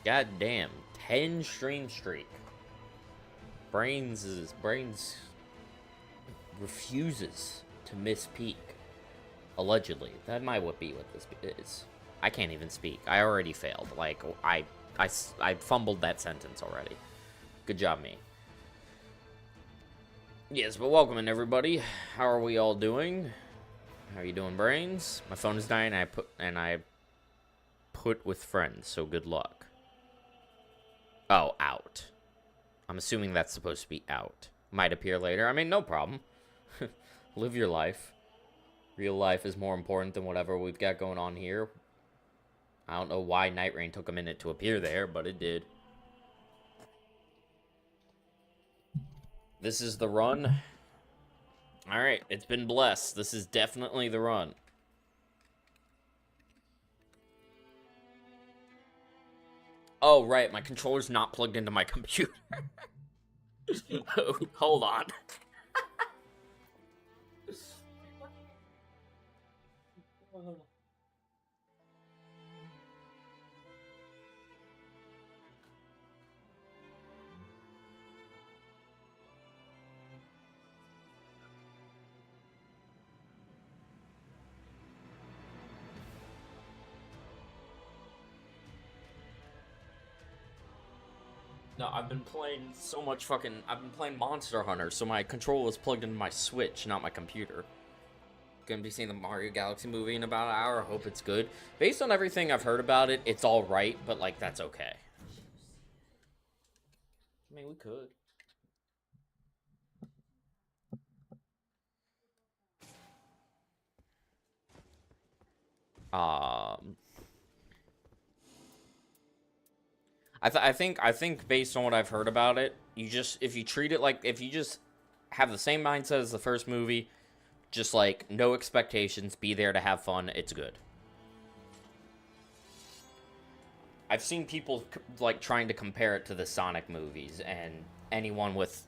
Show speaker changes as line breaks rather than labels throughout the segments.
God damn. 10 stream streak. Brains refuses to miss peak. Allegedly. That might be what this is. I can't even speak. I already failed. Like, I fumbled that sentence already. Good job, me. Yes, but welcome in, everybody. How are we all doing? How are you doing, Brains? My phone is dying, and I put with friends, so good luck. Oh, out. I'm assuming that's supposed to be out. Might appear later. I mean, no problem. Live your life. Real life is more important than whatever we've got going on here. I don't know why Night Rain took a minute to appear there, but it did. This is the run. Alright, it's been blessed. This is definitely the run. Oh, right, my controller's not plugged into my computer. Hold on. No, I've been playing so much I've been playing Monster Hunter, so my controller is plugged into my Switch, not my computer. Gonna be seeing the Mario Galaxy movie in about an hour. I hope it's good. Based on everything I've heard about it, it's alright, but, like, that's okay. I mean, we could. I think based on what I've heard about it, if you treat it like, if you just have the same mindset as the first movie, just like no expectations, be there to have fun, it's good. I've seen people like trying to compare it to the Sonic movies, and anyone with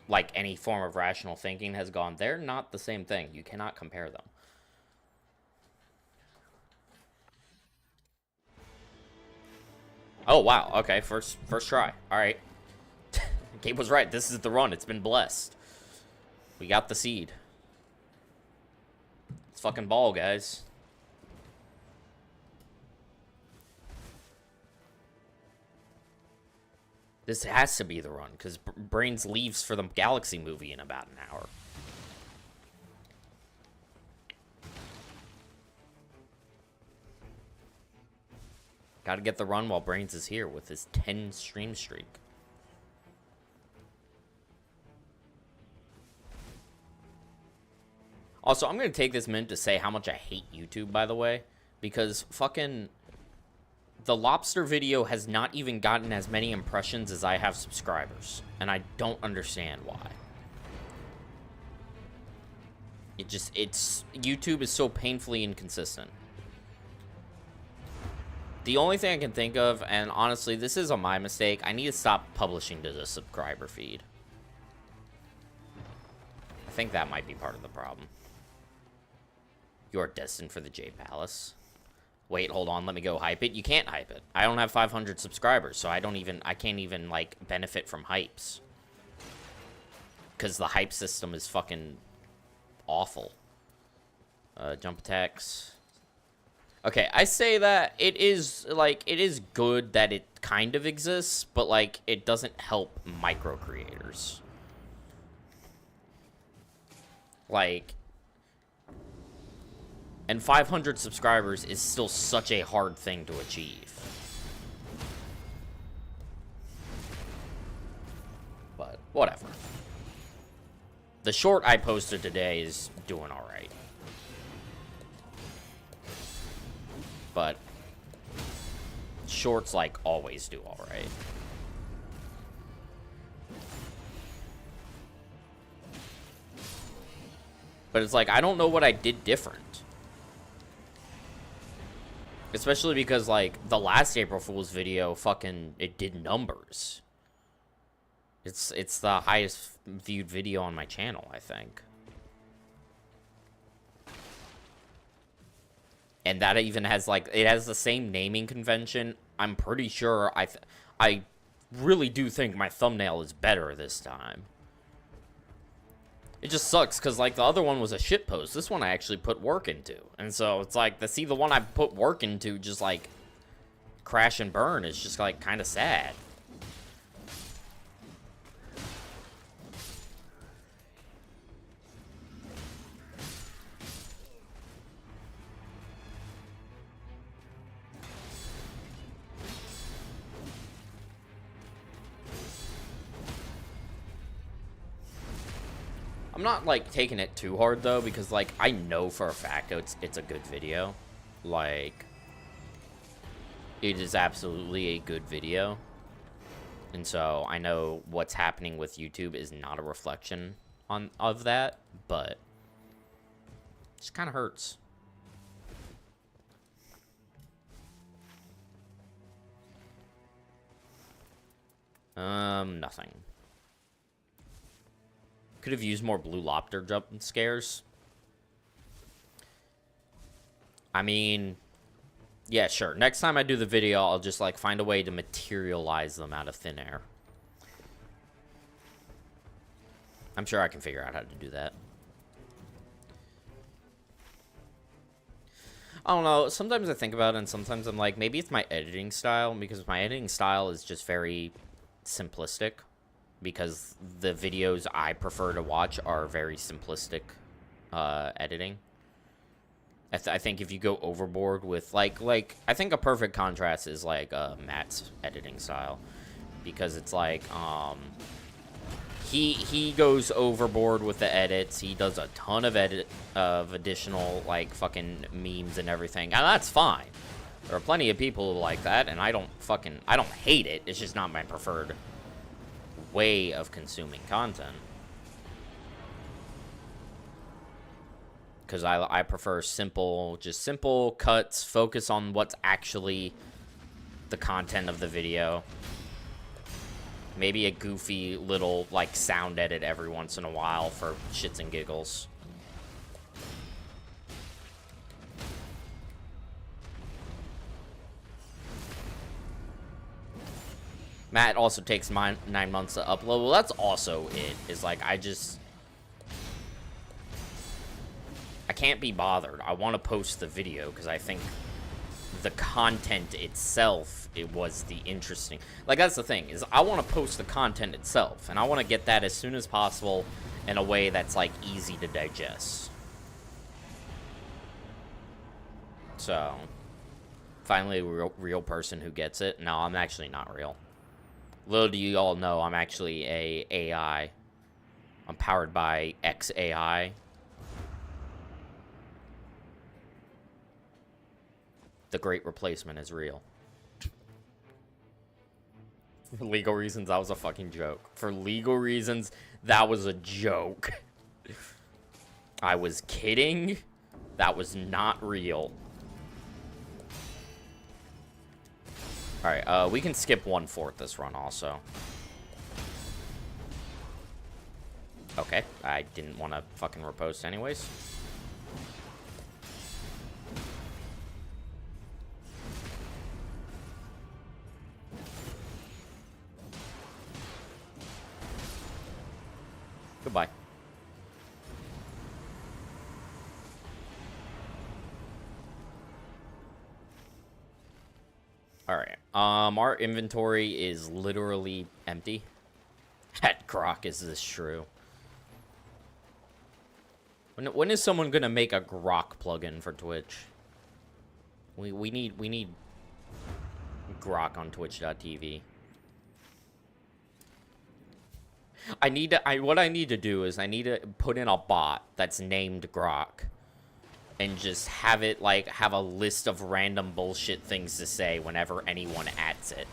like any form of rational thinking has gone, they're not the same thing. You cannot compare them. Oh, wow. Okay, first try. All right. Gabe was right. This is the run. It's been blessed. We got the seed. It's fucking ball, guys. This has to be the run, because Brains leaves for the Galaxy movie in about an hour. Gotta get the run while Brains is here with his 10 stream streak. Also, I'm gonna take this minute to say how much I hate YouTube, by the way. Because fucking... the lobster video has not even gotten as many impressions as I have subscribers. And I don't understand why. YouTube is so painfully inconsistent. The only thing I can think of, and honestly, this is my mistake, I need to stop publishing to the subscriber feed. I think that might be part of the problem. You're destined for the J Palace. Wait, hold on, let me go hype it. You can't hype it. I don't have 500 subscribers, so I can't even, like, benefit from hypes. Because the hype system is fucking awful. Jump attacks. Okay, I say that it is good that it kind of exists, but, like, it doesn't help micro creators. Like, and 500 subscribers is still such a hard thing to achieve. But, whatever. The short I posted today is doing alright. But shorts, like, always do alright. But it's like, I don't know what I did different. Especially because, like, the last April Fool's video, fucking, it did numbers. It's the highest viewed video on my channel, I think. And that even has, like, it has the same naming convention I'm pretty sure I really do think my thumbnail is better this time. It just sucks because, like, the other one was a shitpost. This one I actually put work into. And so it's like, to see the one I put work into just, like, crash and burn is just, like, kind of sad. I'm not, like, taking it too hard, though, because, like, I know for a fact it's a good video. Like, it is absolutely a good video. And so I know what's happening with YouTube is not a reflection of that, but it just kind of hurts. Nothing. Could have used more blue lobster jump scares. I mean, yeah, sure. Next time I do the video, I'll just, like, find a way to materialize them out of thin air. I'm sure I can figure out how to do that. I don't know. Sometimes I think about it, and sometimes I'm like, maybe it's my editing style, because my editing style is just very simplistic. Because the videos I prefer to watch are very simplistic editing. I think if you go overboard with, like, I think a perfect contrast is, like, Matt's editing style. Because it's like, he goes overboard with the edits. He does a ton of additional, like, fucking memes and everything. And that's fine. There are plenty of people who like that, and I don't hate it. It's just not my preferred way of consuming content. Because I prefer simple cuts, focus on what's actually the content of the video. Maybe a goofy little, like, sound edit every once in a while for shits and giggles. Matt also takes 9 months to upload. Well, that's also it. Is like, I can't be bothered. I want to post the video because I think the content itself, it was the interesting. Like, that's the thing, is I want to post the content itself, and I want to get that as soon as possible in a way that's, like, easy to digest. So, finally, a real person who gets it. No, I'm actually not real. Little do you all know, I'm actually a AI. I'm powered by XAI. The Great Replacement is real. For legal reasons, that was a fucking joke. For legal reasons, that was a joke. I was kidding. That was not real. Alright, we can skip 1/4 this run also. Okay, I didn't want to fucking repost anyways. Goodbye. Alright, our inventory is literally empty. At Grok, is this true? When is someone gonna make a Grok plugin for Twitch? We need Grok on Twitch.tv. What I need to do is I need to put in a bot that's named Grok. And just have it, like, have a list of random bullshit things to say whenever anyone adds it.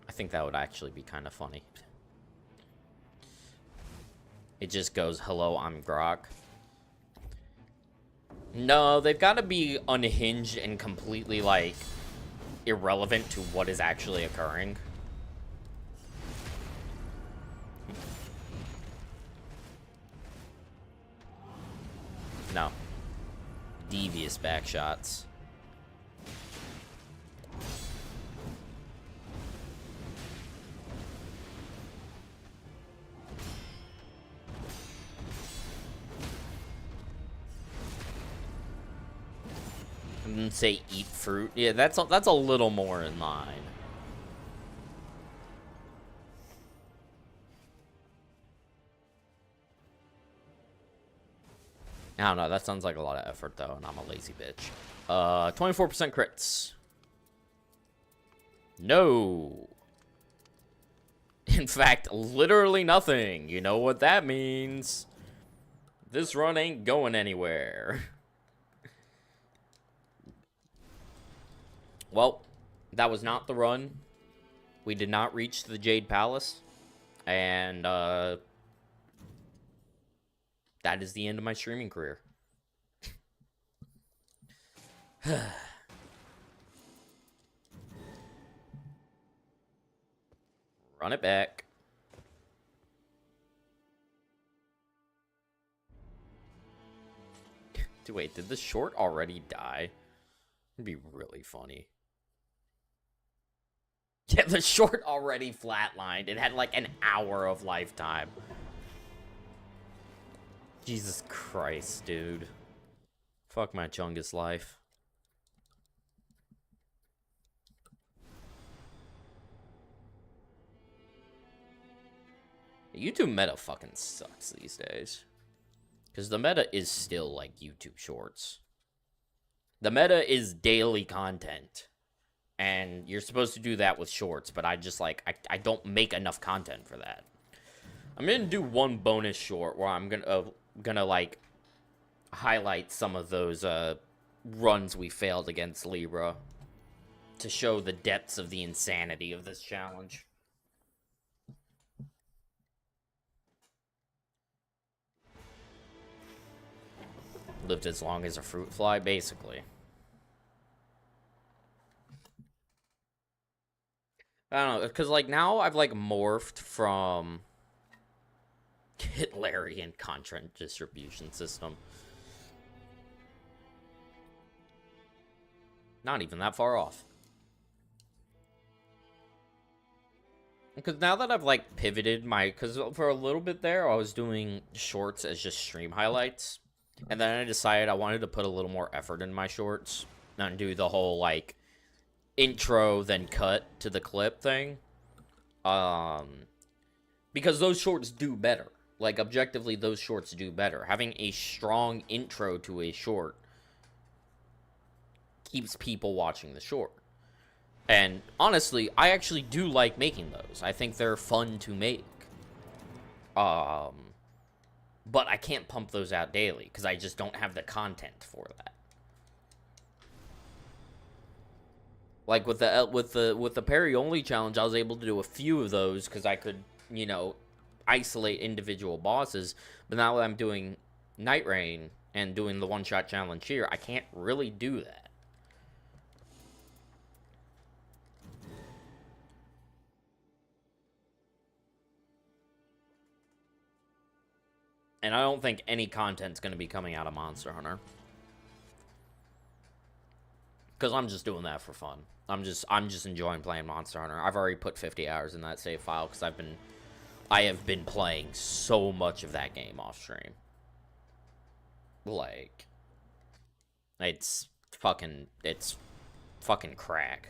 I think that would actually be kind of funny. It just goes, hello, I'm Grok. No, they've got to be unhinged and completely, like, irrelevant to what is actually occurring. No. Devious back shots. I didn't say eat fruit. Yeah, that's a little more in line. I don't know. That sounds like a lot of effort, though, and I'm a lazy bitch. 24% crits. No. In fact, literally nothing. You know what that means. This run ain't going anywhere. Well, that was not the run. We did not reach the Jade Palace. And, that is the end of my streaming career. Run it back. Wait, did the short already die? It'd be really funny. Yeah, the short already flatlined. It had like an hour of lifetime. Jesus Christ, dude. Fuck my Chungus life. YouTube meta fucking sucks these days. Because the meta is still like YouTube Shorts. The meta is daily content. And you're supposed to do that with Shorts, but I just like, I don't make enough content for that. I'm gonna do one bonus short where I'm gonna like highlight some of those runs we failed against Libra to show the depths of the insanity of this challenge. Lived as long as a fruit fly, basically. I don't know, because, like, now I've, like, morphed from Hitlerian content distribution system. Not even that far off. Because now that I've, like, pivoted because for a little bit there, I was doing shorts as just stream highlights. And then I decided I wanted to put a little more effort in my shorts. Not do the whole, like, intro, then cut to the clip thing. Because those shorts do better. Like, objectively, those shorts do better. Having a strong intro to a short keeps people watching the short. And, honestly, I actually do like making those. I think they're fun to make. But I can't pump those out daily, because I just don't have the content for that. Like, with the parry-only challenge, I was able to do a few of those, because I could, you know, isolate individual bosses. But now that I'm doing Night Rain and doing the one-shot challenge here, I can't really do that. And I don't think any content's going to be coming out of Monster Hunter. Because I'm just doing that for fun. I'm just enjoying playing Monster Hunter. I've already put 50 hours in that save file because I have been playing so much of that game off stream. Like, it's fucking crack.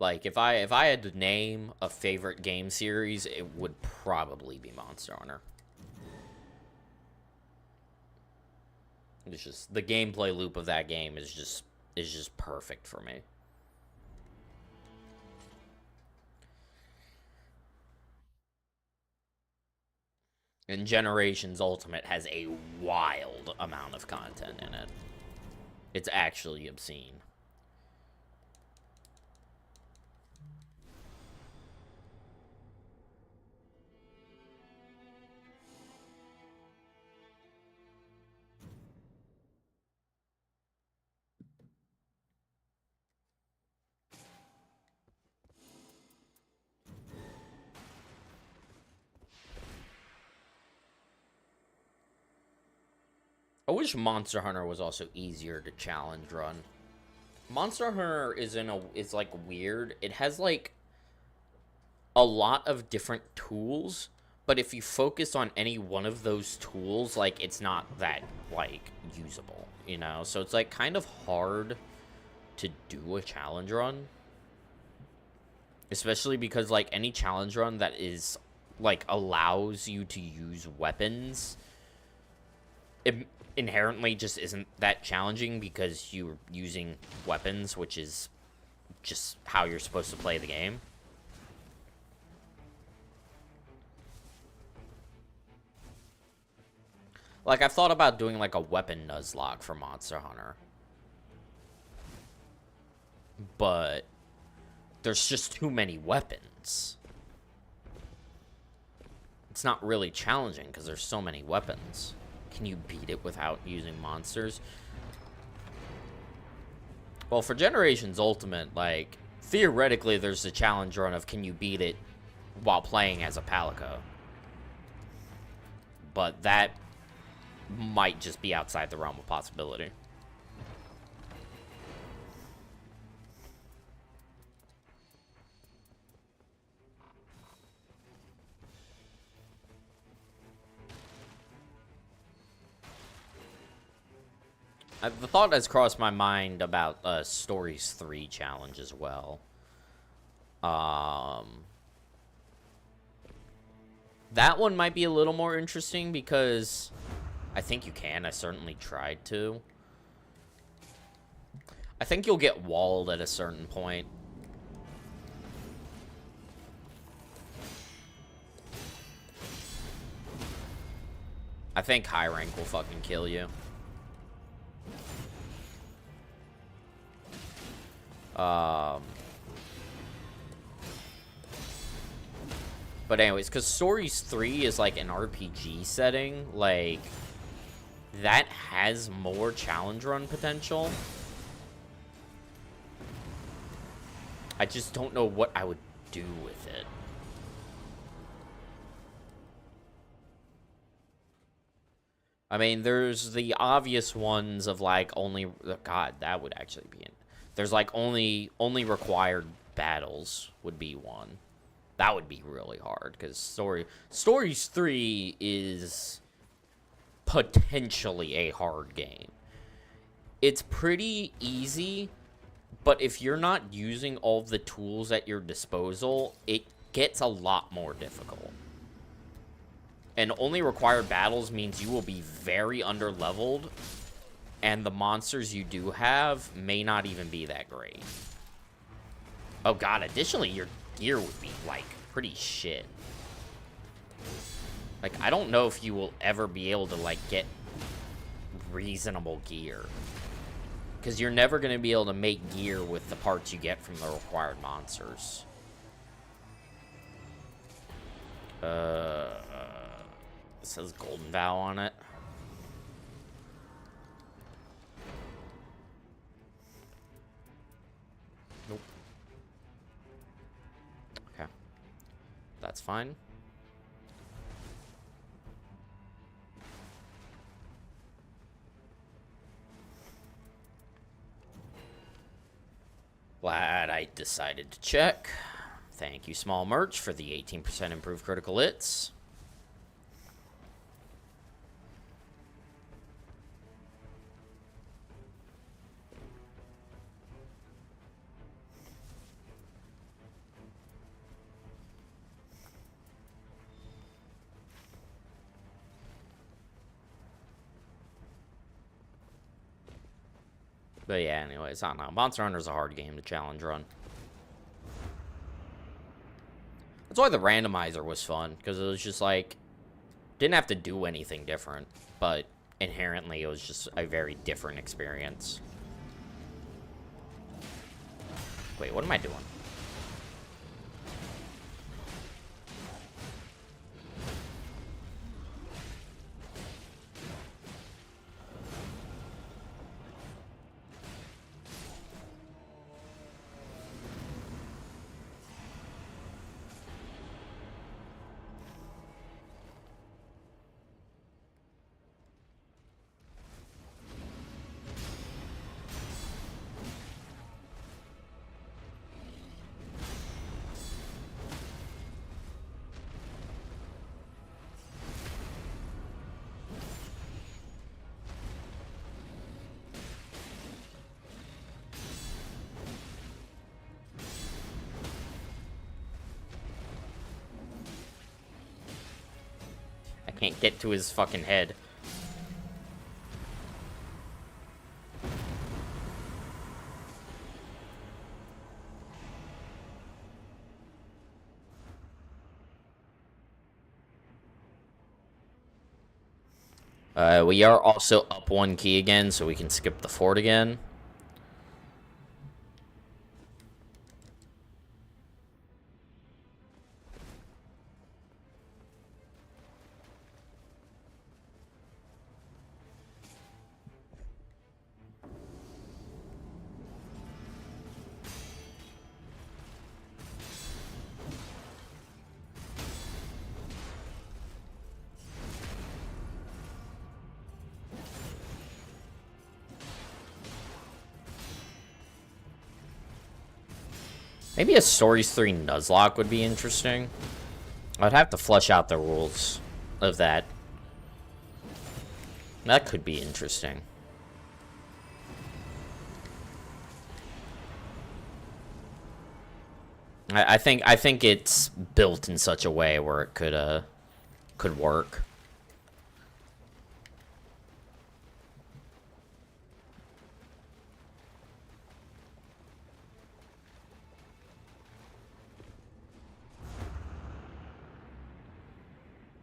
Like, if I had to name a favorite game series, it would probably be Monster Hunter. It's just, the gameplay loop of that game is just perfect for me. And Generations Ultimate has a wild amount of content in it. It's actually obscene. I wish Monster Hunter was also easier to challenge run. Monster Hunter is like weird. It has like a lot of different tools, but if you focus on any one of those tools, like, it's not that, like, usable, you know? So it's, like, kind of hard to do a challenge run. Especially because, like, any challenge run that is, like, allows you to use weapons, it inherently just isn't that challenging because you're using weapons, which is just how you're supposed to play the game. Like, I've thought about doing, like, a weapon nuzlocke for Monster Hunter. But there's just too many weapons. It's not really challenging because there's so many weapons. Can you beat it without using monsters? Well, for Generations Ultimate, like, theoretically, there's the challenge run of can you beat it while playing as a Palico. But that might just be outside the realm of possibility. The thought has crossed my mind about Stories 3 challenge as well. That one might be a little more interesting because I think you can. I certainly tried to. I think you'll get walled at a certain point. I think high rank will fucking kill you. But anyways, because Stories 3 is like an RPG setting, like, that has more challenge run potential. I just don't know what I would do with it. I mean, there's the obvious ones of, like, only... God, that would actually be... There's, like, only required battles would be one. That would be really hard, because Stories 3 is potentially a hard game. It's pretty easy, but if you're not using all of the tools at your disposal, it gets a lot more difficult. And only required battles means you will be very underleveled, and the monsters you do have may not even be that great. Oh god, additionally, your gear would be, like, pretty shit. Like, I don't know if you will ever be able to, like, get reasonable gear. Because you're never going to be able to make gear with the parts you get from the required monsters. It says Golden Vow on it. Nope. Okay. That's fine. Glad I decided to check. Thank you, Small Merch, for the 18% improved critical hits. But yeah, anyways, I don't know. Monster Hunter's a hard game to challenge run. That's why the randomizer was fun, because it was just like, didn't have to do anything different, but inherently it was just a very different experience. Wait, what am I doing? Can't get to his fucking head. We are also up 1 key again, so we can skip the fort again. Maybe a Stories 3 Nuzlocke would be interesting. I'd have to flesh out the rules of that. That could be interesting. I think it's built in such a way where it could work.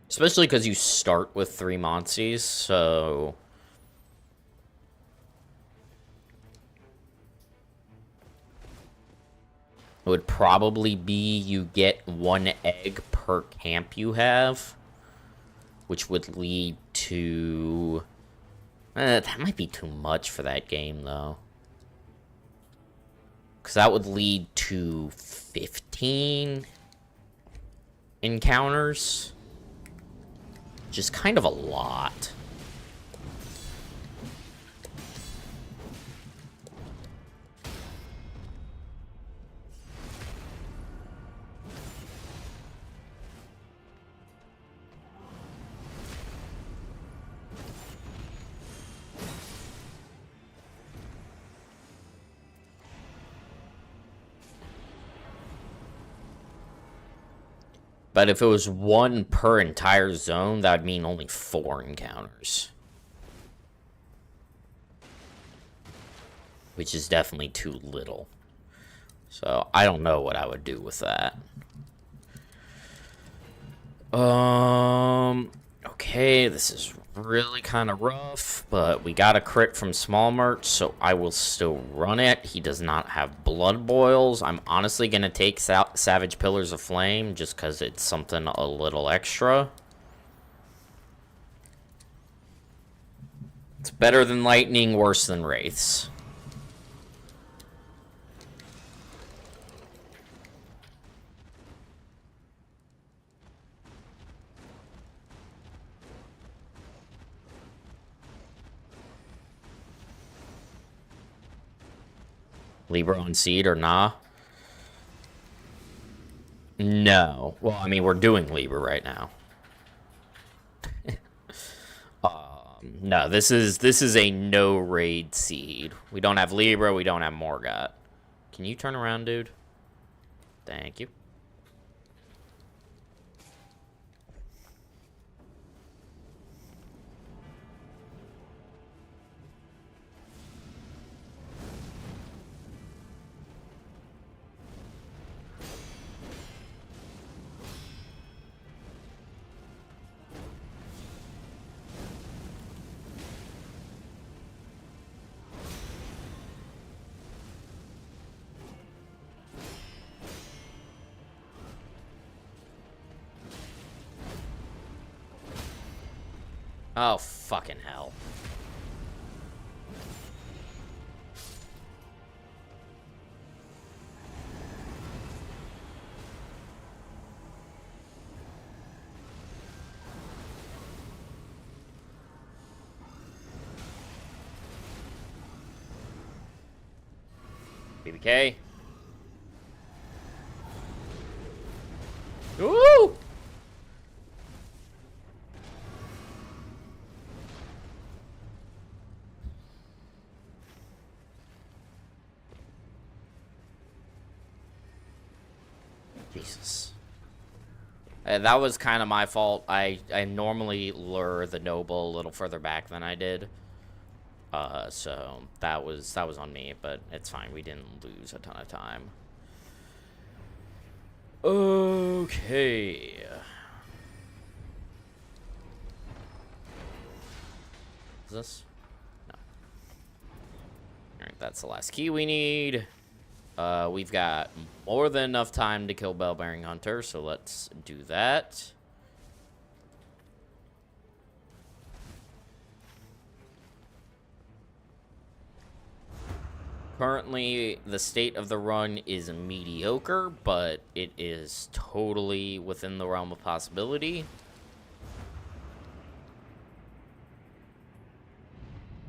Especially because you start with 3 Monsies, so... It would probably be you get 1 egg per camp you have. Which would lead to... that might be too much for that game, though. Because that would lead to 15 encounters. Which is kind of a lot. But if it was 1 per entire zone, that would mean only 4 encounters. Which is definitely too little. So, I don't know what I would do with that. Okay, this is really kind of rough, but we got a crit from Small Merch, so I will still run it. He does not have Blood Boils. I'm honestly going to take Savage Pillars of Flame, just because it's something a little extra. It's better than Lightning, worse than Wraiths. Libra on Seed or nah? No. Well, I mean, we're doing Libra right now. No, this is a no raid seed. We don't have Libra, we don't have Morgott. Can you turn around, dude? Thank you. Oh, fucking hell. BBK. Woo! Jesus. That was kind of my fault. I normally lure the noble a little further back than I did. So that was on me, but it's fine. We didn't lose a ton of time. Okay. Is this? No. Alright, that's the last key we need. We've got more than enough time to kill Bell-Bearing Hunter, so let's do that. Currently, the state of the run is mediocre, but it is totally within the realm of possibility.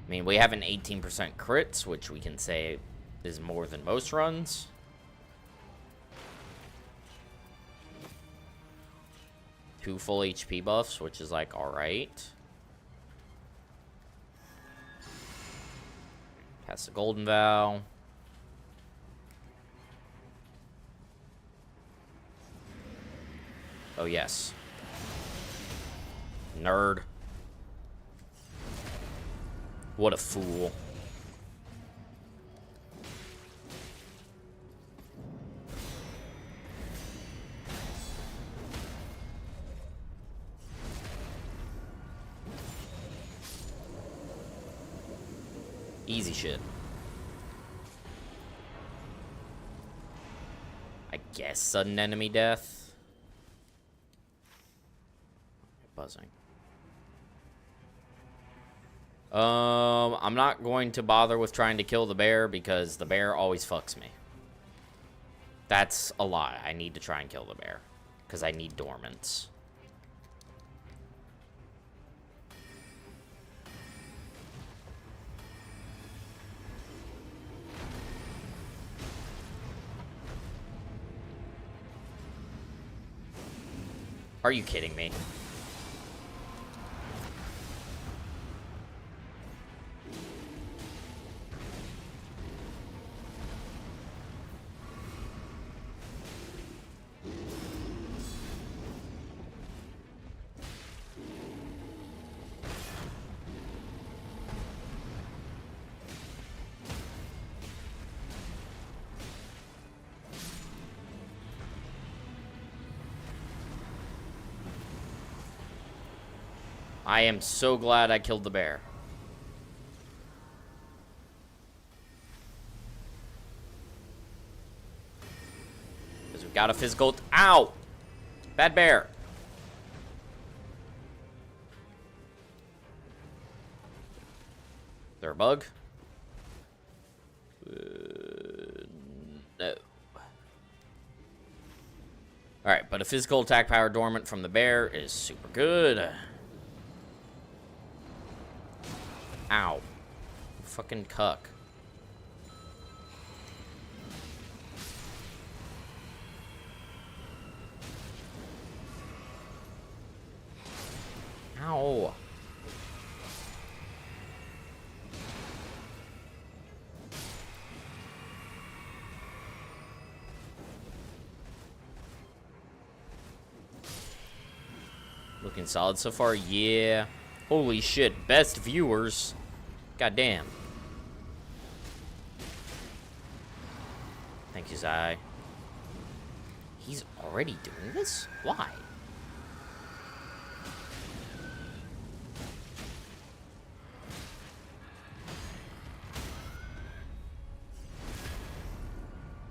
I mean, we have an 18% crits, which we can say is more than most runs. Two full HP buffs, which is like alright. Cast the Golden Vow. Oh, yes. Nerd. What a fool. Easy shit. I guess sudden enemy death. Buzzing. I'm not going to bother with trying to kill the bear because the bear always fucks me. That's a lie. I need to try and kill the bear because I need dormants. Are you kidding me? I am so glad I killed the bear. Because we've got a physical... Ow! Bad bear. Is there a bug? No. Alright, but a physical attack power dormant from the bear is super good. Ow. Fucking cuck. Ow. Looking solid so far, yeah. Holy shit, best viewers. God damn. Thank you, Zai. He's already doing this? Why?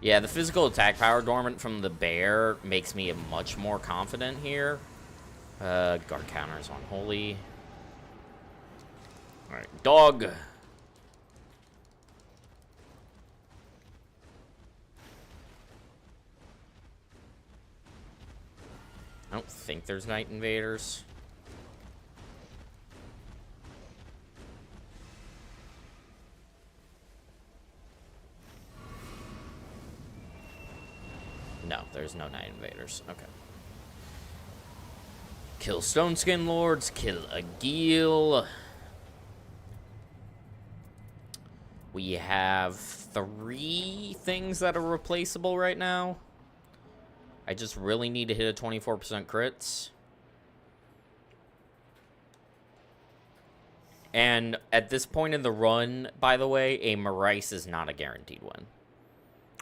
Yeah, the physical attack power dormant from the bear makes me much more confident here. Guard counters on Holy. Alright, dog. I don't think there's Night Invaders. No, there's no Night Invaders. Okay. Kill Stone Skin Lords, kill a Geel. We have 3 things that are replaceable right now. I just really need to hit a 24% crits. And at this point in the run, by the way, a Maurice is not a guaranteed win.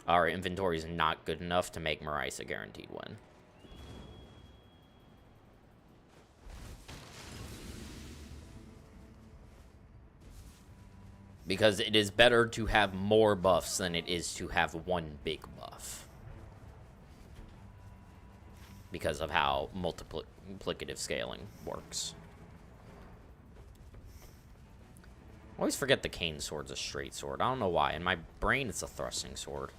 Our inventory is not good enough to make Maurice a guaranteed win. Because it is better to have more buffs than it is to have one big buff. Because of how multiplicative scaling works. I always forget the cane sword's a straight sword. I don't know why. In my brain, it's a thrusting sword.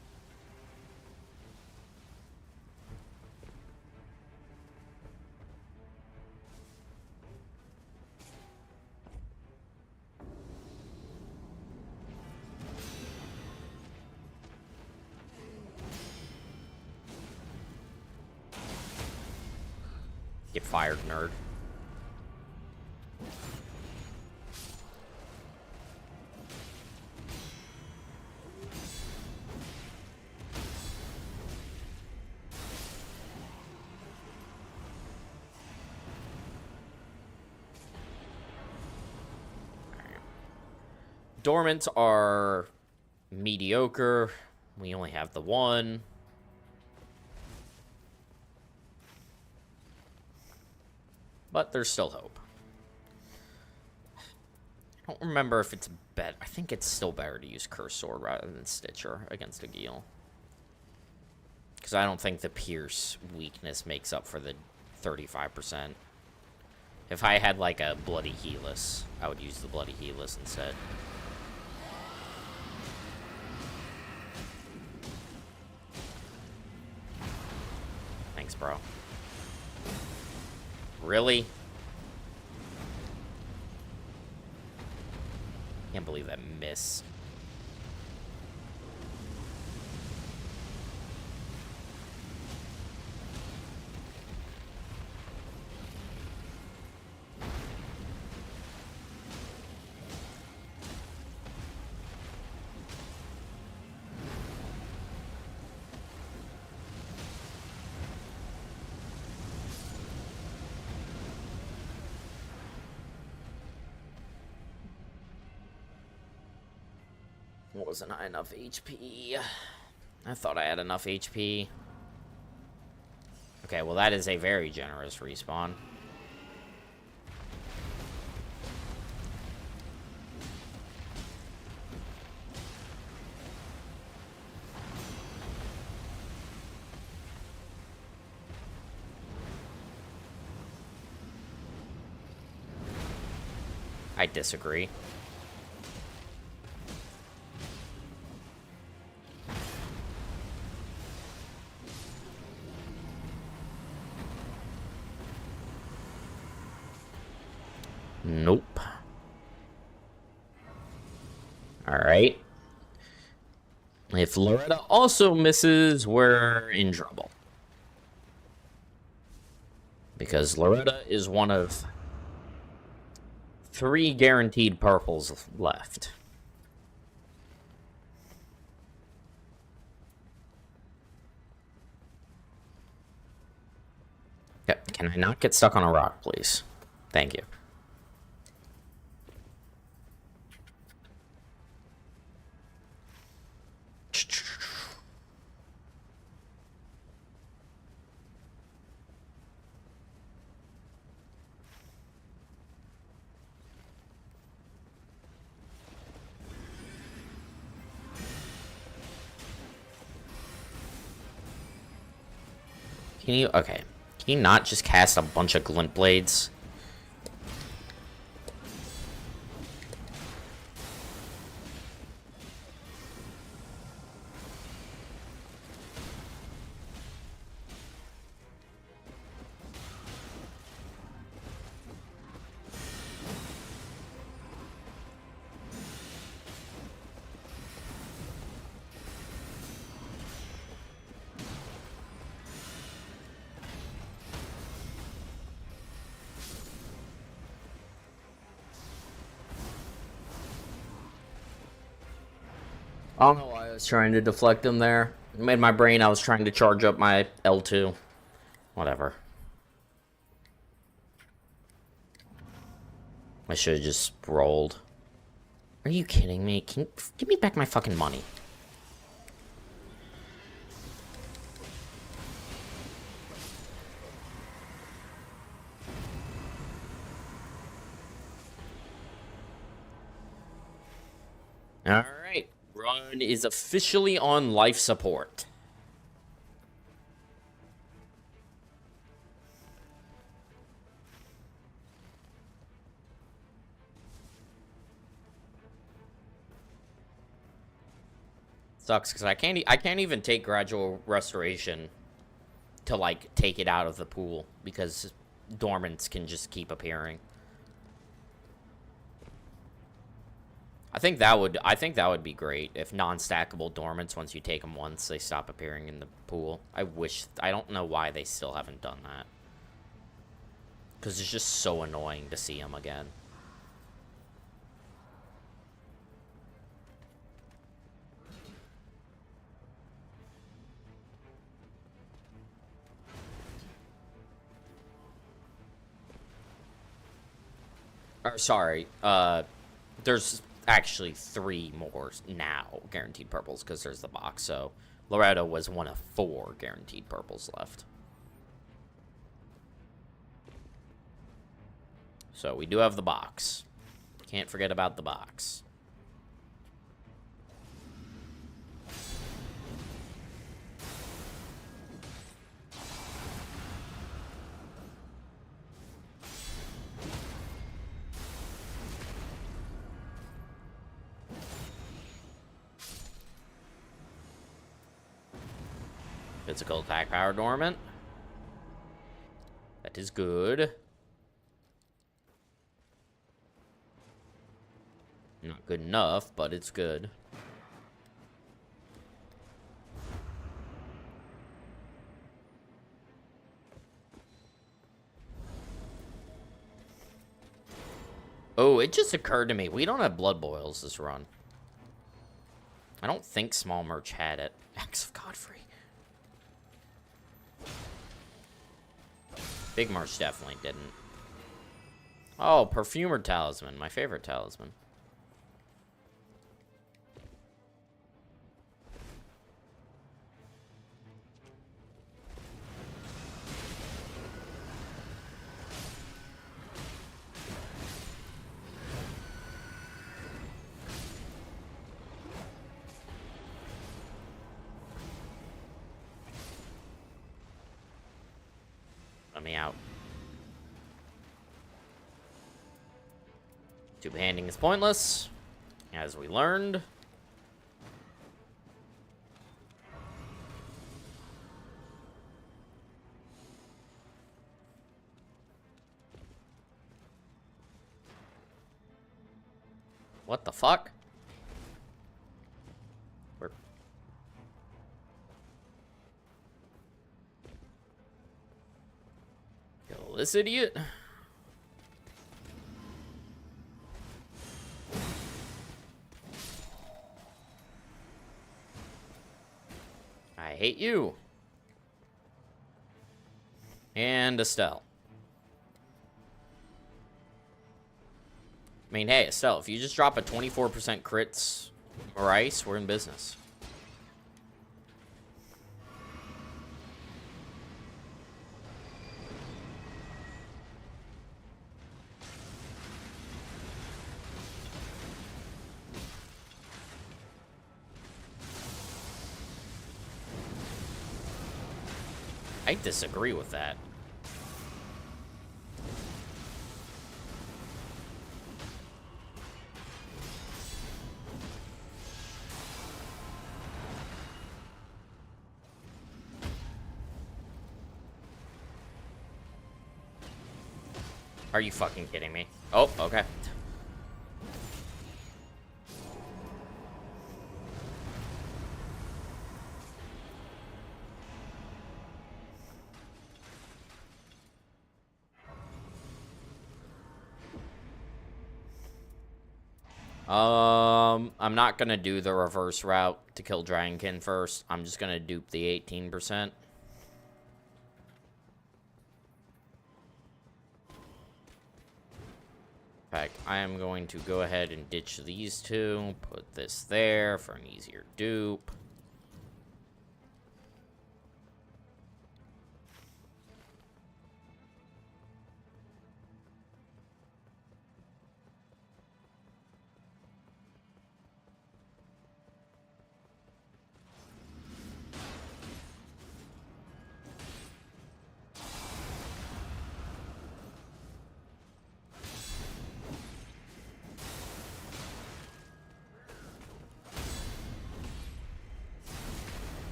Get fired, nerd. Dormants are mediocre. We only have the one. But there's still hope. I don't remember if it's better. I think it's still better to use Curse Sword rather than Stitcher against a Geel. Because I don't think the Pierce weakness makes up for the 35%. If I had like a Bloody Healess, I would use the Bloody Healess instead. Thanks, bro. Really? Can't believe that miss. Wasn't I enough HP? I thought I had enough HP. Okay, well that is a very generous respawn. I disagree. Nope. Alright. If Loretta also misses, we're in trouble. Because Loretta is one of 3 guaranteed purples left. Okay, can I not get stuck on a rock, please? Thank you. Can you, okay. Can you not just cast a bunch of glint blades? I don't know why I was trying to deflect him there. In my brain, I was trying to charge up my L2. Whatever. I should have just rolled. Are you kidding me? Give me back my fucking money. Alright. Run is officially on life support. Sucks because I can't even take gradual restoration to like take it out of the pool because dormants can just keep appearing. I think that would be great if non-stackable dormants, once you take them once, they stop appearing in the pool. I don't know why they still haven't done that. Because it's just so annoying to see them again. Or, sorry, there's actually 3 more now guaranteed purples because there's the box. So Loretto was one of 4 guaranteed purples left. So we do have the box. Can't forget about the box. Physical attack power dormant. That is good. Not good enough, but it's good. Oh, it just occurred to me. We don't have blood boils this run. I don't think Small Merch had it. Axe of Godfrey. Big March definitely didn't. Oh, Perfumer Talisman. My favorite talisman. Let me out. Two-handing is pointless, as we learned. What the fuck? Where? Kill this idiot. I hate you. And Estelle. I mean, hey, Estelle, if you just drop a 24% crits or ice, we're in business. I disagree with that. Are you fucking kidding me? Oh, okay. I'm not gonna do the reverse route to kill Dragonkin first. I'm just gonna dupe the 18%. In fact, I am going to go ahead and ditch these two, put this there for an easier dupe.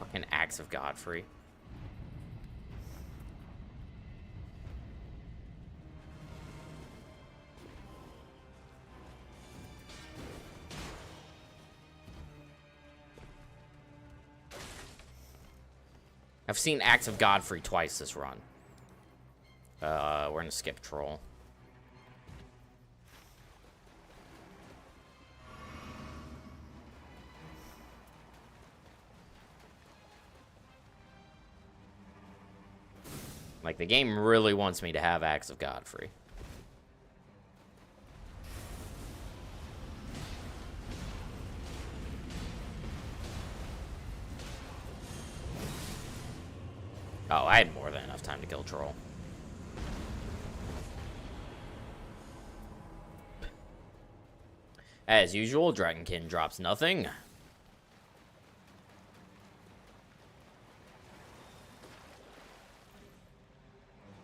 Fucking Axe of Godfrey. I've seen Axe of Godfrey twice this run. We're gonna skip Troll. Like, the game really wants me to have Axe of Godfrey. Oh, I had more than enough time to kill Troll. As usual, Dragonkin drops nothing.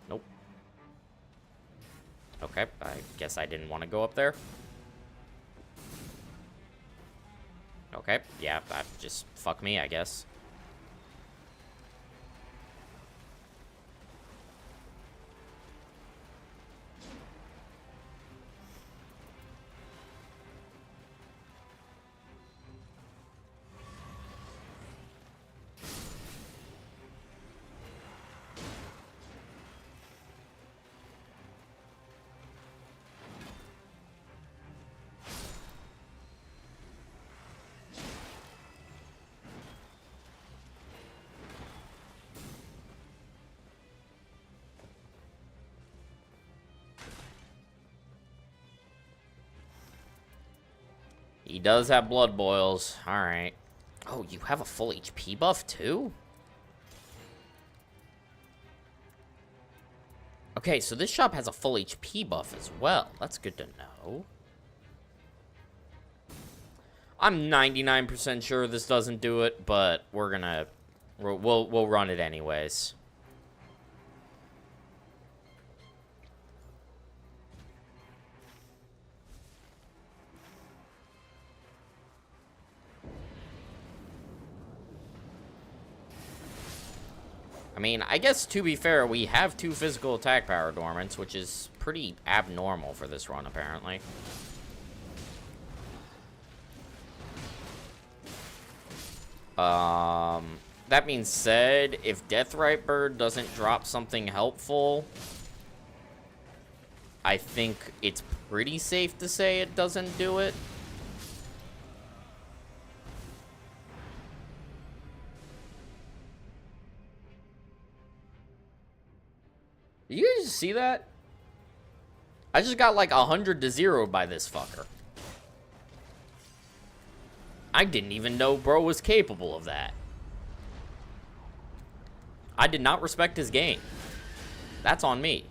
Nope. Okay, I guess I didn't want to go up there. Okay, yeah, just fuck me, I guess. He does have blood boils. Alright. Oh, you have a full HP buff, too? Okay, so this shop has a full HP buff as well. That's good to know. I'm 99% sure this doesn't do it, but we'll run it anyways. I mean, I guess to be fair, we have 2 physical attack power dormants, which is pretty abnormal for this run, apparently. That being said, if Deathrite Bird doesn't drop something helpful, I think it's pretty safe to say it doesn't do it. Did you guys see that? I just got like 100 to 0 by this fucker. I didn't even know bro was capable of that. I did not respect his game. That's on me.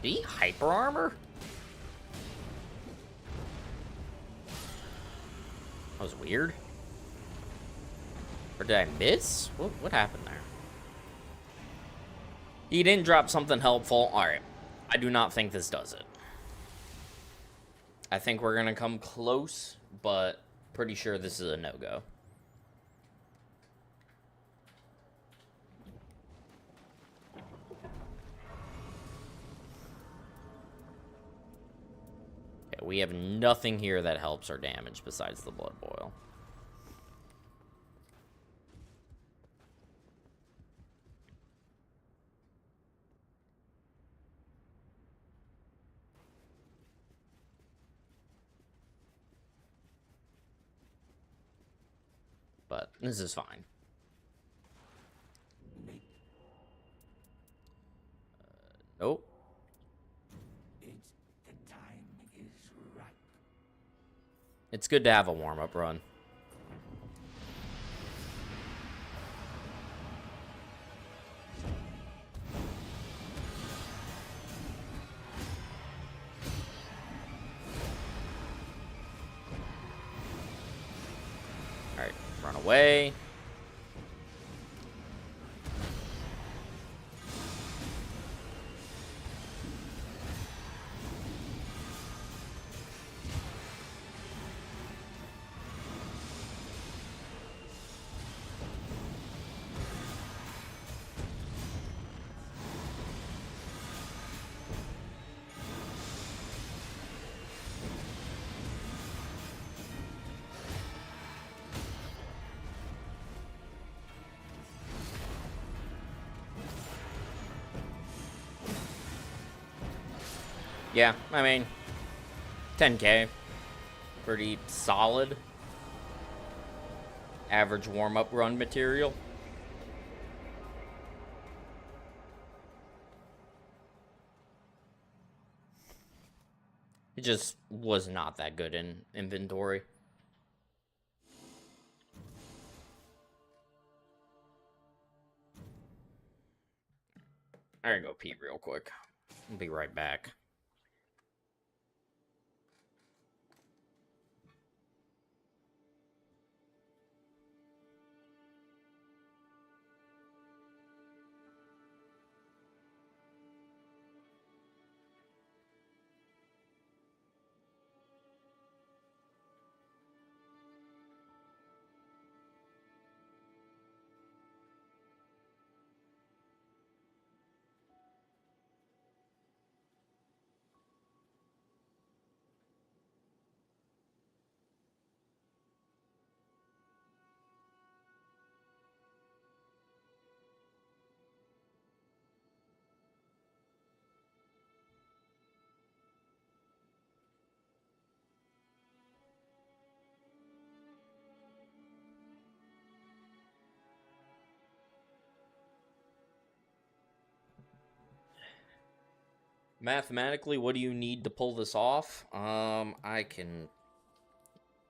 Did he hyper armor? That was weird. Or did I miss? What happened there? He didn't drop something helpful. Alright. I do not think this does it. I think we're going to come close, but pretty sure this is a no-go. Okay, we have nothing here that helps our damage besides the Blood Boil. But this is fine. Nope.
The time is ripe.
It's good to have a warm-up run. Alright, run away. Yeah, I mean, 10k. Pretty solid. Average warm-up run material. It just was not that good in inventory. I gotta go pee real quick. I'll be right back. Mathematically, what do you need to pull this off? I can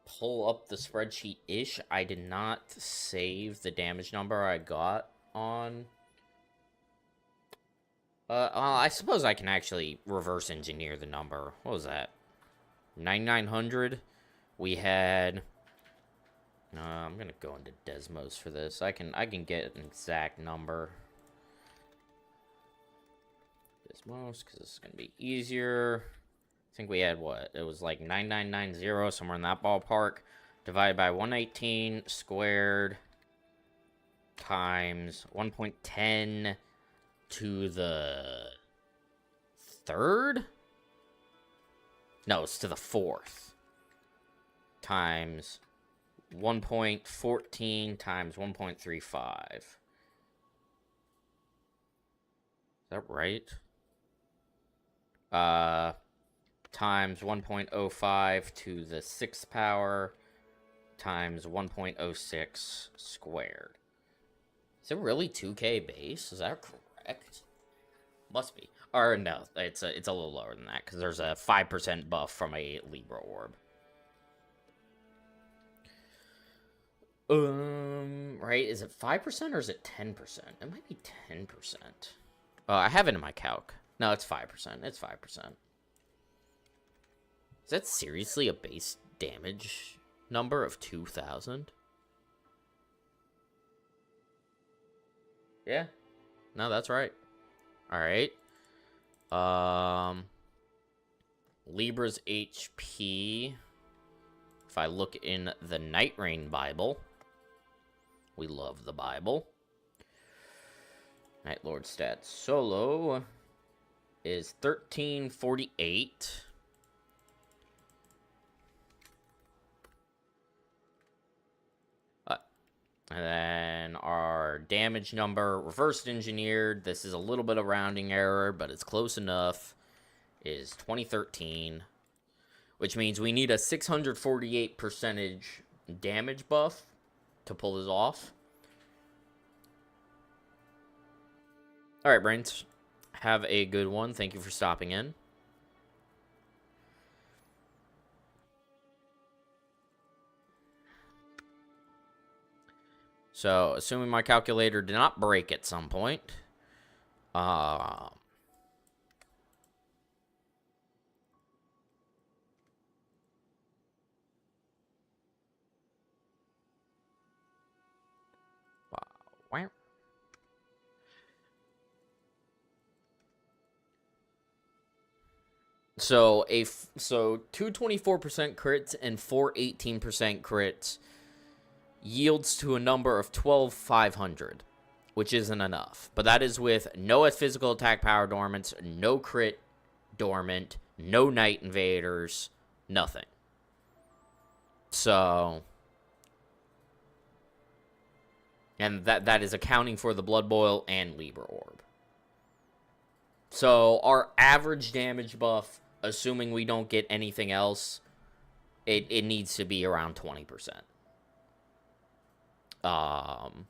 pull up the spreadsheet-ish. I did not save the damage number I got on... I suppose I can actually reverse engineer the number. What was that? 9900? We had... I'm gonna go into Desmos for this. I can get an exact number. Desmos, because it's gonna be easier. I think we had what? It was like 9990, somewhere in that ballpark. Divided by 118 squared times 1.10 to the third? No, it's to the fourth. Times 1.14 times 1.35. Is that right? Times 1.05 to the 6th power times 1.06 squared. Is it really 2k base? Is that correct? Must be. Or no, it's a little lower than that because there's a 5% buff from a Libra orb. Right? Is it 5% or is it 10%? It might be 10%. I have it in my calc. No, it's 5%. It's 5%. Is that seriously a base damage number of 2,000? Yeah. No, that's right. Alright. Libra's HP. If I look in the Night Rain Bible. We love the Bible. Nightlord stats solo is 1348. And then our damage number, reversed engineered. This is a little bit of rounding error, but it's close enough. Is 2013, which means we need a 648% damage buff to pull this off. All right, Brains. Have a good one. Thank you for stopping in. So, assuming my calculator did not break at some point, wow, so two 24% crits and four 18% crits yields to a number of 12,500, which isn't enough. But that is with no physical attack power dormants, no crit dormant, no night invaders, nothing. So, and that is accounting for the Blood Boil and Libra Orb. So our average damage buff, assuming we don't get anything else, it needs to be around 20%. In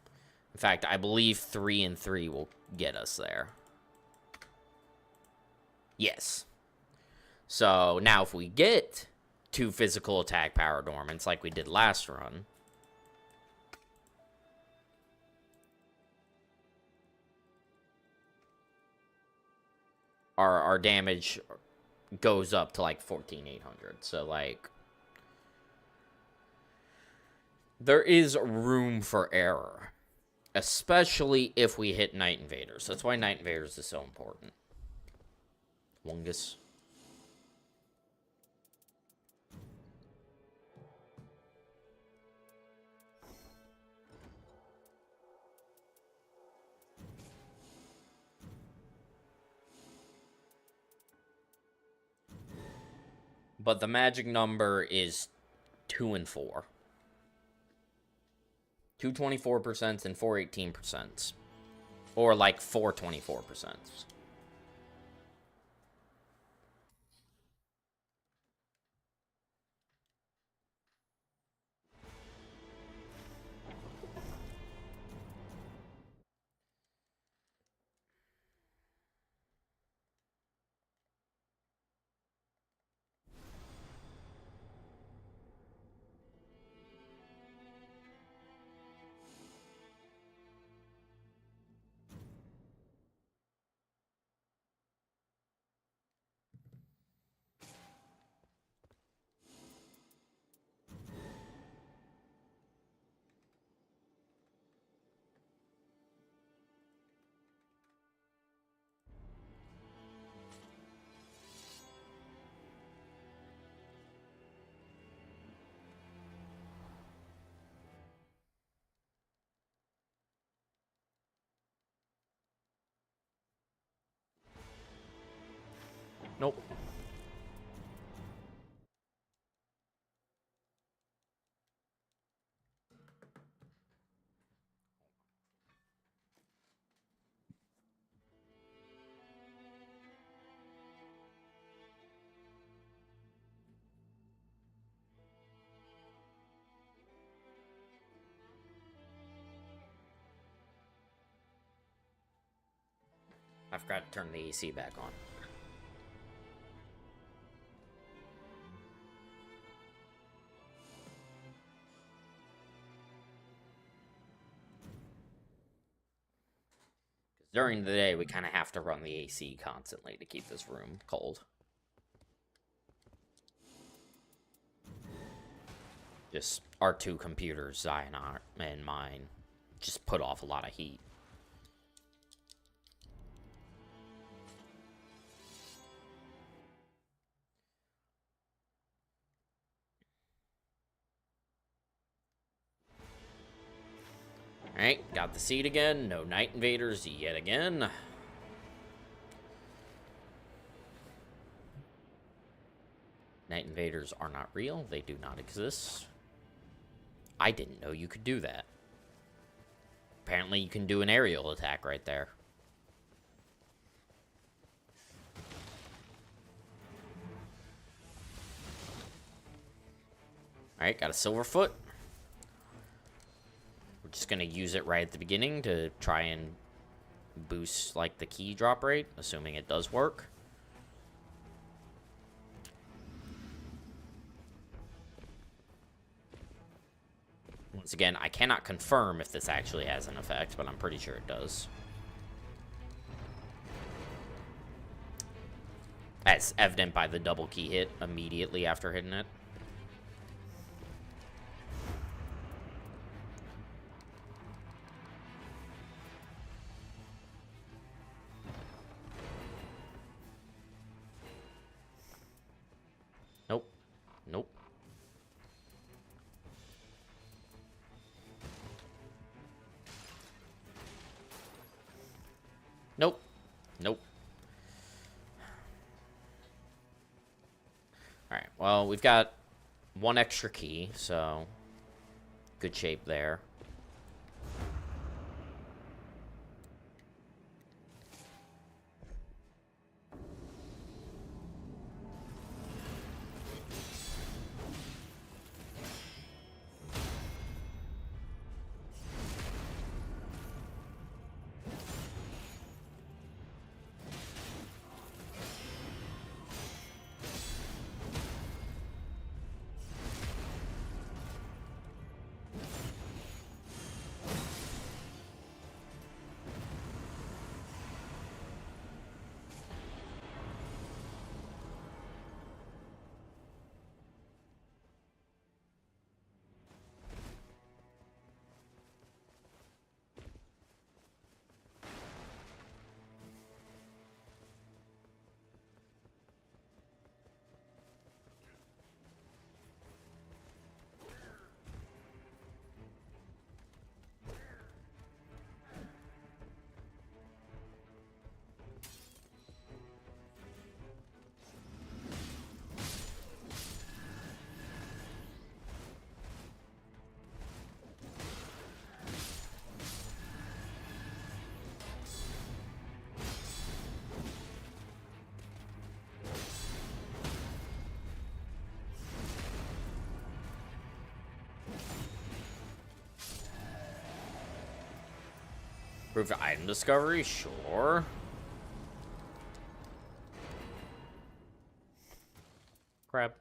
fact, I believe 3 and 3 will get us there. Yes. So now if we get 2 physical attack power dormants like we did last run, our damage goes up to like 14,800. So like there is room for error, especially if we hit Night Invaders. That's why Night Invaders is so important. Wungus. But the magic number is 2 and 4. 2 24% and 4 18%. Or like 4 24%. Nope. I forgot to turn the AC back on. During the day, we kind of have to run the AC constantly to keep this room cold. Just our 2 computers, Zion and mine, just put off a lot of heat. Got the seed again. No Night Invaders yet again. Night Invaders are not real. They do not exist. I didn't know you could do that. Apparently you can do an aerial attack right there. Alright, got a Silverfoot. We're just going to use it right at the beginning to try and boost, like, the key drop rate, assuming it does work. Once again, I cannot confirm if this actually has an effect, but I'm pretty sure it does. As evident by the double key hit immediately after hitting it. Nope. Nope. Nope. Nope. Alright, well, we've got one extra key, so good shape there. Proof of item discovery, sure. Crap.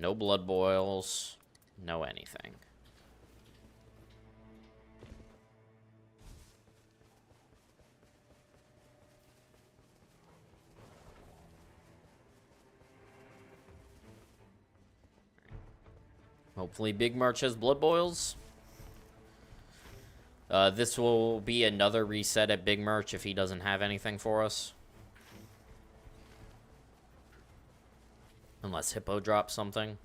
No blood boils, no anything. Hopefully Big March has blood boils. This will be another reset at Big March if he doesn't have anything for us. Unless Hippo drops something.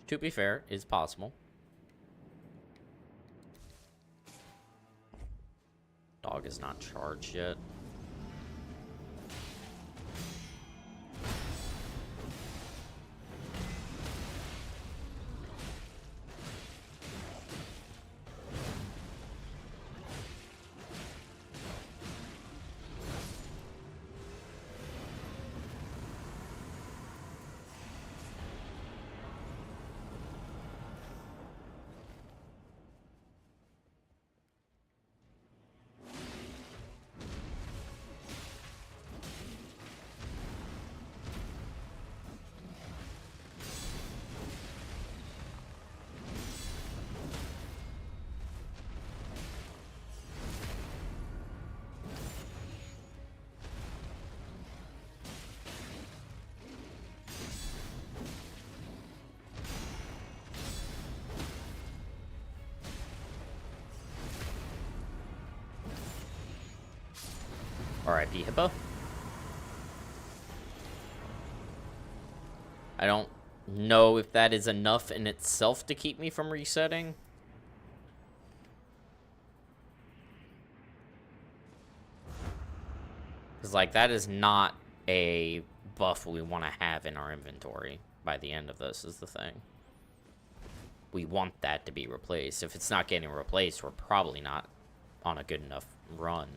To be fair, is possible. Dog is not charged yet. R.I.P. Hippo. I don't know if that is enough in itself to keep me from resetting. Because, like, that is not a buff we want to have in our inventory by the end of this, is the thing. We want that to be replaced. If it's not getting replaced, we're probably not on a good enough run.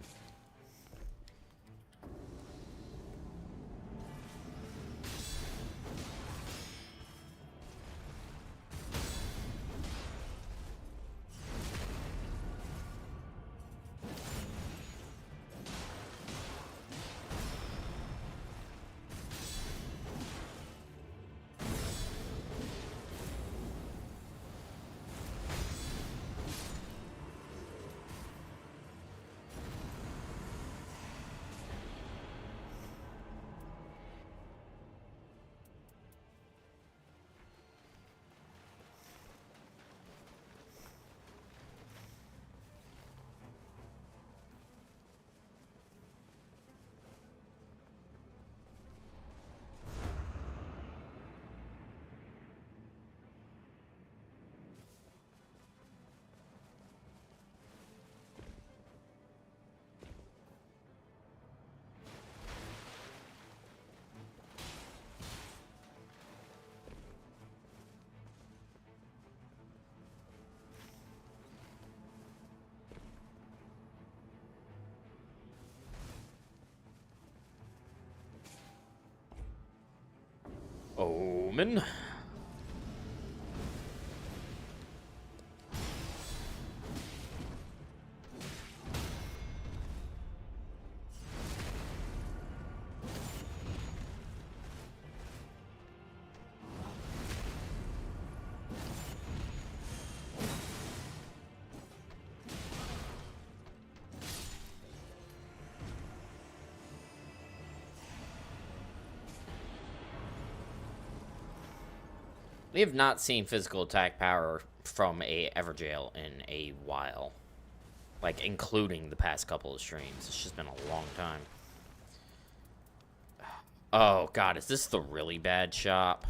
Omen. We have not seen physical attack power from a Everjail in a while. Like, including the past couple of streams. It's just been a long time. Oh, God, is this the really bad shop?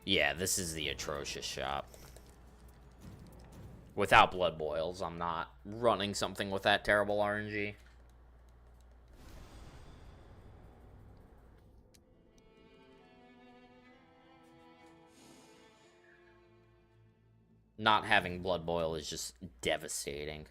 Yeah, this is the atrocious shop. Without blood boils, I'm not running something with that terrible RNG. Not having blood boil is just devastating.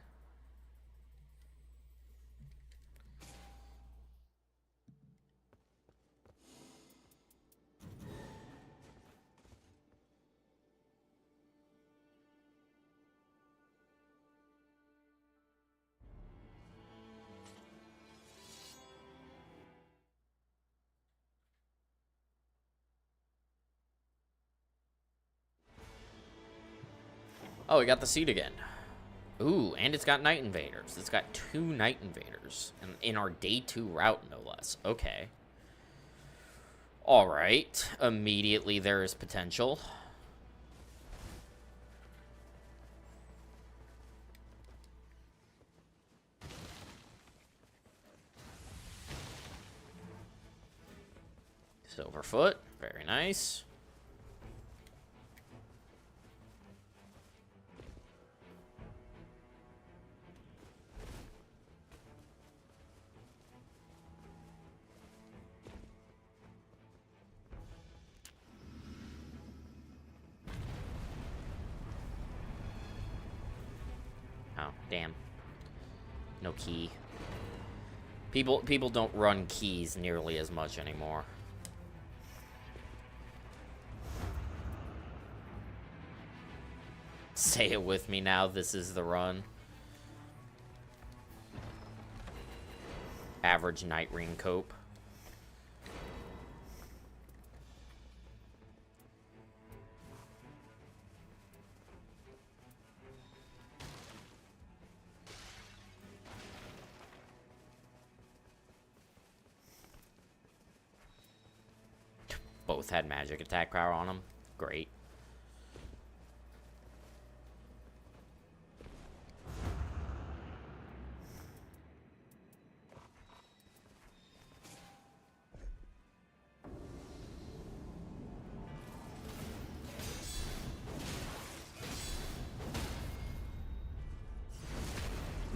Oh, we got the seat again. Ooh, and it's got Night Invaders. It's got 2 Night Invaders. In our day 2 route, no less. Okay. Alright. Immediately there is potential. Silverfoot. Very nice. Oh, damn. No key. People don't run keys nearly as much anymore. Say it with me now, this is the run. Average Night Ring cope. Both had magic attack power on them. Great.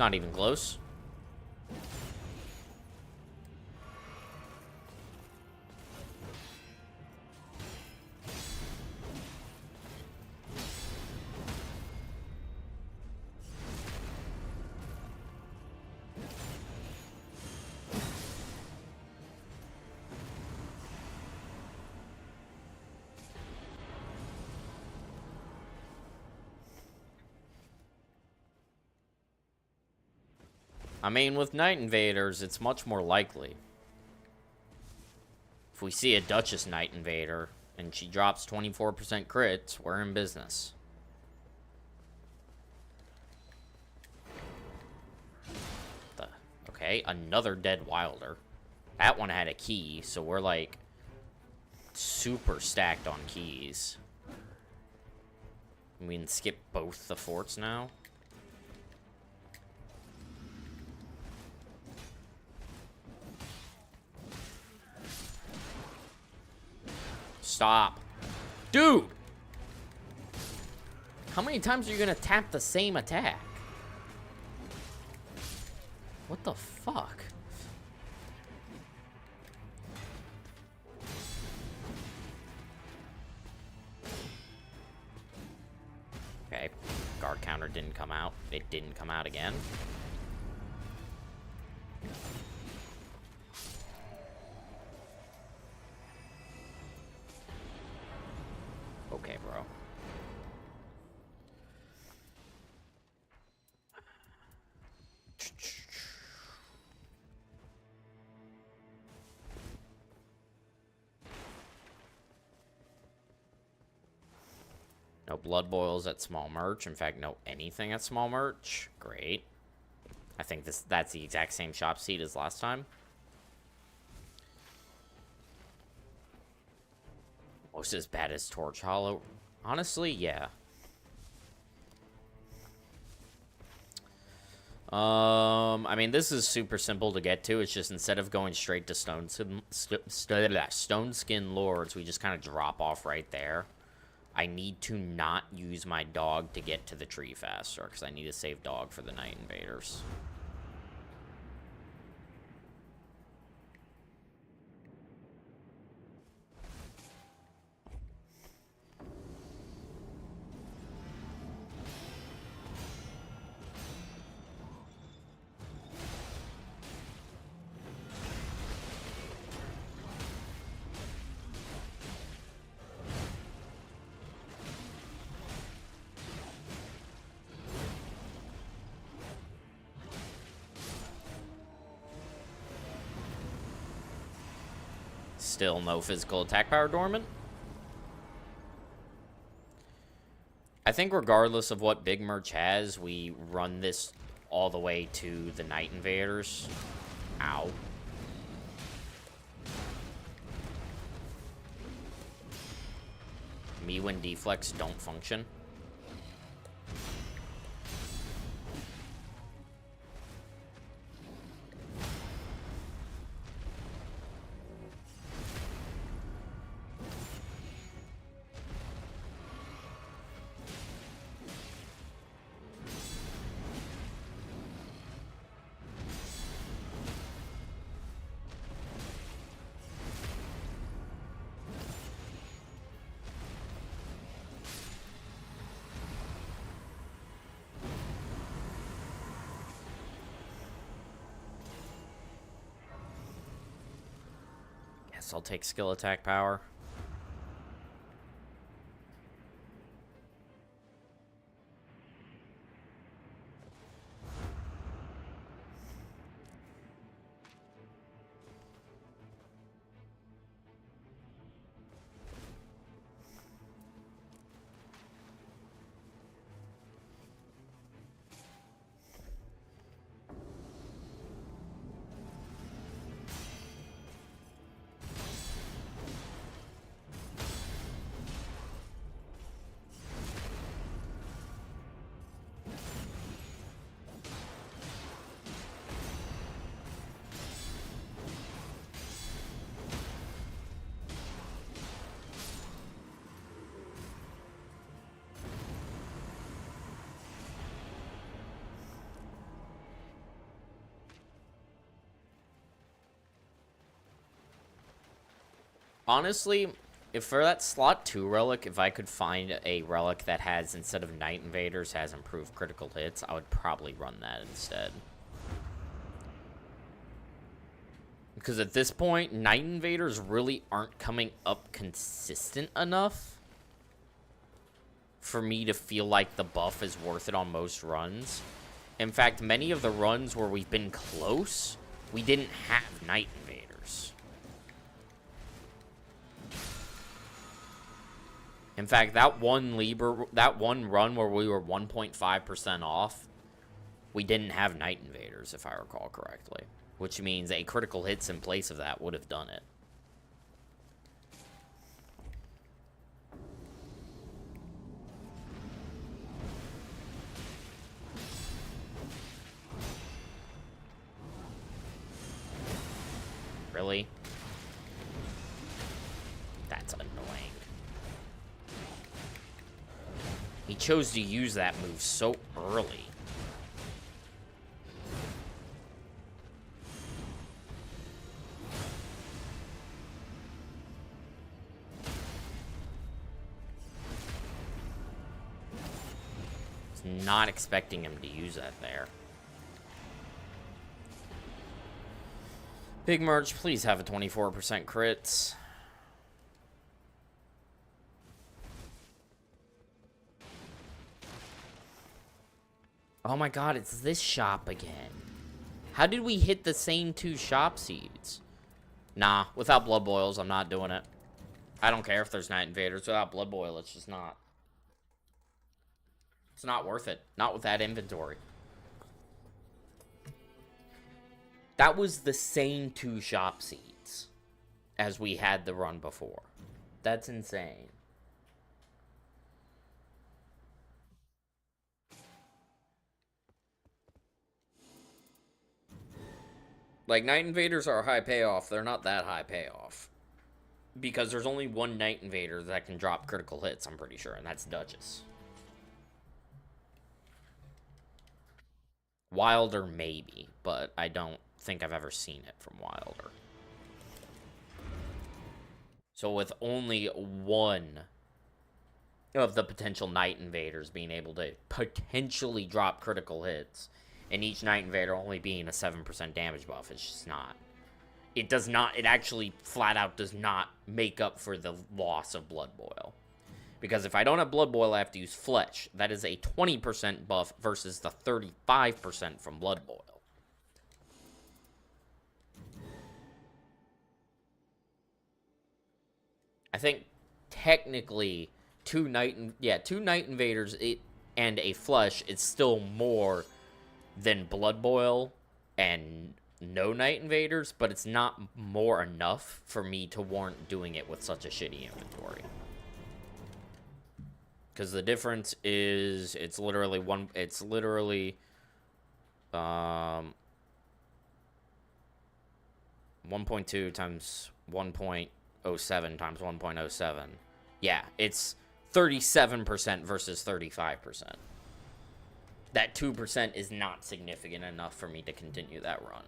Not even close. I mean, with Night Invaders, it's much more likely. If we see a Duchess Night Invader, and she drops 24% crits, we're in business. Okay, another Dead Wilder. That one had a key, so we're, like, super stacked on keys. We can skip both the forts now. Stop. Dude! How many times are you gonna tap the same attack? What the fuck? Okay, guard counter didn't come out. It didn't come out again. Okay, bro. No blood boils at small merch. In fact, no anything at small merch. Great. I think that's the exact same shop seat as last time. Almost as bad as Torch Hollow. Honestly, yeah. I mean, this is super simple to get to. It's just instead of going straight to Stone Skin Lords, we just kind of drop off right there. I need to not use my dog to get to the tree faster, because I need to save dog for the Night Invaders. Still no physical attack power dormant. I think regardless of what Big Merch has, we run this all the way to the Night Invaders. Ow. Me when deflects don't function. I'll take skill attack power. Honestly, if for that slot 2 relic, if I could find a relic that has, instead of Night Invaders, has improved critical hits, I would probably run that instead. Because at this point, Night Invaders really aren't coming up consistent enough for me to feel like the buff is worth it on most runs. In fact, many of the runs where we've been close, we didn't have Night Invaders. In fact, that one run where we were 1.5% off, we didn't have Night Invaders, if I recall correctly. Which means a critical hits in place of that would have done it. Really? That's annoying. He chose to use that move so early. Not expecting him to use that there. Big Merch, please have a 24% crits. Oh my god, it's this shop again. How did we hit the same 2 shop seeds? Nah, without Blood Boils, I'm not doing it. I don't care if there's Night Invaders. Without Blood Boil, it's just not. It's not worth it. Not with that inventory. That was the same 2 shop seeds as we had the run before. That's insane. Like, Night Invaders are a high payoff. They're not that high payoff. Because there's only one Night Invader that can drop critical hits, I'm pretty sure, and that's Duchess. Wilder, maybe, but I don't think I've ever seen it from Wilder. So with only one of the potential Night Invaders being able to potentially drop critical hits, and each Night Invader only being a 7% damage buff, it's just not. It does not, it actually flat out does not make up for the loss of Blood Boil. Because if I don't have Blood Boil, I have to use Flesh. That is a 20% buff versus the 35% from Blood Boil. I think technically two Night Invaders and a Flesh is still more than Blood Boil and no Night Invaders, but it's not more enough for me to warrant doing it with such a shitty inventory. Because the difference is, it's literally 1.2 times 1.07 times 1.07. Yeah, it's 37% versus 35%. That 2% is not significant enough for me to continue that run.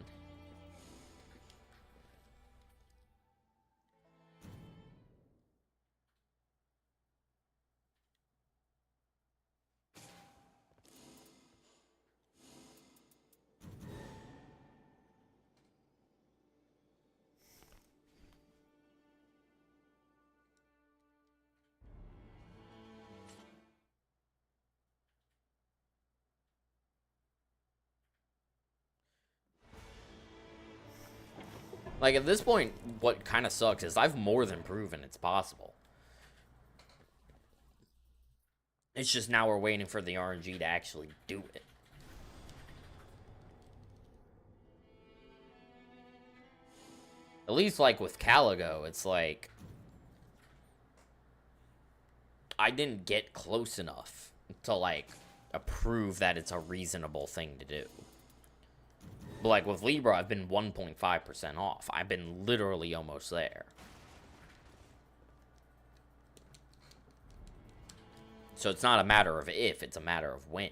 Like, at this point, what kind of sucks is I've more than proven it's possible. It's just now we're waiting for the RNG to actually do it. At least, like, with Caligo, it's like, I didn't get close enough to, like, prove that it's a reasonable thing to do. But, like, with Libra, I've been 1.5% off. I've been literally almost there. So it's not a matter of if, it's a matter of when.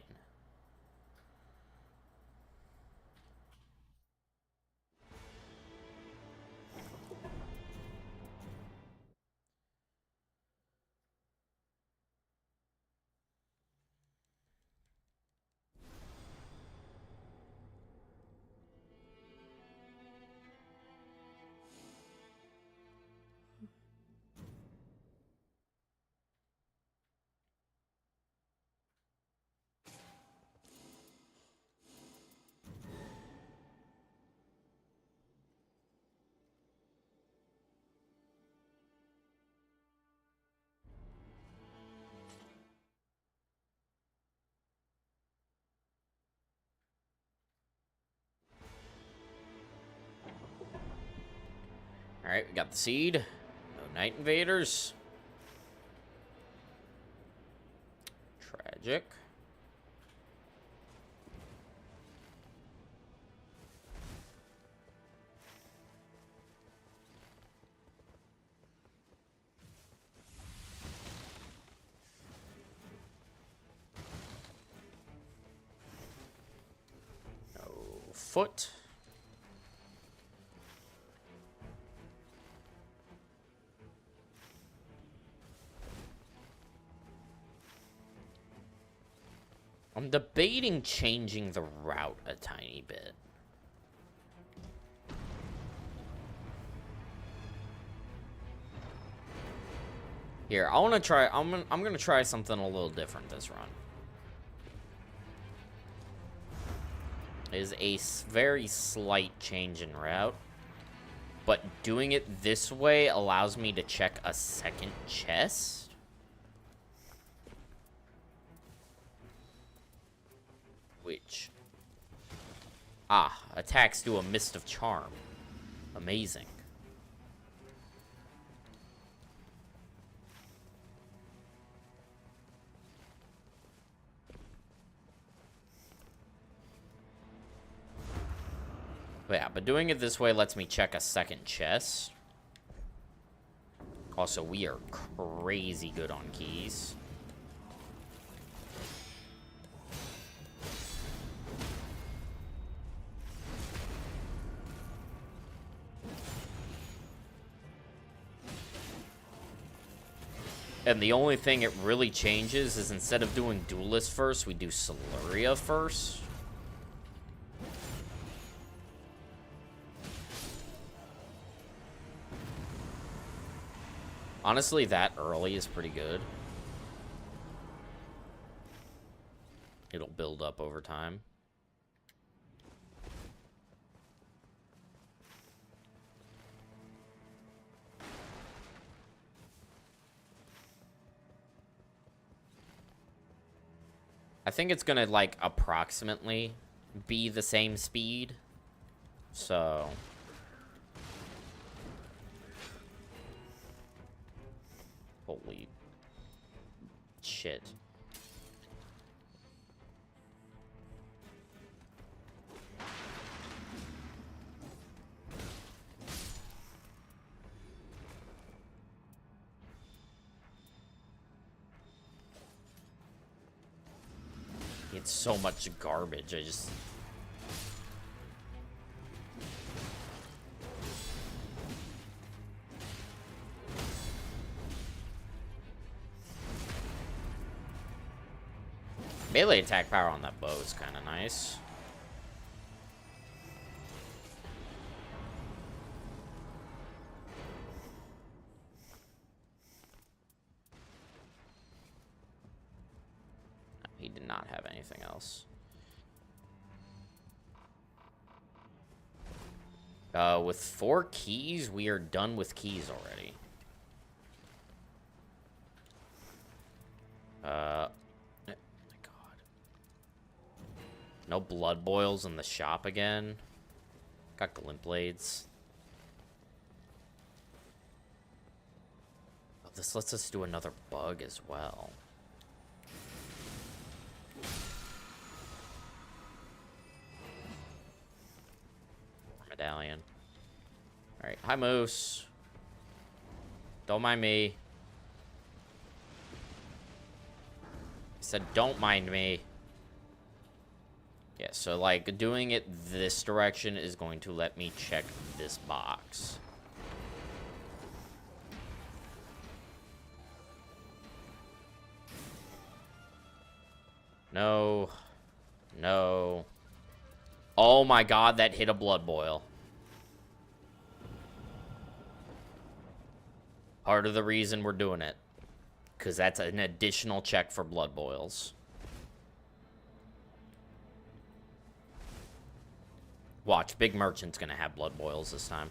Alright, we got the seed. No Night Invaders. Tragic. No foot. I'm debating changing the route a tiny bit. Here, I want to try. I'm gonna try something a little different this run. Is a very slight change in route, but doing it this way allows me to check a second chest. Which... attacks do a Mist of Charm. Amazing. But yeah, but doing it this way lets me check a second chest. Also, we are crazy good on keys. And the only thing it really changes is instead of doing Duelist first, we do Celuria first. Honestly, that early is pretty good. It'll build up over time. I think it's gonna, like, approximately be the same speed. So... Holy... shit. It's so much garbage, I just... Melee attack power on that bow is kind of nice. He did not have anything else. With 4 keys, we are done with keys already. Oh my god. No blood boils in the shop again. Got glint blades. Oh, this lets us do another bug as well. Medallion. Alright, hi Moose. Don't mind me. I said don't mind me. Yeah, so like doing it this direction is going to let me check this box. No. No. Oh my god, that hit a blood boil. Part of the reason we're doing it. Because that's an additional check for blood boils. Watch, Big Merchant's gonna have blood boils this time.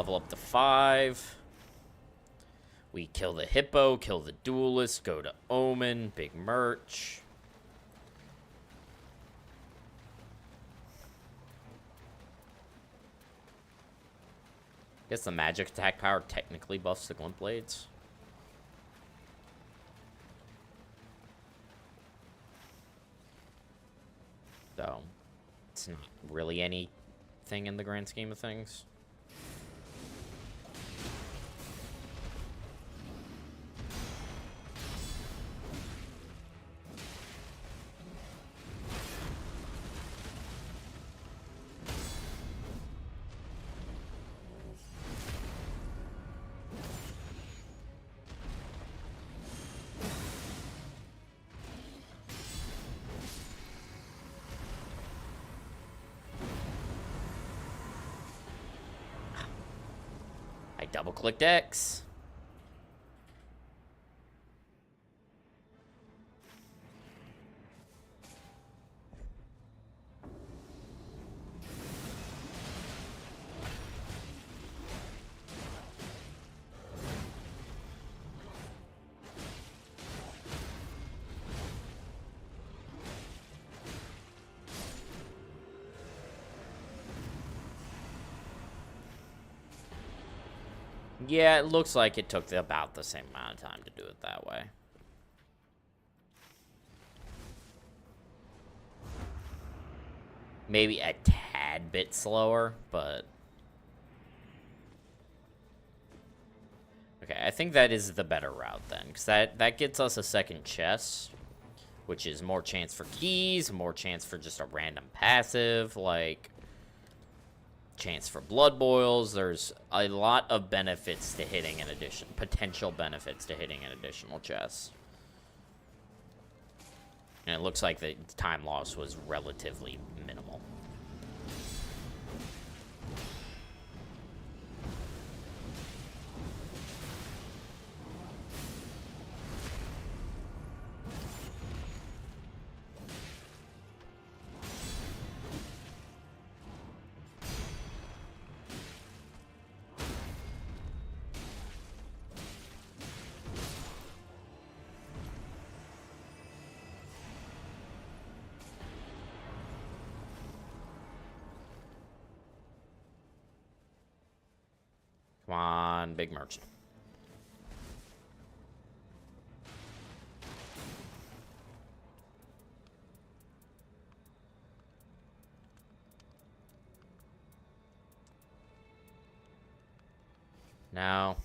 level up to 5. We kill the hippo, kill the duelist, go to Omen, big merch. Guess the magic attack power technically buffs the glint blades. So, it's not really anything in the grand scheme of things. I double-clicked X. Yeah, it looks like it took about the same amount of time to do it that way. Maybe a tad bit slower, but... Okay, I think that is the better route then, because that gets us a second chest, which is more chance for keys, more chance for just a random passive, like... chance for blood boils. There's a lot of benefits to hitting an addition, potential benefits to hitting an additional chest. And it looks like the time loss was relatively minimal. Come on, big merchant. Now.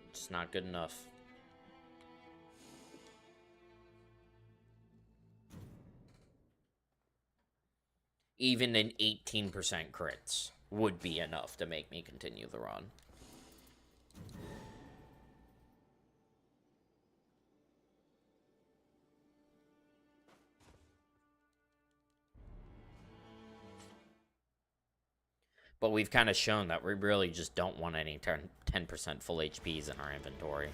It's not good enough. Even an 18% crits would be enough to make me continue the run. But we've kind of shown that we really just don't want any 10% full HPs in our inventory.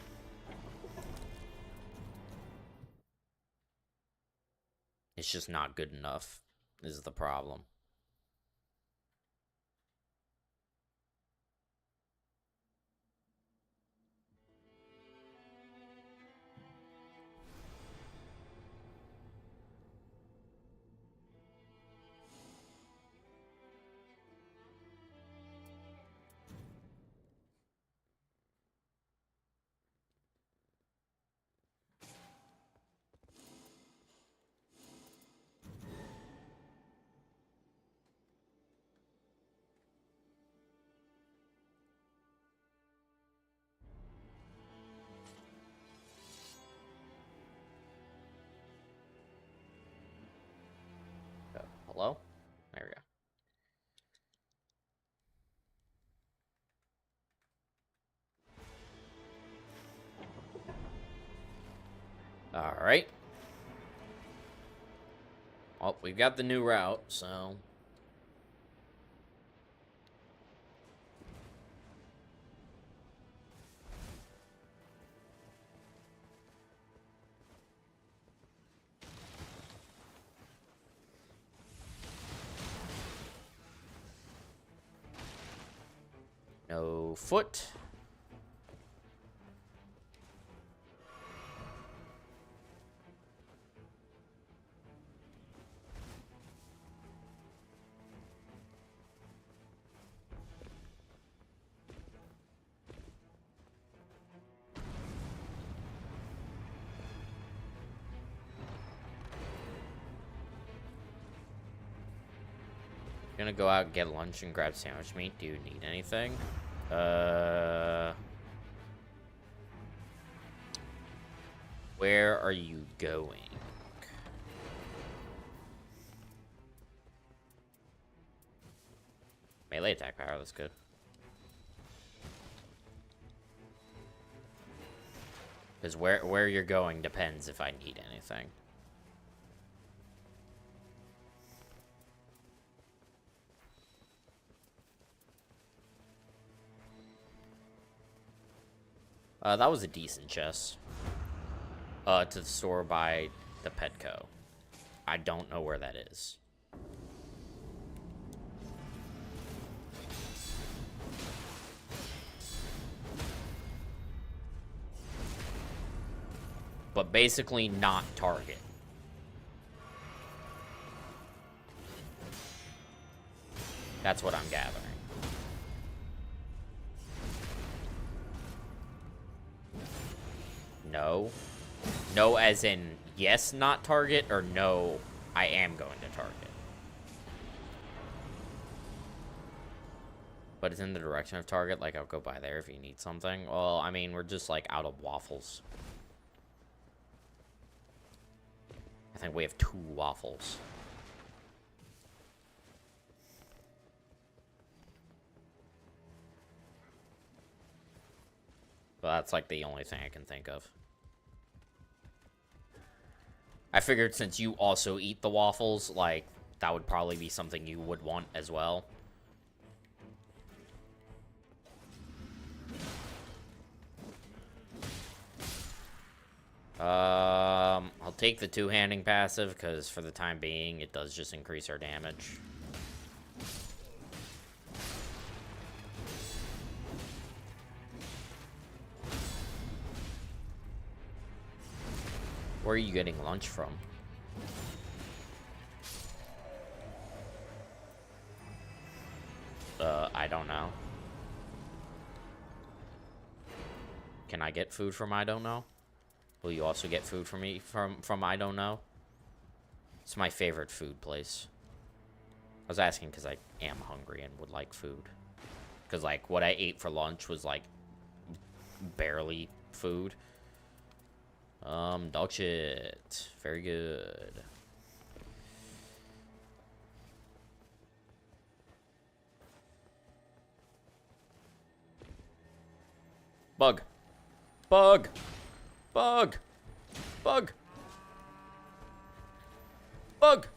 It's just not good enough, is the problem. Hello? There we go. Alright. Well, we've got the new route, so... no foot. Gonna go out and get lunch and grab sandwich meat. Do you need anything? Where are you going? Melee attack power, that's good. Because where you're going depends if I need anything. That was a decent chest. To the store by the Petco. I don't know where that is. But basically not Target. That's what I'm gathering. No. No as in yes, not Target, or no, I am going to Target. But it's in the direction of Target, like I'll go by there if you need something. Well, I mean, we're just like out of waffles. I think we have 2 waffles. Well, that's like the only thing I can think of. I figured since you also eat the waffles, like, that would probably be something you would want as well. I'll take the two-handing passive, because for the time being, it does just increase our damage. Where are you getting lunch from? I don't know. Can I get food from I don't know? Will you also get food from me from I don't know? It's my favorite food place. I was asking because I am hungry and would like food. Because, like, what I ate for lunch was, like, barely food. Dog shit. Very good. Bug. Bug. Bug. Bug. Bug.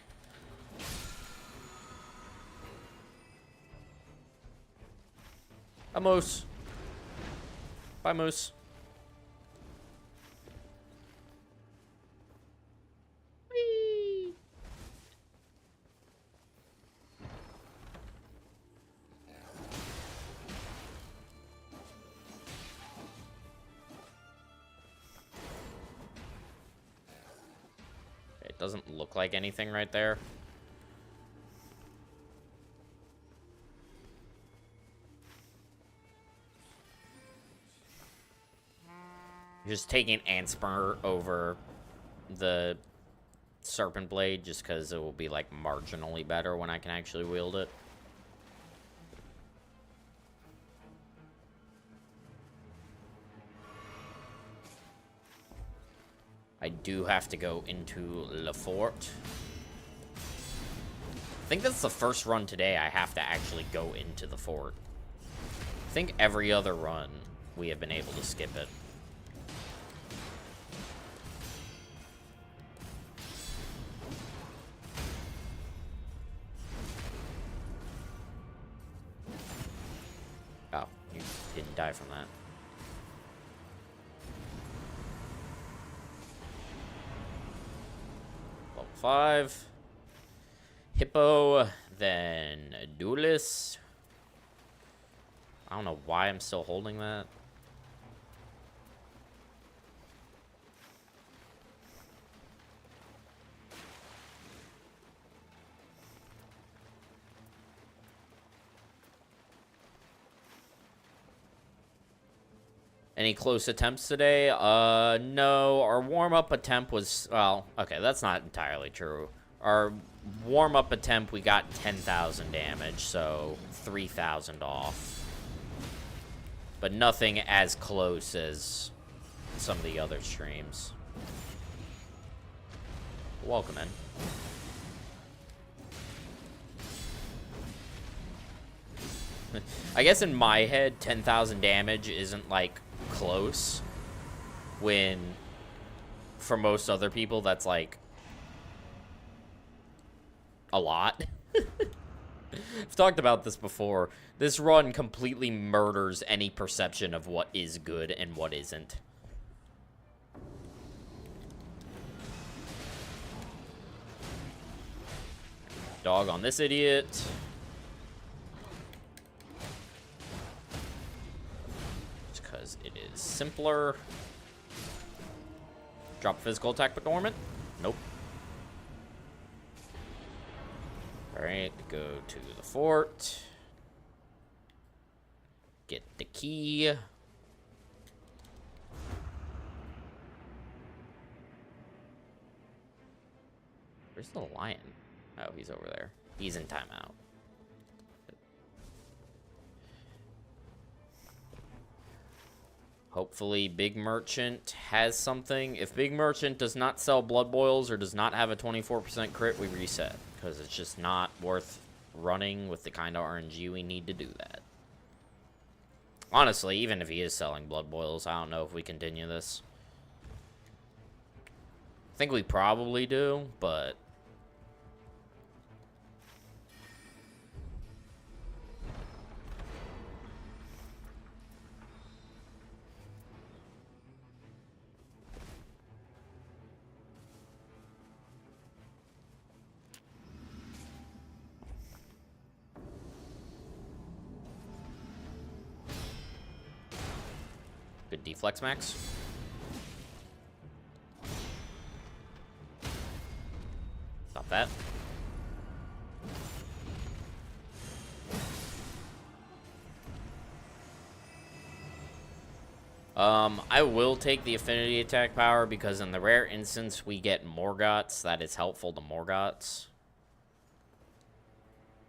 A moose. Bye, moose. Whee! It doesn't look like anything right there. Just taking Anspur over the Serpent Blade just because it will be, like, marginally better when I can actually wield it. I do have to go into Le Fort. I think that's the first run today I have to actually go into the fort. I think every other run we have been able to skip it. Oh, you didn't die from that. Level 5. Hippo, then Duelist. I don't know why I'm still holding that. Any close attempts today? No. Our warm-up attempt was... Well, okay, that's not entirely true. Our warm-up attempt, we got 10,000 damage, so 3,000 off. But nothing as close as some of the other streams. Welcome in. I guess in my head, 10,000 damage isn't, like, close. When, for most other people, that's, like, a lot. I've talked about this before. This run completely murders any perception of what is good and what isn't. Dog on this idiot. Just because it is simpler. Drop physical attack but dormant? Nope. Alright, go to the fort. Get the key. Where's the lion? Oh, he's over there. He's in timeout. Hopefully Big Merchant has something. If Big Merchant does not sell Blood Boils or does not have a 24% crit, we reset. Because it's just not worth running with the kind of RNG we need to do that. Honestly, even if he is selling Blood Boils, I don't know if we continue this. I think we probably do, but... Good deflex max. Stop that. I will take the affinity attack power because in the rare instance we get Morgoths, that is helpful to Morgoths.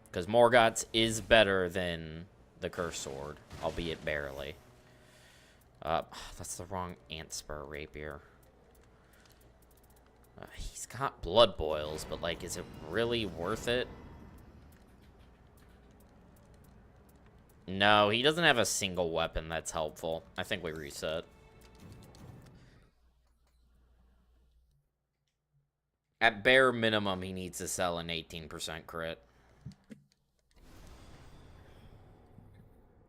Because Morgoths is better than the Curse Sword, albeit barely. That's the wrong Ant Spur Rapier. He's got Blood Boils, but, like, is it really worth it? No, he doesn't have a single weapon that's helpful. I think we reset. At bare minimum, he needs to sell an 18% crit.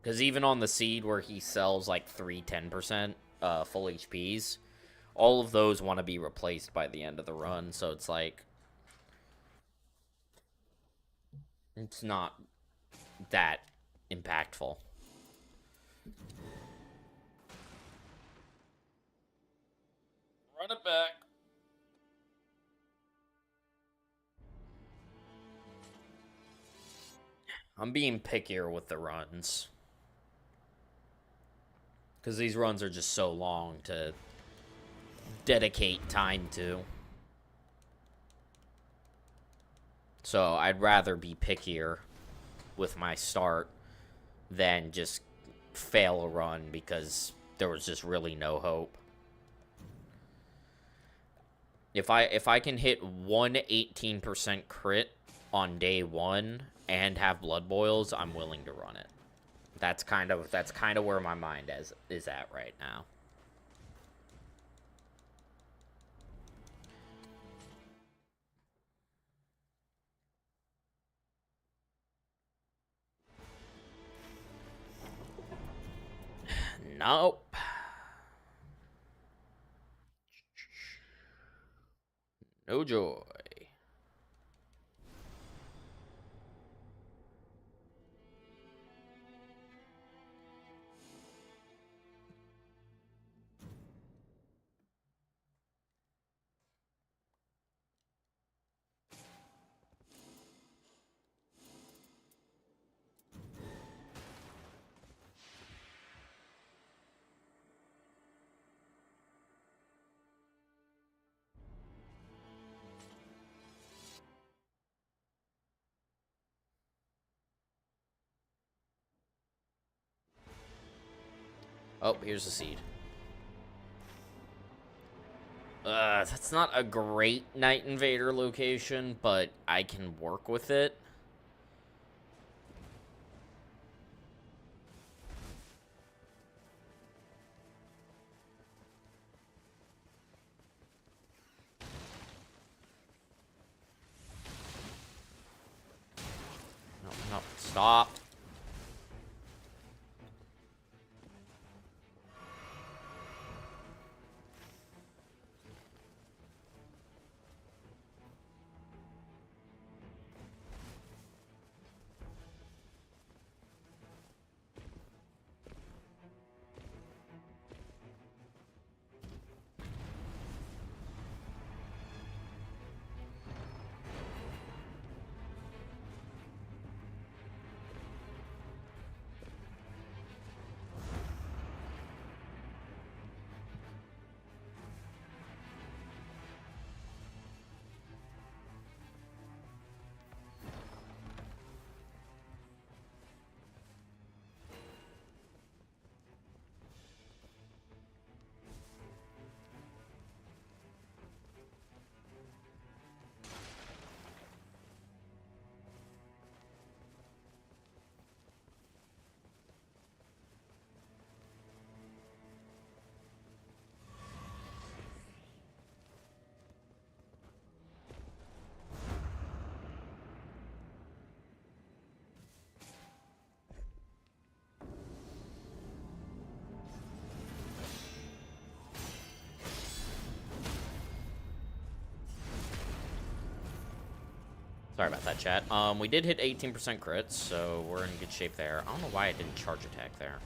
Because even on the seed where he sells like 3 10% full HPs, all of those want to be replaced by the end of the run. So it's like, it's not that impactful. Run it back. I'm being pickier with the runs. Because these runs are just so long to dedicate time to. So I'd rather be pickier with my start than just fail a run because there was just really no hope. If I can hit 18% crit on day 1 and have Blood Boils, I'm willing to run it. That's kind of where my mind is at right now. Nope. No joy. Oh, here's a seed. That's not a great Night Invader location, but I can work with it. No, no, stop. Sorry about that, chat. We did hit 18% crits, so we're in good shape there. I don't know why I didn't charge attack there.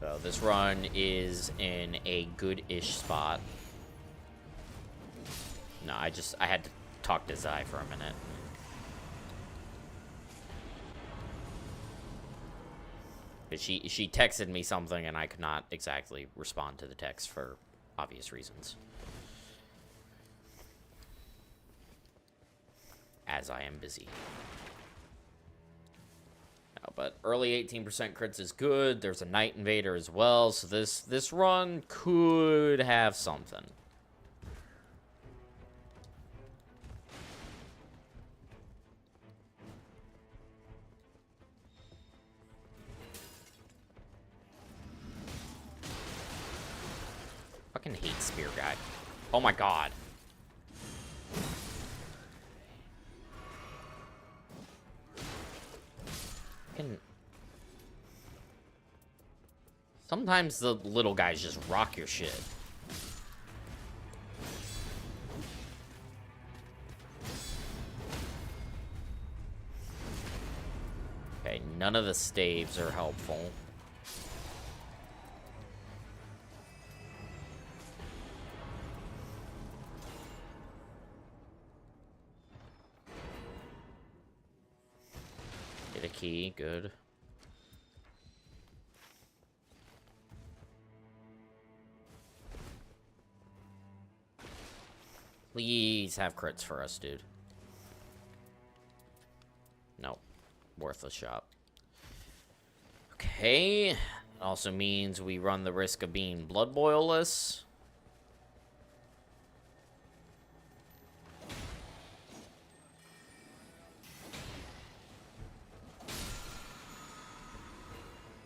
So this run is in a good-ish spot. No, I had to talk to Zai for a minute. She texted me something, and I could not exactly respond to the text for obvious reasons. As I am busy. No, but early 18% crits is good. There's a Night Invader as well, so this run could have something. Fucking hate spear guy. Oh my god. Fucking... Sometimes the little guys just rock your shit. Okay, none of the staves are helpful. Get a key, good. Please have crits for us, dude. Nope. Worthless shot. Okay. Also means we run the risk of being blood boil-less.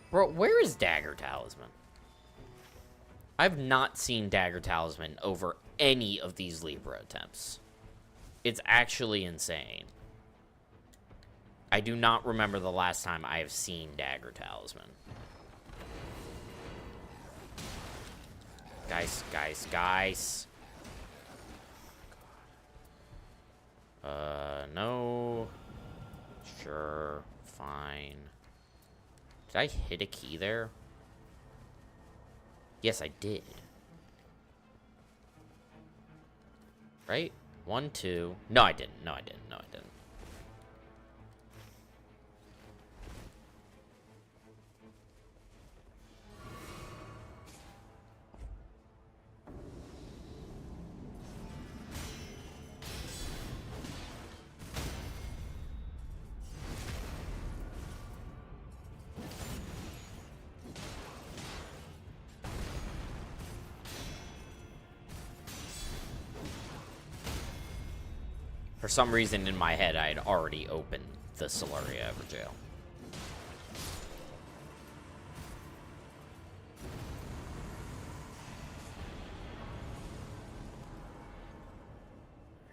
Bro, where is Dagger Talisman? I've not seen Dagger Talisman over any of these Libra attempts. It's actually insane. I do not remember the last time I have seen Dagger Talisman. Guys. No. Sure, fine. Did I hit a key there? Yes, I did. Right? 1, 2. No, I didn't. No, I didn't. For some reason in my head, I had already opened the Solaria Everjail.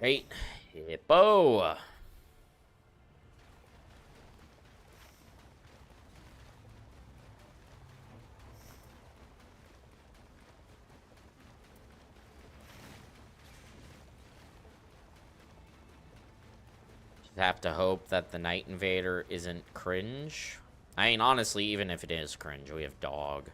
Right, Hippo. Have to hope that the Night Invader isn't cringe. I mean, honestly, even if it is cringe, we have dog.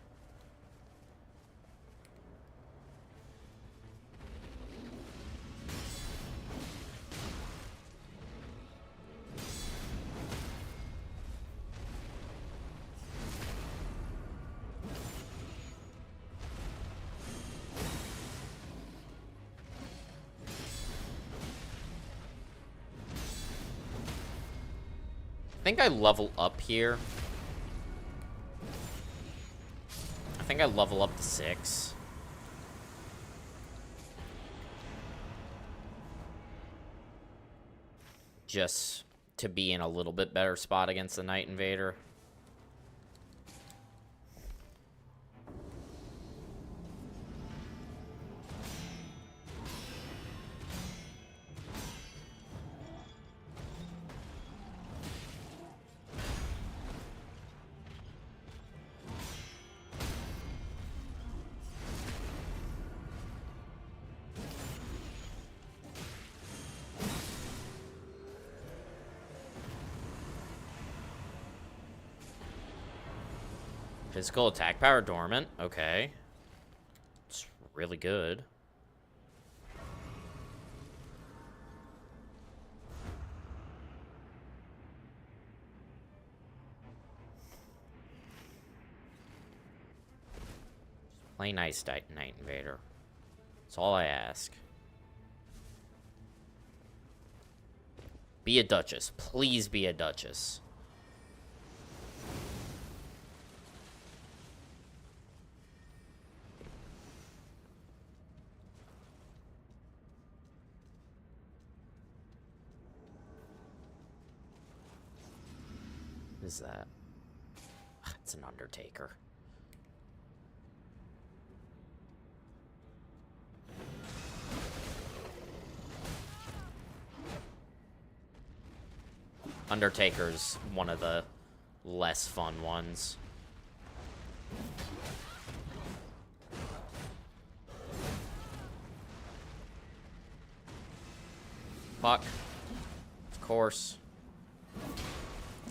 I think I level up here. I think I level up to 6. Just to be in a little bit better spot against the Night Invader. Physical attack power dormant. Okay. It's really good. Play nice, Night Invader. That's all I ask. Be a Duchess. Please be a Duchess. What is that? It's an Undertaker. Undertaker's one of the less fun ones. Fuck. Of course.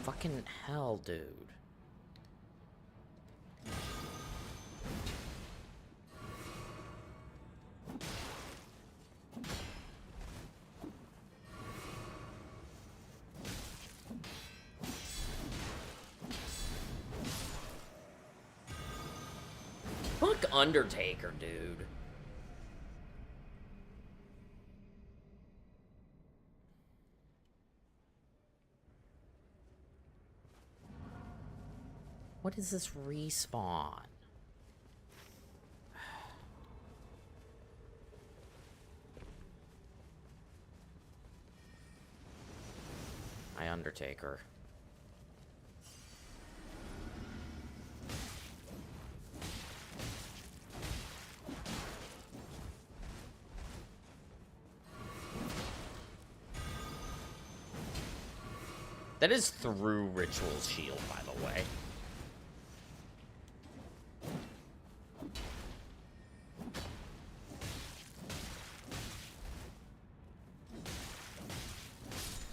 Fucking hell, dude. Fuck Undertaker, dude. What is this respawn? My Undertaker. That is through Ritual's shield, by the way.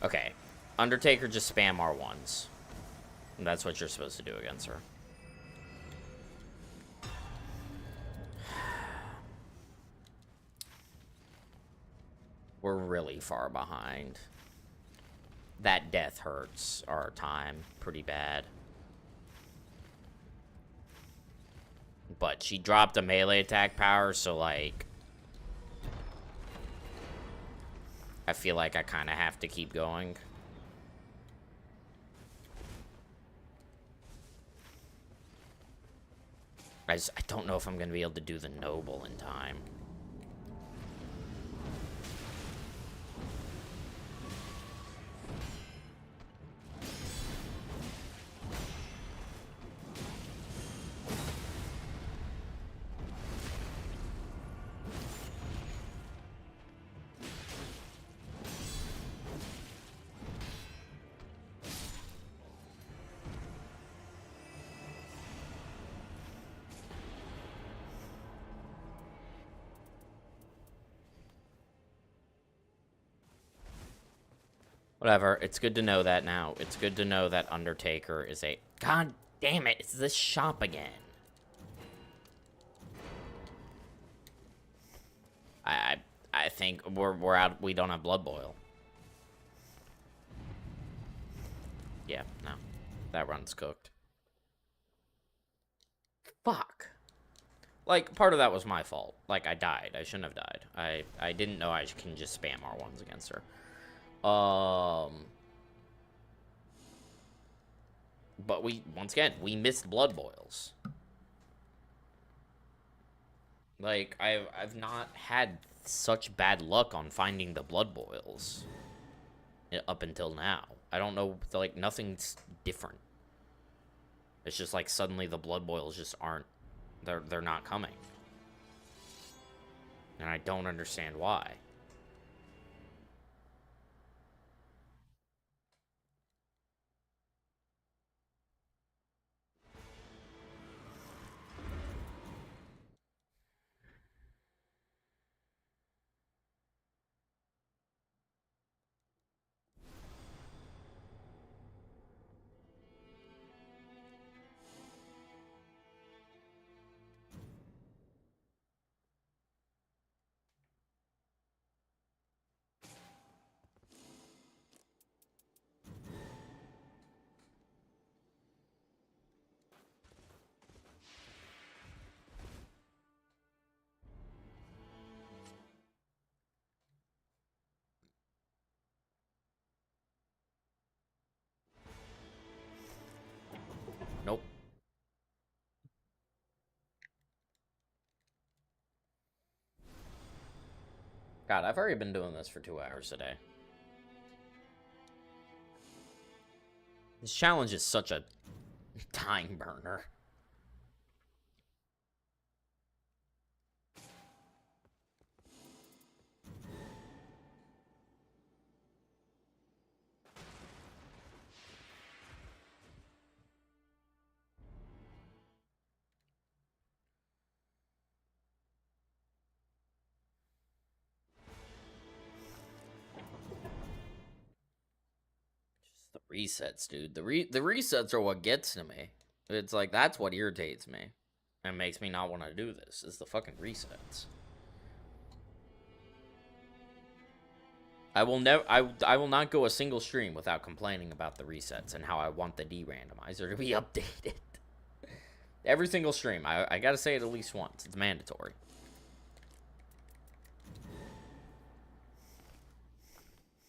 Okay. Undertaker, just spam R1s. And that's what you're supposed to do against her. We're really far behind. That death hurts our time pretty bad. But she dropped a melee attack power, so, like, I feel like I kind of have to keep going. I don't know if I'm going to be able to do the Noble in time. Whatever. It's good to know that now. It's good to know that Undertaker is a... God damn it. It's this shop again. I think we're out. We don't have Blood Boil. Yeah, no. That run's cooked. Fuck. Like, part of that was my fault. Like, I died. I shouldn't have died. I didn't know I can just spam R1s against her. But once again, we missed Blood Boils. Like, I've not had such bad luck on finding the Blood Boils up until now. I don't know, like, nothing's different. It's just like suddenly the Blood Boils just aren't, they're not coming. And I don't understand why. Nope. God, I've already been doing this for 2 hours a day. This challenge is such a time burner. Just the resets, dude. The resets are what gets to me. It's like, that's what irritates me and makes me not want to do this, is the fucking resets. I will never. I will not go a single stream without complaining about the resets and how I want the de-randomizer to be updated. Every single stream. I gotta say it at least once. It's mandatory.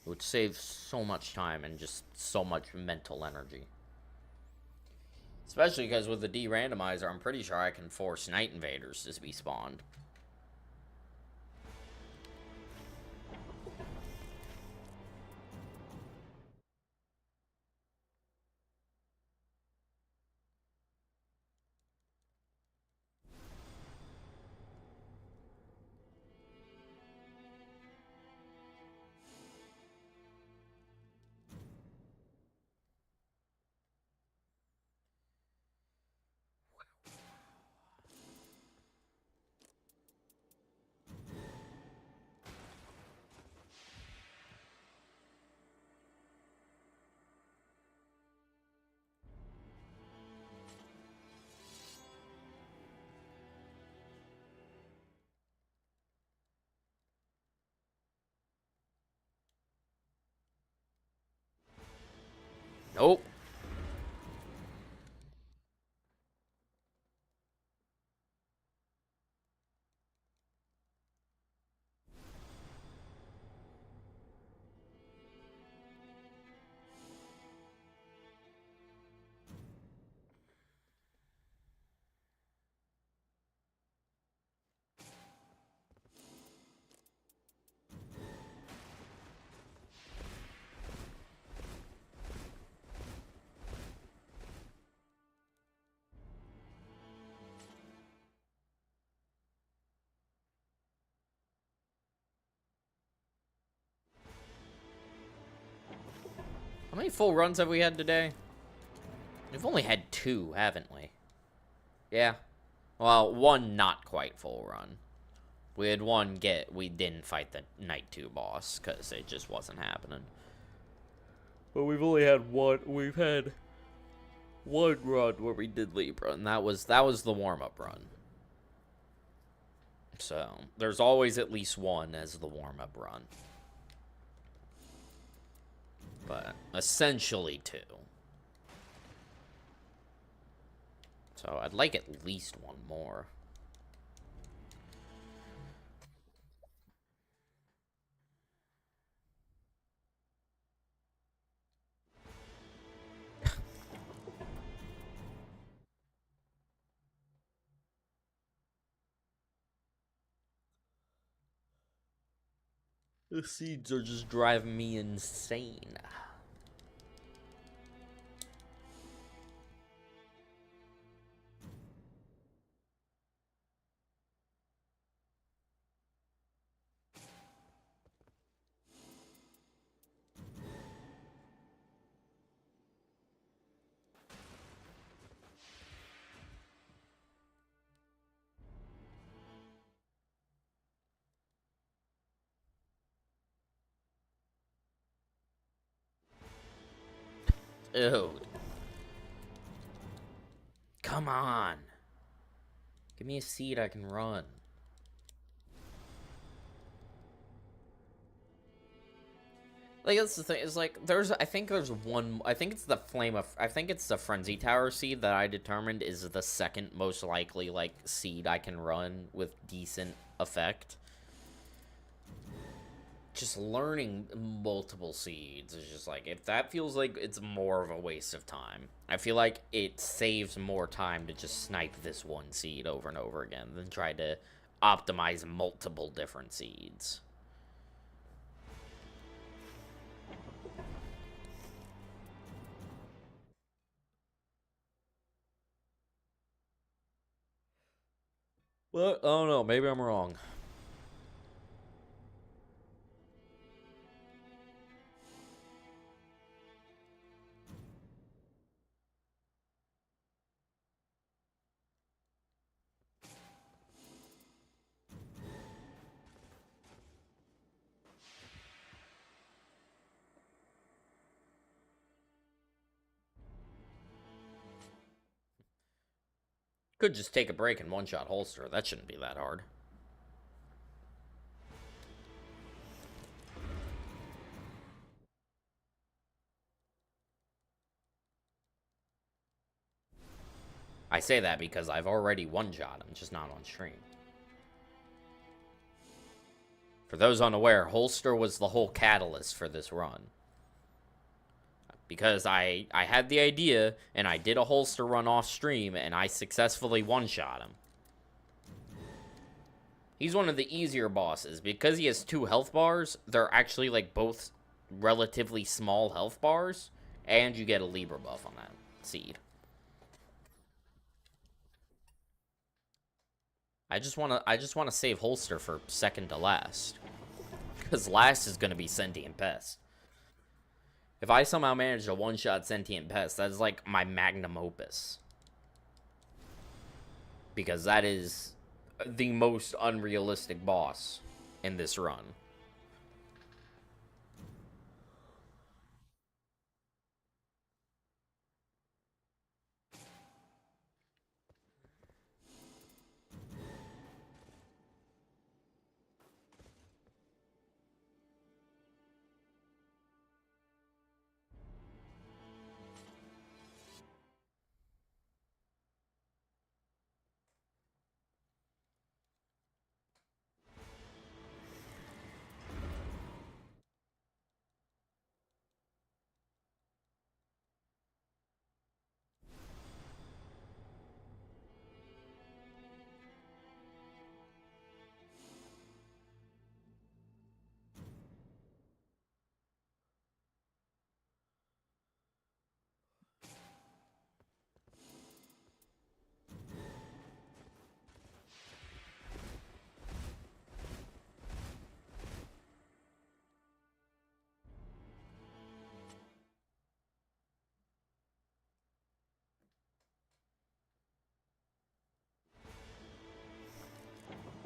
Which saves so much time and just so much mental energy. Especially because with the de-randomizer, I'm pretty sure I can force Night Invaders to be spawned. Nope. How many full runs have we had today? We've only had 2, haven't we? Yeah. Well, 1 not quite full run. We had 1 we didn't fight the Night 2 boss, because it just wasn't happening. But we've only had one. We've had one run where we did Libra, and that was the warm-up run. So there's always at least one as the warm-up run, but essentially two. So I'd like at least one more. The seeds are just driving me insane. Dude. Come on. Give me a seed I can run. Like, that's the thing, is like, I think there's one, I think it's the Frenzy Tower seed that I determined is the second most likely, like, seed I can run with decent effect. Just learning multiple seeds is just like, if that feels like it's more of a waste of time. I feel like it saves more time to just snipe this one seed over and over again than try to optimize multiple different seeds. Well, I don't know. Maybe I'm wrong. Could just take a break and one-shot holster. That shouldn't be that hard. I say that because I've already one-shot him, just not on stream. For those unaware, holster was the whole catalyst for this run. Because I had the idea, and I did a holster run off stream, and I successfully one-shot him. He's one of the easier bosses. Because he has 2 health bars, they're actually, like, both relatively small health bars, and you get a Libra buff on that seed. I just wanna save holster for second to last. Because last is gonna be Sentient Pest. If I somehow manage to one-shot Sentient Pest, that is like my magnum opus. Because that is the most unrealistic boss in this run.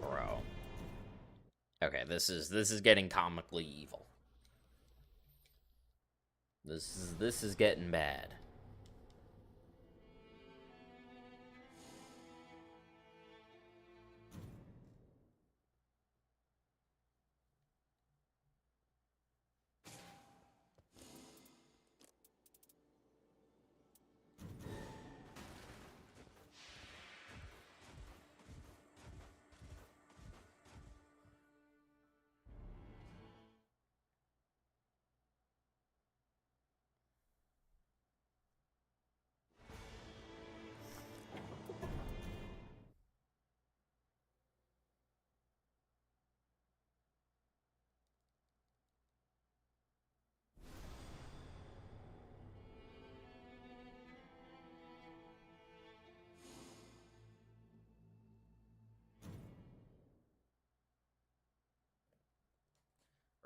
Bro. Okay, this is getting comically evil. This is getting bad.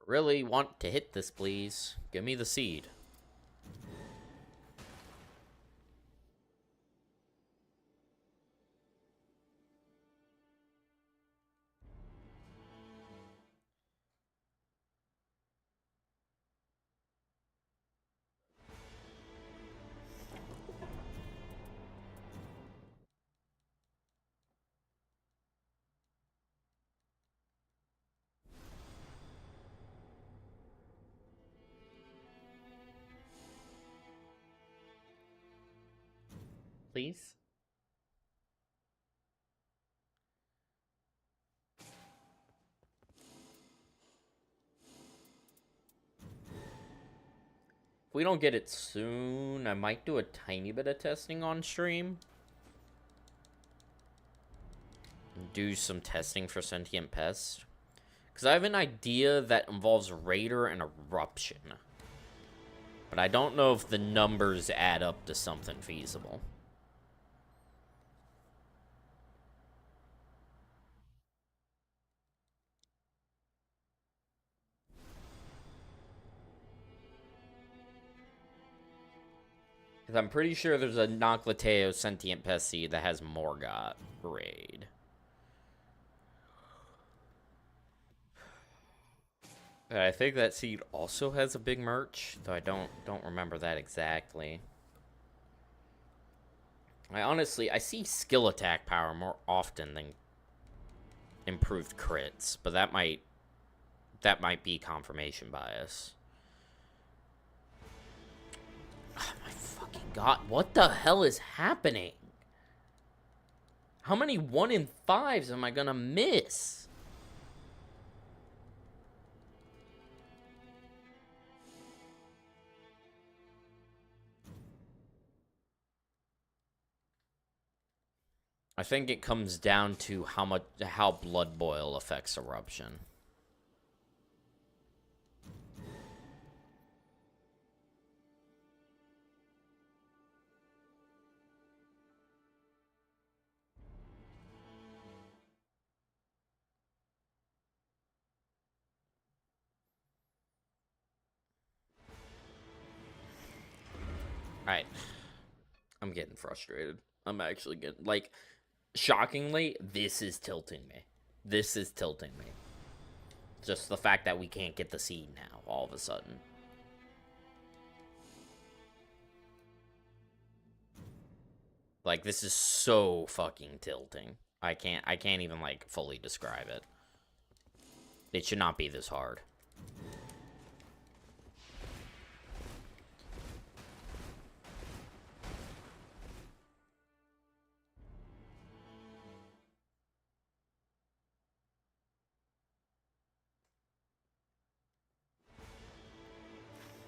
Really want to hit this, please. Give me the seed. Please? If we don't get it soon, I might do a tiny bit of testing on stream. Do some testing for sentient pests. Because I have an idea that involves Raider and Eruption. But I don't know if the numbers add up to something feasible. Because I'm pretty sure there's a Noclateo sentient pest seed that has Morgot raid. I think that seed also has a big merch, though I don't remember that exactly. I see skill attack power more often than improved crits, but that might be confirmation bias. Oh my fucking god, what the hell is happening? How many 1 in 5s am I gonna miss? I think it comes down to how Blood Boil affects Eruption. Alright. I'm getting frustrated. I'm actually getting, like, shockingly, this is tilting me. This is tilting me. Just the fact that we can't get the seed now, all of a sudden. Like, this is so fucking tilting. I can't even, like, fully describe it. It should not be this hard.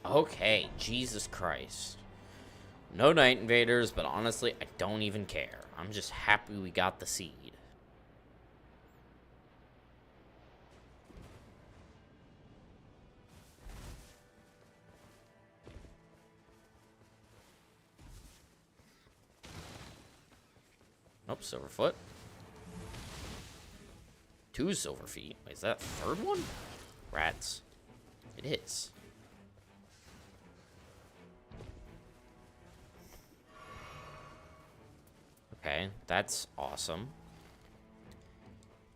Okay, Jesus Christ. No Night Invaders, but honestly, I don't even care. I'm just happy we got the seed. Oh, Silverfoot. 2 Silverfeet. Wait, is that a third one? Rats. It is. Okay, that's awesome.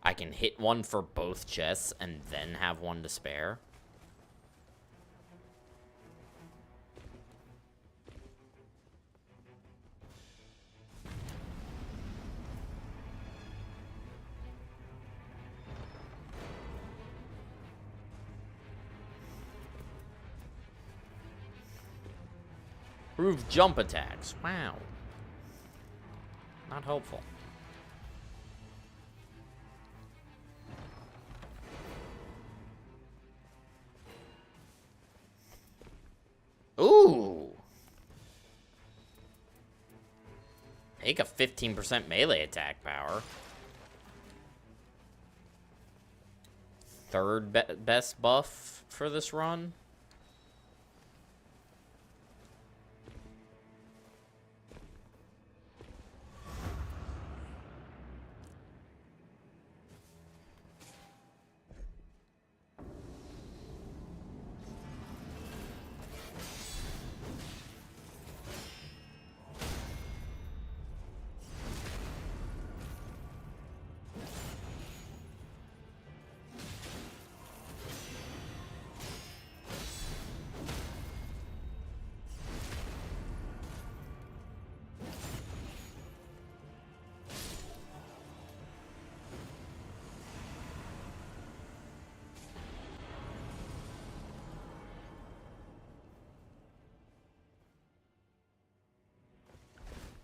I can hit one for both chests and then have one to spare. Improved jump attacks. Wow. Not helpful. Ooh. Take a 15% melee attack power. Third best buff for this run.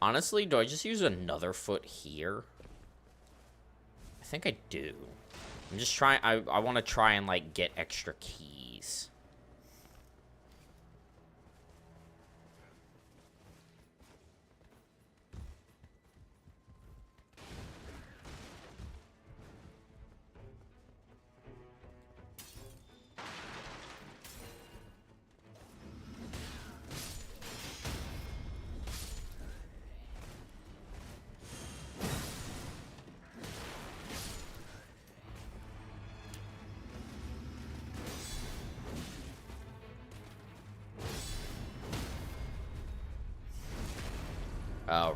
Honestly, do I just use another foot here? I think I do. I'm just trying, I want to try and, like, get extra keys.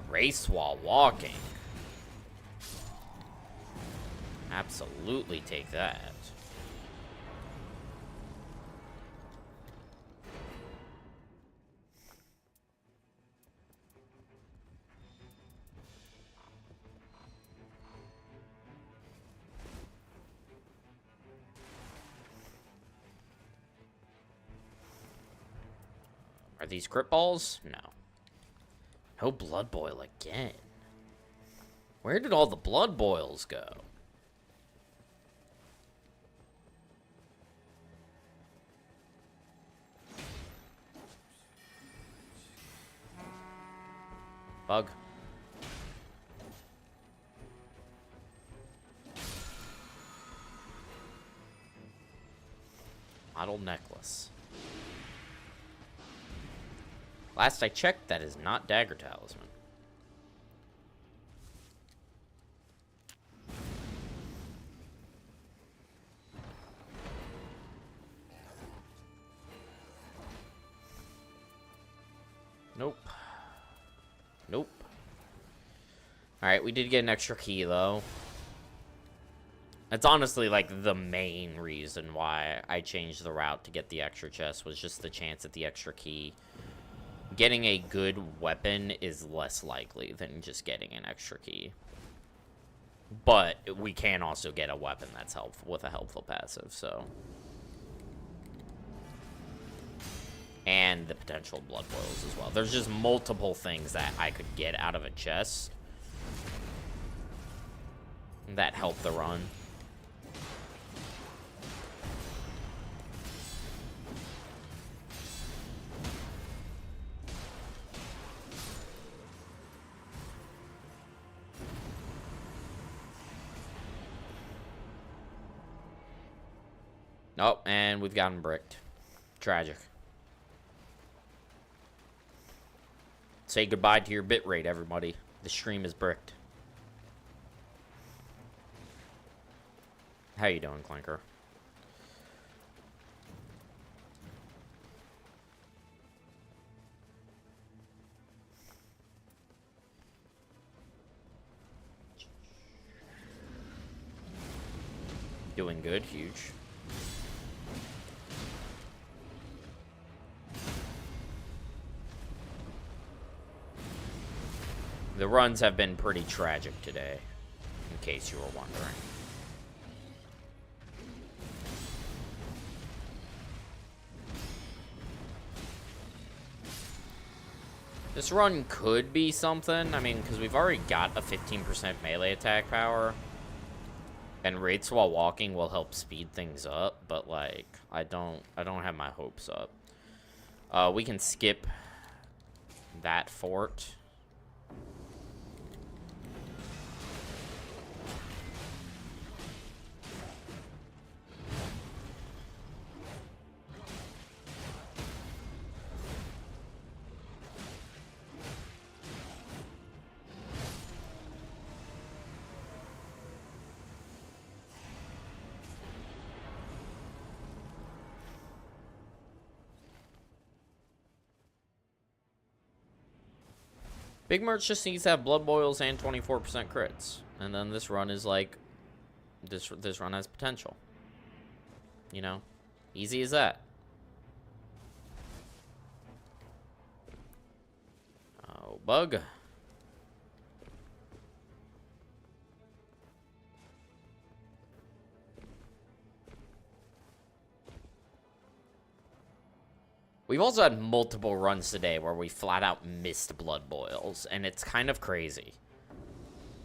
Race while walking. Absolutely take that. Are these crit balls? No. No blood boil again. Where did all the blood boils go? Bug. Model necklace. Last I checked, that is not Dagger Talisman. Nope. Nope. Alright, we did get an extra key, though. That's honestly, like, the main reason why I changed the route to get the extra chest, was just the chance at the extra key. Getting a good weapon is less likely than just getting an extra key. But we can also get a weapon that's helpful with a helpful passive, so. And the potential blood boils as well. There's just multiple things that I could get out of a chest that help the run. Oh, and we've gotten bricked. Tragic. Say goodbye to your bitrate, everybody. The stream is bricked. How you doing, Clinker? Doing good, huge. The runs have been pretty tragic today, in case you were wondering. This run could be something. I mean, because we've already got a 15% melee attack power. And rates while walking will help speed things up. But, like, I don't have my hopes up. We can skip that fort. Big Merch just needs to have Blood Boils and 24% crits. And then this run is like... This run has potential. You know? Easy as that. Oh, bug. We've also had multiple runs today where we flat out missed Blood Boils, and it's kind of crazy.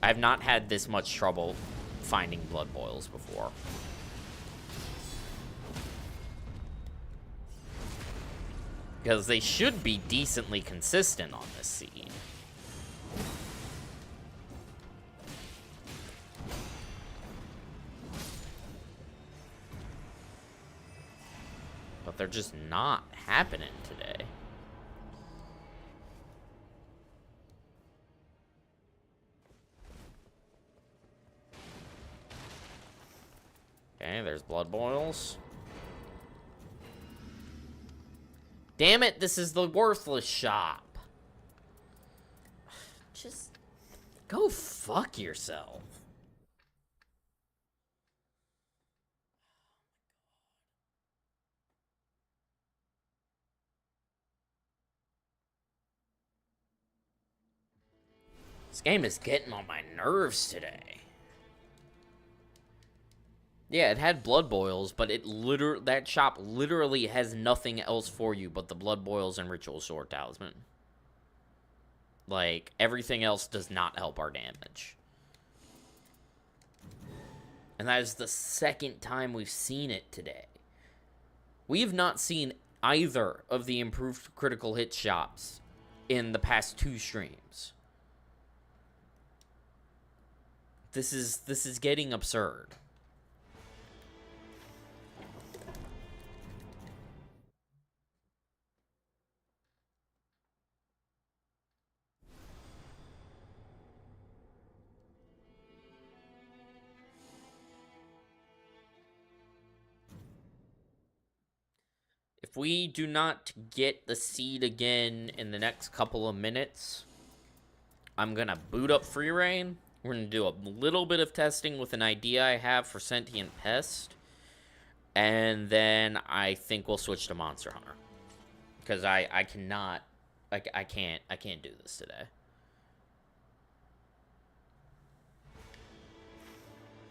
I've not had this much trouble finding Blood Boils before. Because they should be decently consistent on this seed. But they're just not happening today. Okay, there's Blood Boils. Damn it, this is the worthless shop. Just go fuck yourself. This game is getting on my nerves today. Yeah, it had Blood Boils, but that shop literally has nothing else for you but the Blood Boils and Ritual Sword Talisman. Like, everything else does not help our damage. And that is the second time we've seen it today. We have not seen either of the improved critical hit shops in the past 2 streams. This is getting absurd. If we do not get the seed again in the next couple of minutes, I'm gonna boot up Free Reign. We're gonna do a little bit of testing with an idea I have for Sentient Pest. And then I think we'll switch to Monster Hunter. Because I cannot, I can't do this today.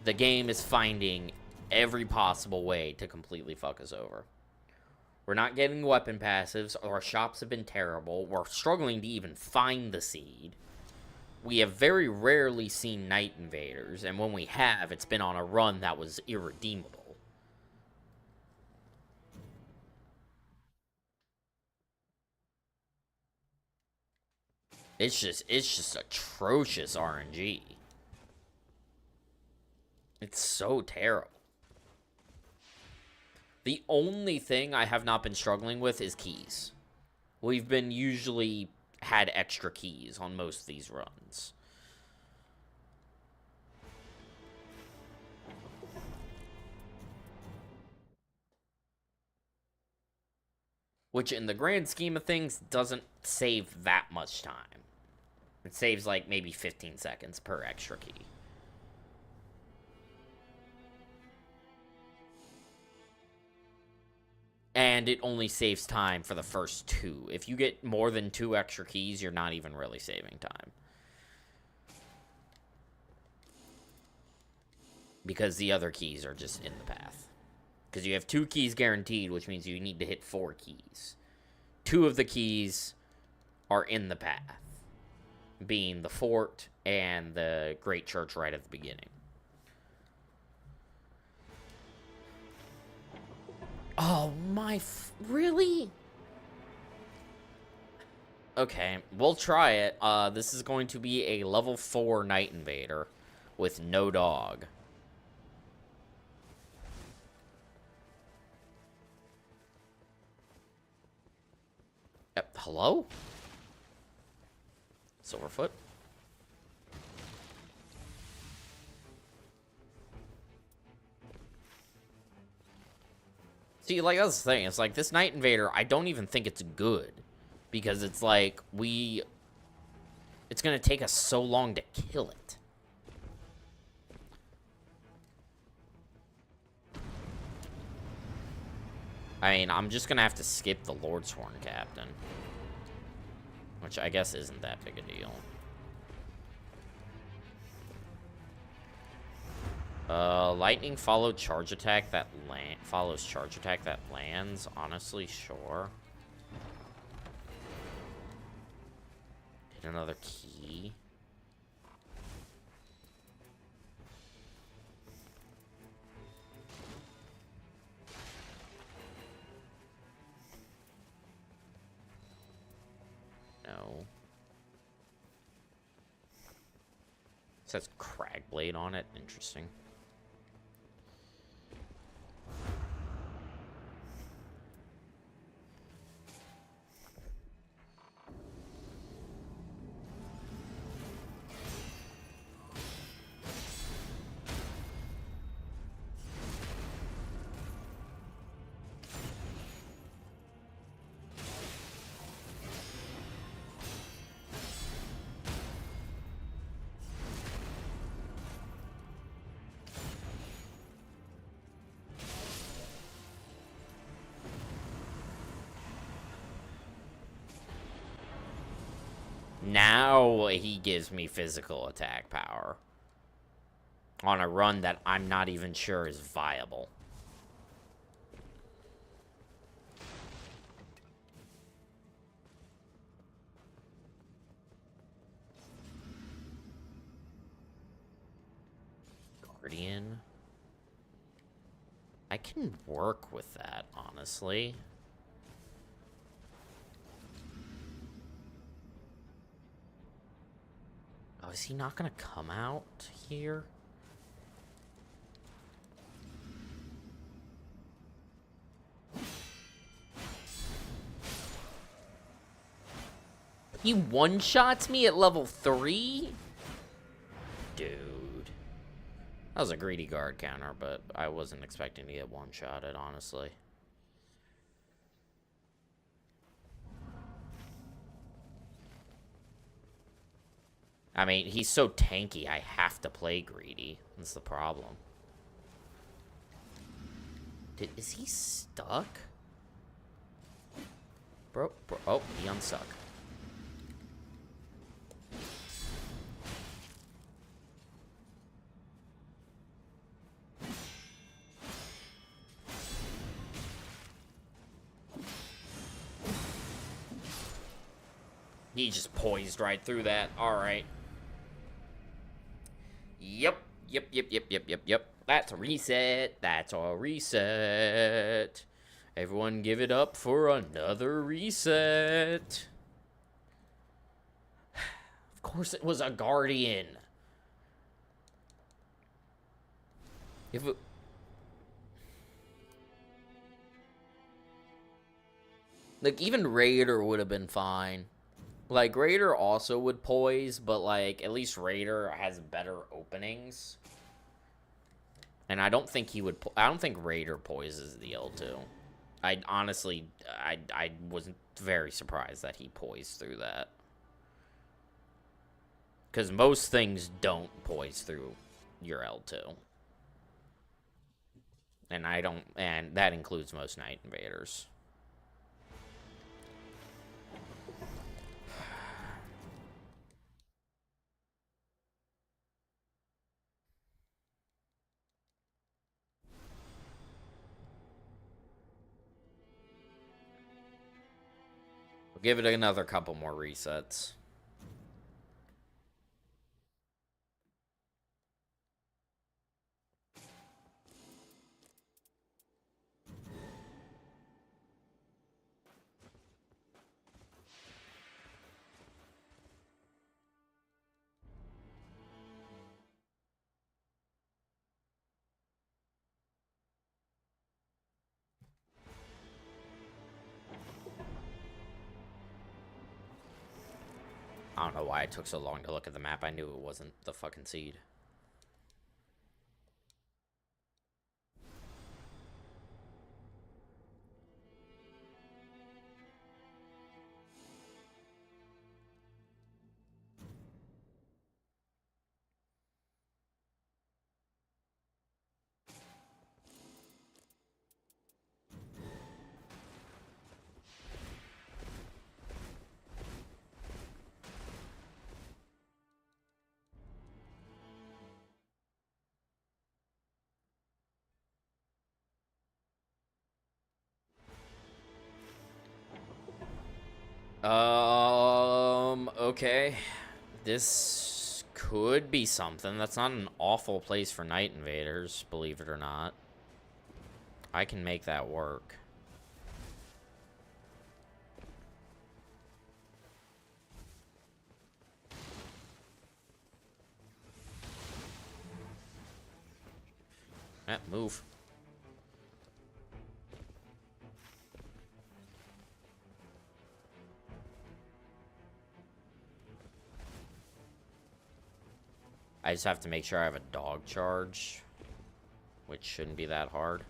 The game is finding every possible way to completely fuck us over. We're not getting weapon passives. Our shops have been terrible. We're struggling to even find the seed. We have very rarely seen Night Invaders, and when we have, it's been on a run that was irredeemable. It's just atrocious RNG. It's so terrible. The only thing I have not been struggling with is keys. We've been usually had extra keys on most of these runs. Which, in the grand scheme of things, doesn't save that much time. It saves, like, maybe 15 seconds per extra key. And it only saves time for the first 2. If you get more than 2 extra keys, you're not even really saving time. Because the other keys are just in the path. Because you have 2 keys guaranteed, which means you need to hit 4 keys. 2 of the keys are in the path, being the fort and the great church right at the beginning. Oh my, really? Okay, we'll try it. This is going to be a level 4 Night Invader with no dog. Hello? Silverfoot? See, like, that's the thing. It's like, this Night Invader, I don't even think it's good. Because it's like, it's gonna take us so long to kill it. I mean, I'm just gonna have to skip the Lord's Horn Captain. Which I guess isn't that big a deal. Lightning followed charge attack that follows charge attack that lands. Honestly, sure. Hit another key. No. It says Cragblade on it. Interesting. Now he gives me physical attack power on a run that I'm not even sure is viable. Guardian. I can work with that, honestly. Oh, is he not gonna come out here? He one-shots me at level 3? Dude. That was a greedy guard counter, but I wasn't expecting to get one-shotted, honestly. I mean, he's so tanky, I have to play greedy. That's the problem. Is he stuck? Bro, oh, he unstuck. He just poised right through that. Alright. Yep. That's a reset. That's a reset. Everyone give it up for another reset. Of course it was a Guardian. If it... Like, even Raider would have been fine. Like, Raider also would poise, but, like, at least Raider has better openings. And I don't think he would... I don't think Raider poises the L2. I honestly... I was very surprised that he poised through that. Because most things don't poise through your L2. And I don't... And that includes most Night Invaders. Give it another couple more resets. I don't know why it took so long to look at the map. I knew it wasn't the fucking seed. Okay. This could be something. That's not an awful place for Night Invaders, believe it or not. I can make that work. Move. I just have to make sure I have a dog charge, which shouldn't be that hard.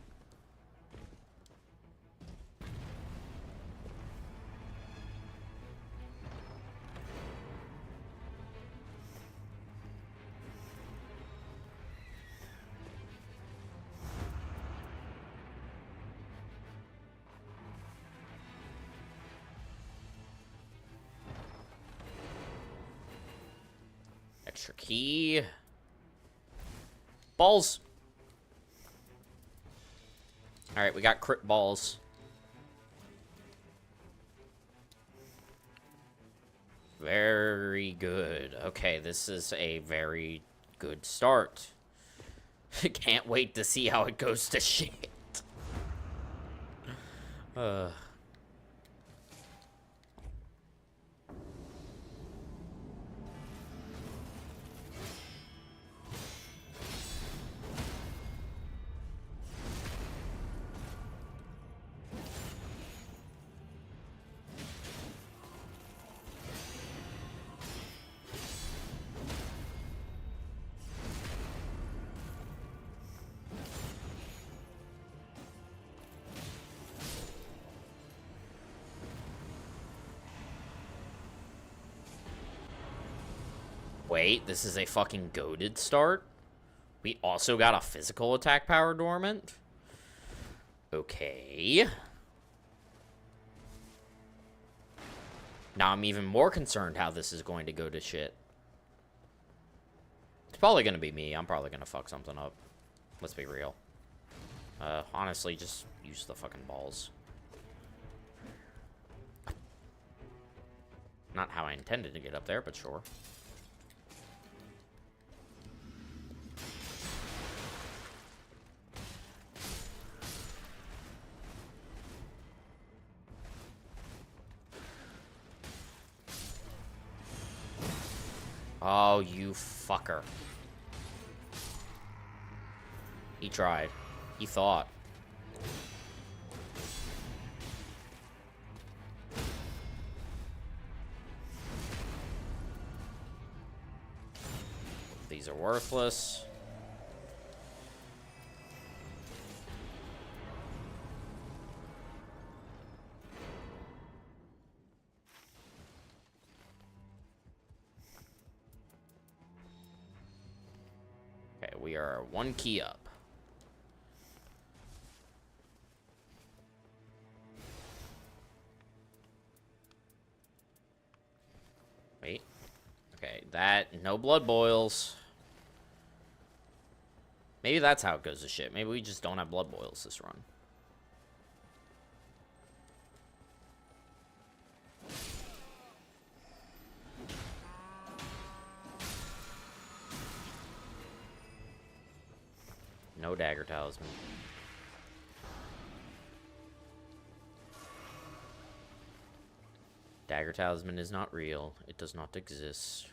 Extra key. Balls. Alright, we got crit balls. Very good. Okay, this is a very good start. Can't wait to see how it goes to shit. Wait, this is a fucking goated start? We also got a physical attack power dormant? Okay. Now I'm even more concerned how this is going to go to shit. It's probably going to be me. I'm probably going to fuck something up. Let's be real. Honestly, just use the fucking balls. Not how I intended to get up there, but sure. Oh, you fucker. He tried. He thought. These are worthless. Okay, we are one key up. Wait. Okay, that, no blood boils. Maybe that's how it goes to shit. Maybe we just don't have blood boils this run. No dagger talisman. Dagger talisman is not real. It does not exist.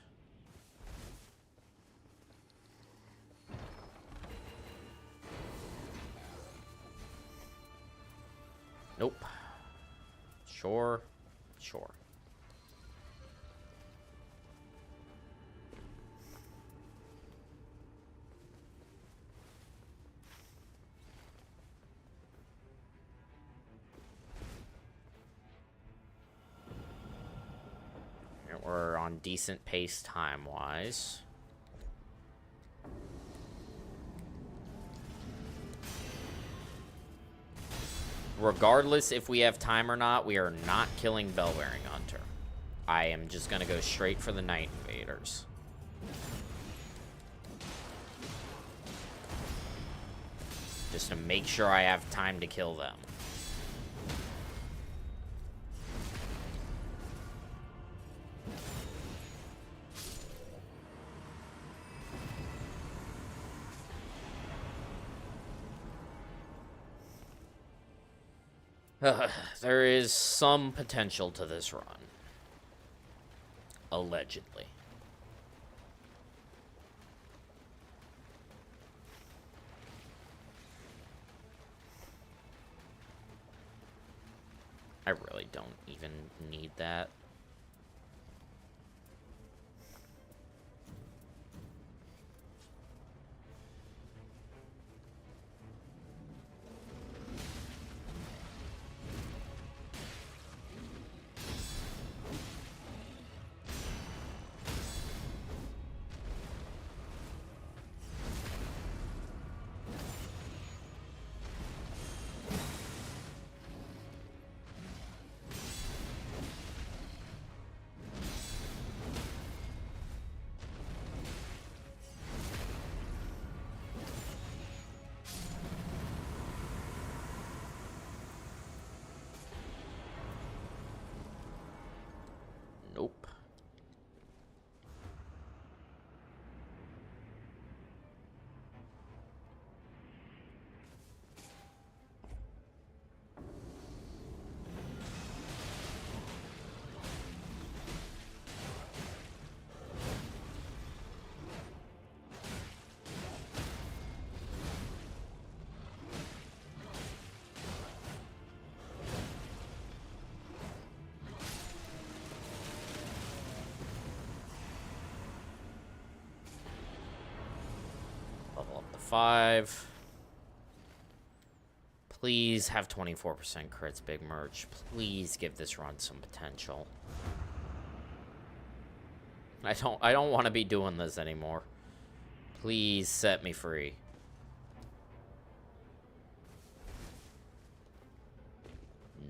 Nope. Sure. Sure. We're on decent pace time-wise. Regardless if we have time or not, we are not killing Bell-Wearing Hunter. I am just going to go straight for the Night Invaders. Just to make sure I have time to kill them. There is some potential to this run. Allegedly. I really don't even need that. Nope. Level up to 5. Please have 24% crits, Big Merch. Please give this run some potential. I don't want to be doing this anymore. Please set me free.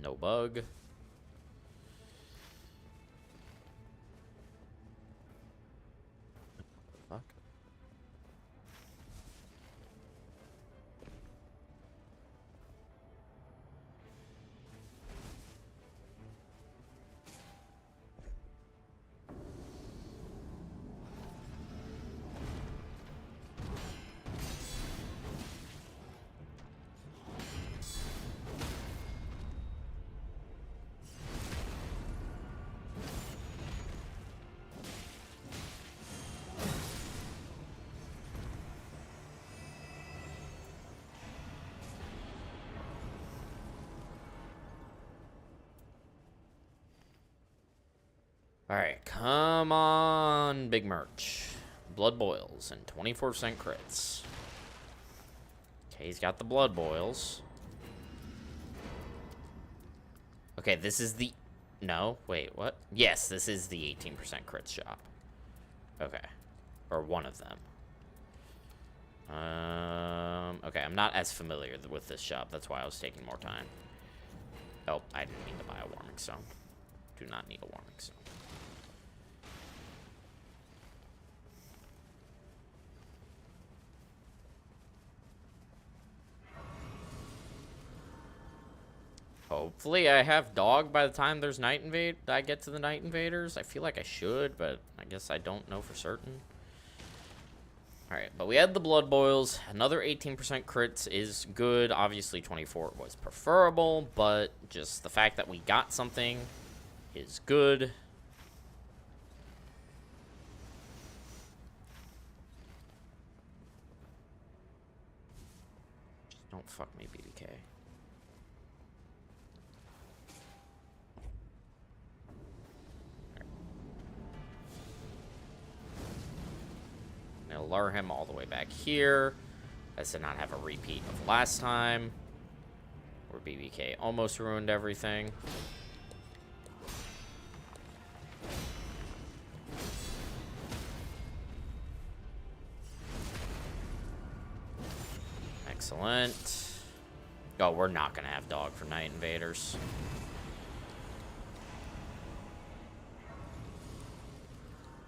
No bug. Fuck. Alright, come on, Big Merch. Blood boils and 24% crits. Okay, he's got the blood boils. Okay, this is the... No, wait, what? Yes, this is the 18% crit shop. Okay. Or one of them. Okay, I'm not as familiar with this shop. That's why I was taking more time. Oh, I didn't mean to buy a warming stone. Do not need a warming stone. Hopefully I have dog by the time there's I get to the Night Invaders. I feel like I should, but I guess I don't know for certain. Alright, but we had the blood boils. Another 18% crits is good. Obviously, 24 was preferable, but just the fact that we got something is good. Just don't fuck me, BBK. I'll lure him all the way back here. As to not have a repeat of last time, where BBK almost ruined everything. Excellent. Oh, we're not gonna have dog for Night Invaders.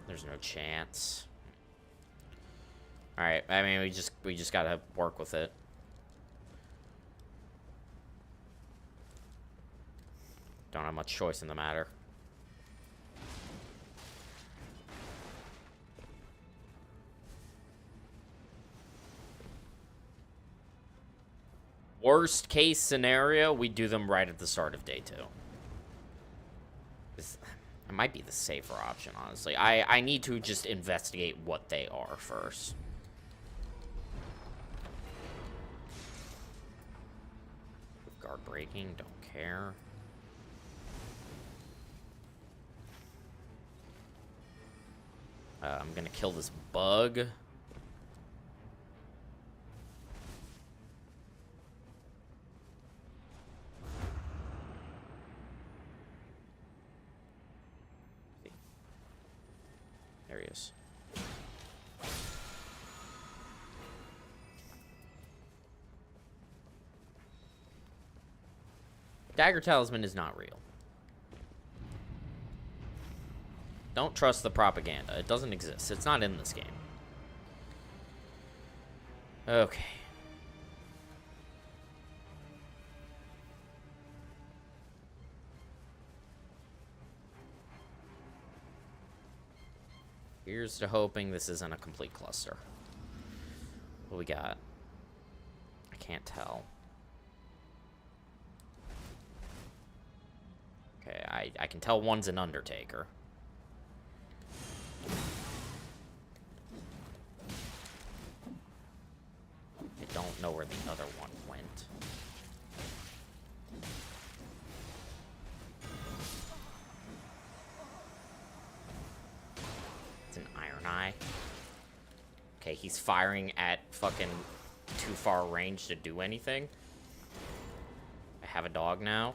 There's no chance. All right, I mean, we just gotta work with it. Don't have much choice in the matter. Worst case scenario, we do them right at the start of day 2. It might be the safer option, honestly. I need to just investigate what they are first. Guard breaking, don't care. I'm gonna kill this bug. There he is. Dagger Talisman is not real. Don't trust the propaganda. It doesn't exist. It's not in this game. Okay. Here's to hoping this isn't a complete cluster. What we got? I can't tell. Okay, I can tell one's an Undertaker. I don't know where the other one went. It's an Iron Eye. Okay, he's firing at fucking too far range to do anything. I have a dog now.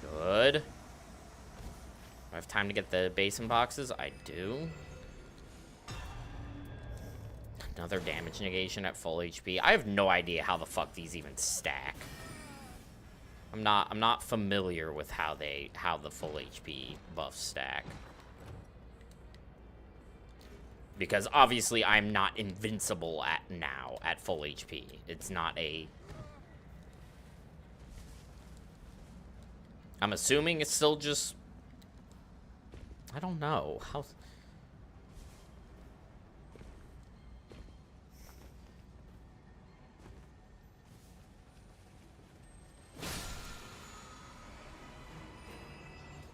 Good. Do I have time to get the basin boxes? I do. Another damage negation at full HP. I have no idea how the fuck these even stack. I'm not familiar with how the full HP buffs stack. Because obviously I'm not invincible at full HP. It's not a... I'm assuming it's still just... I don't know. How...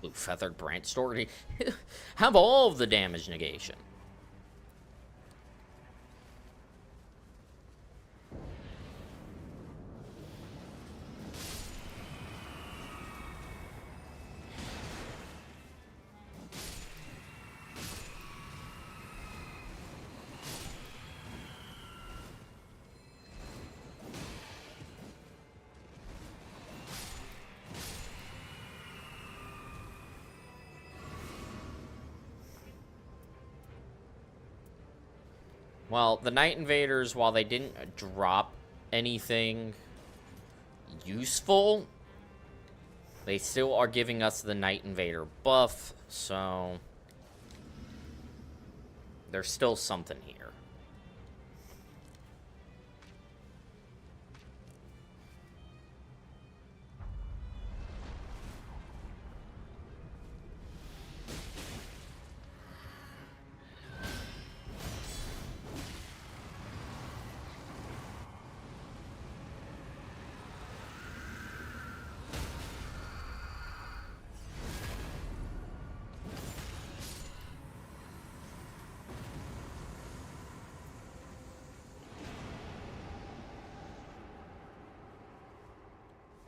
Blue Feathered Branch Sword. Have all of the damage negation. Well, the Night Invaders, while they didn't drop anything useful, they still are giving us the Night Invader buff, so there's still something here.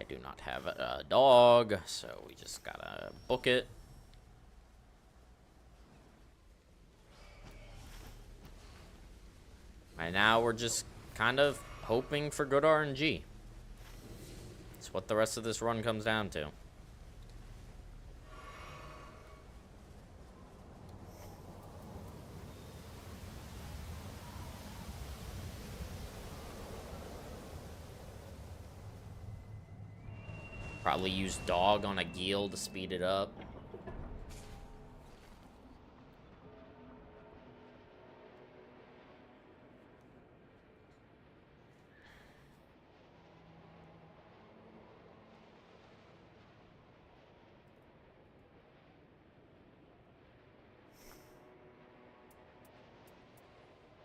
do not have a dog, so we just gotta book it. And now we're just kind of hoping for good RNG. It's what the rest of this run comes down to. Probably use dog on a Geel to speed it up.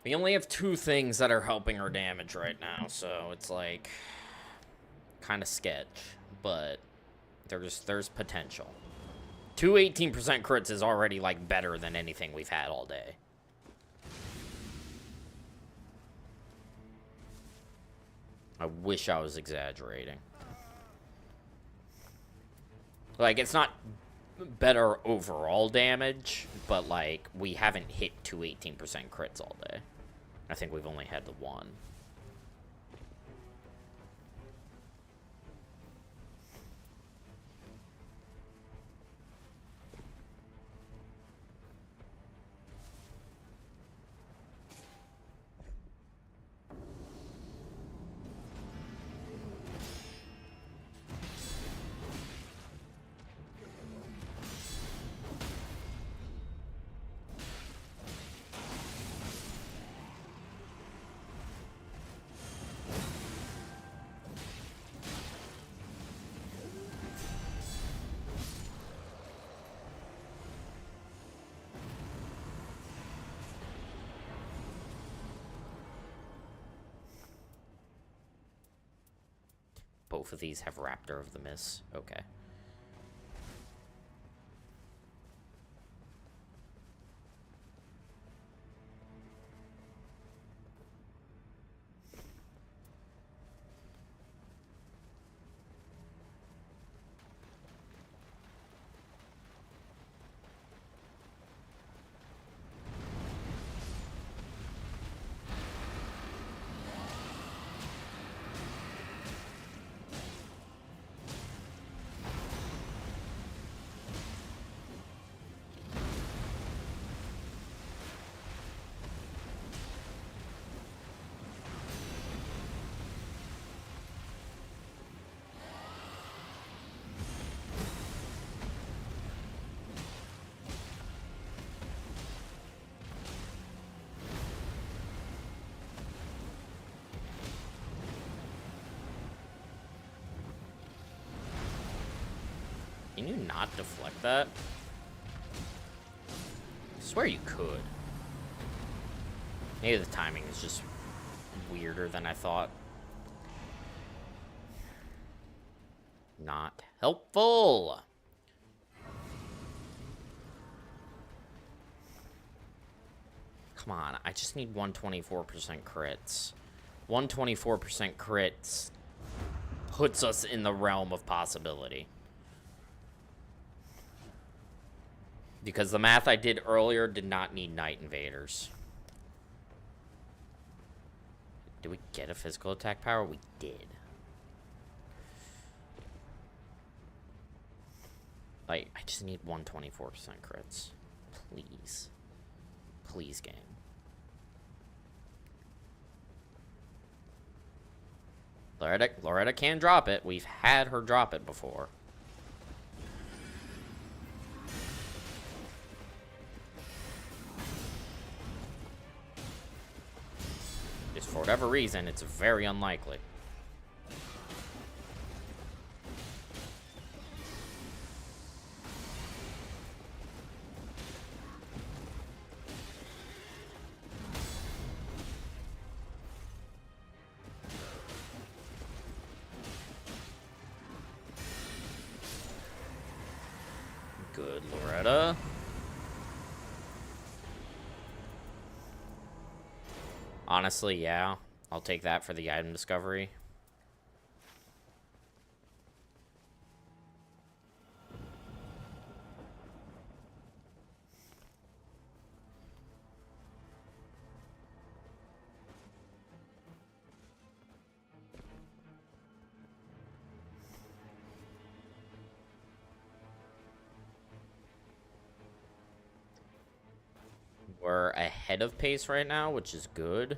We only have 2 things that are helping our damage right now, so it's like kind of sketch, but there's potential. 2 18% crits is already like better than anything we've had all day. I wish I was exaggerating. Like, it's not better overall damage, but like we haven't hit 2 18% crits all day. I think we've only had the 1. Both of these have Raptor of the Mist. Okay. Can you not deflect that? I swear you could. Maybe the timing is just weirder than I thought. Not helpful. Come on, I just need 124% crits. 124% crits puts us in the realm of possibility. Because the math I did earlier did not need Night Invaders. Did we get a physical attack power? We did. Like, I just need 124% crits. Please. Please, game. Loretta can drop it. We've had her drop it before. Just for whatever reason, it's very unlikely. Good, Loretta. Honestly, yeah. I'll take that for the item discovery. We're ahead of pace right now, which is good.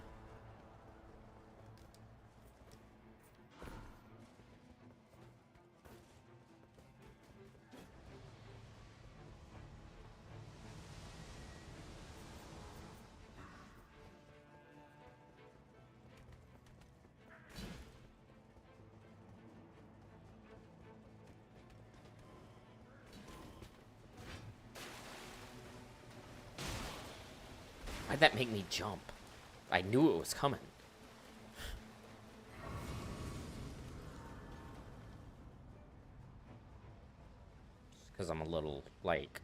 Why'd that make me jump? I knew it was coming. Because I'm a little, like...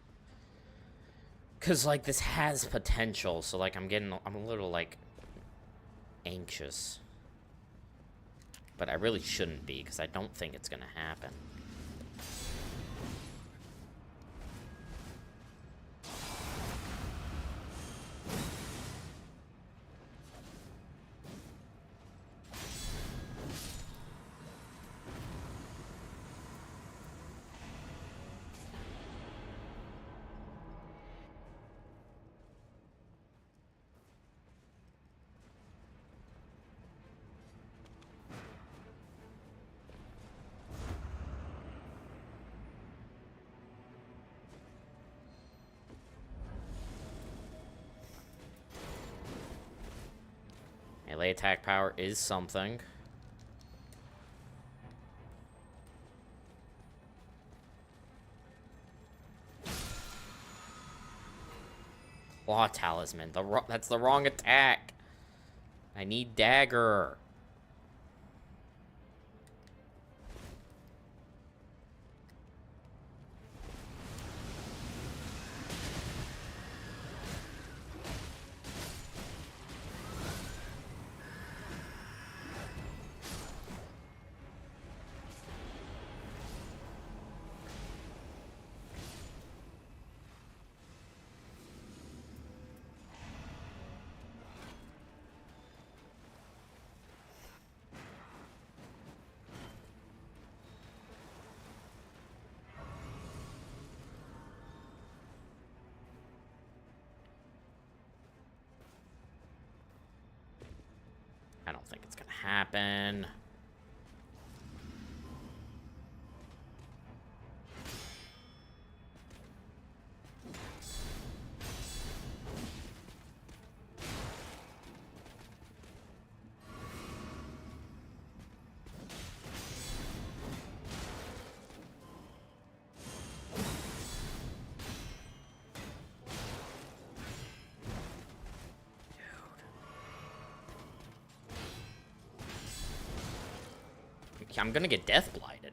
Because, like, this has potential, so, like, I'm a little, like, anxious. But I really shouldn't be, because I don't think it's gonna happen. Melee attack power is something. Claw Talisman. That's the wrong attack. I need Dagger. I don't think it's gonna happen. I'm gonna get death blighted.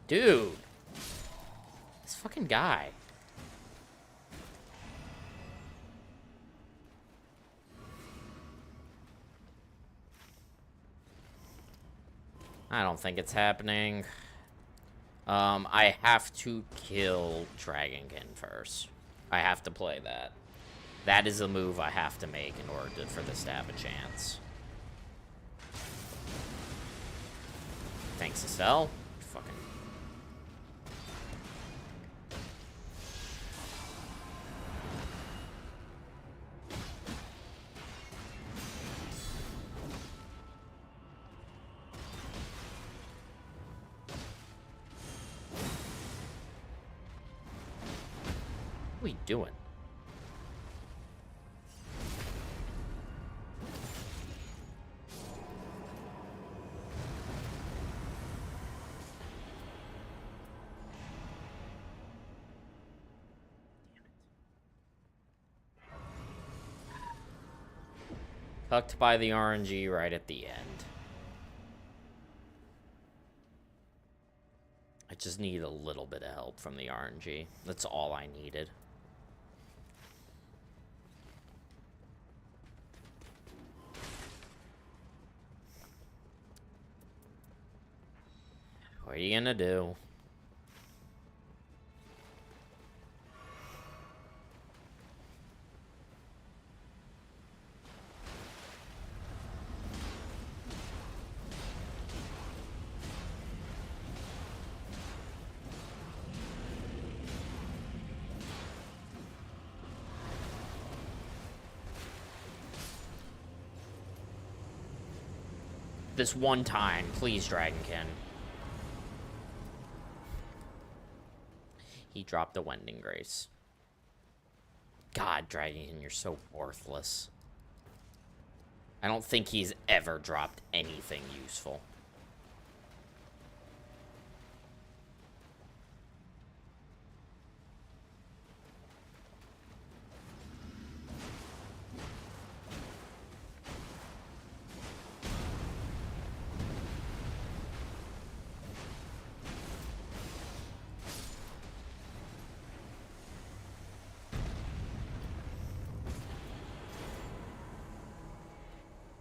Dude. This fucking guy. I don't think it's happening. I have to kill Dragonkin first. I have to play that. That is a move I have to make in order for this to have a chance. Thanks, Estelle. Fucking... What are we doing? Tucked by the RNG right at the end. I just need a little bit of help from the RNG. That's all I needed. What are you gonna do? This one time. Please, Dragonkin. He dropped the Wending Grace. God, Dragonkin, you're so worthless. I don't think he's ever dropped anything useful.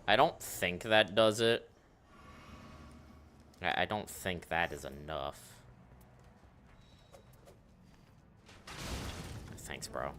I don't think that does it. I don't think that is enough. Thanks, bro.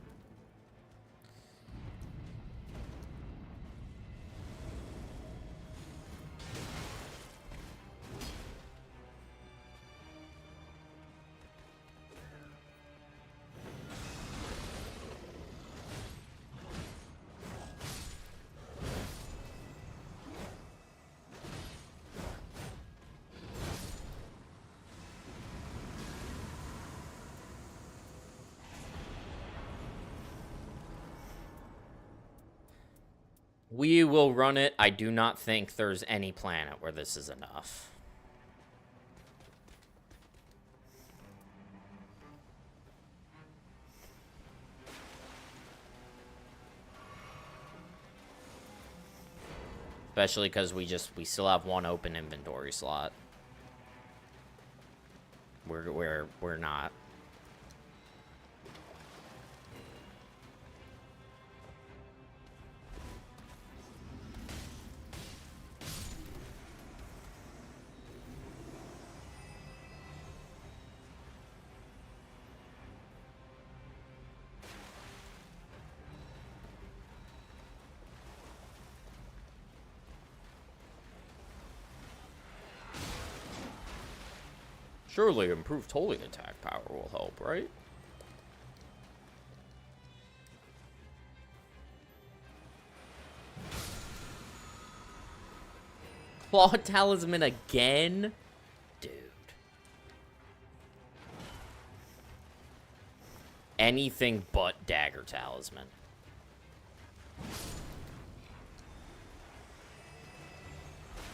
We will run it. I do not think there's any planet where this is enough. Especially because we still have one open inventory slot. We're not. Surely improved holy attack power will help, right? Claw Talisman again? Dude. Anything but Dagger Talisman.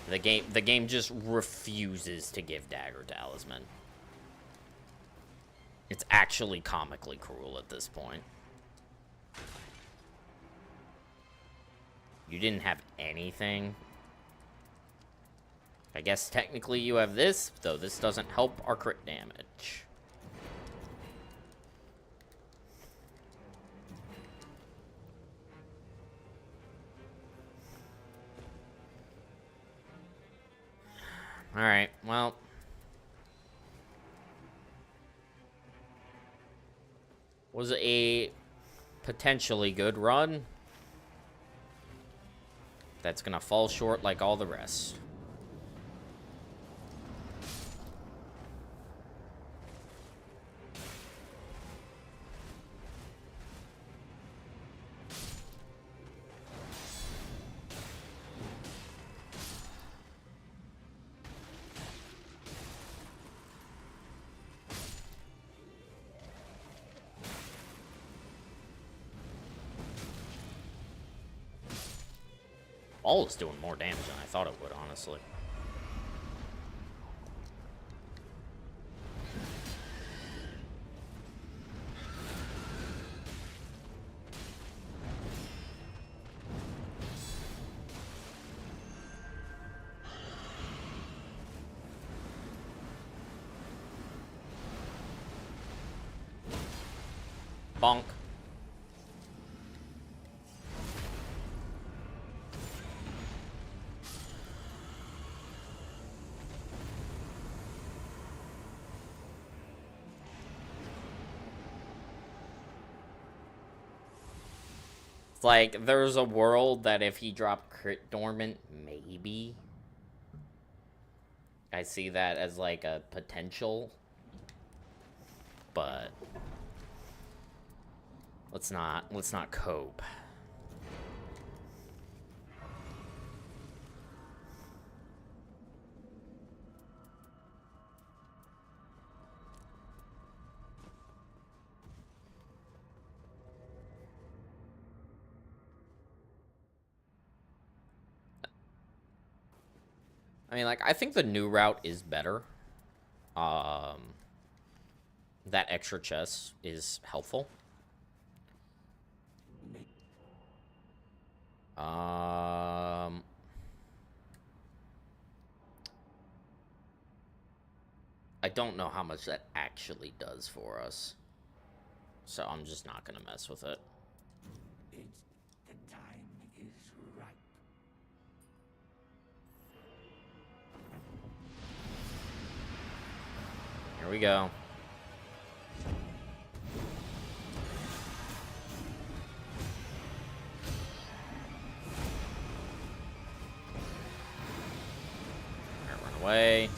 The game just refuses to give Dagger Talisman. It's actually comically cruel at this point. You didn't have anything. I guess technically you have this, though this doesn't help our crit damage. Alright, well. Was a potentially good run. That's gonna fall short like all the rest. All is doing more damage than I thought it would, honestly. Bonk. It's like, there's a world that if he dropped crit dormant, maybe. I see that as like a potential. But let's not cope. I mean, like, I think the new route is better. That extra chest is helpful. I don't know how much that actually does for us. So I'm just not gonna mess with it.
The time is ripe.
Here we go. Alright, run away.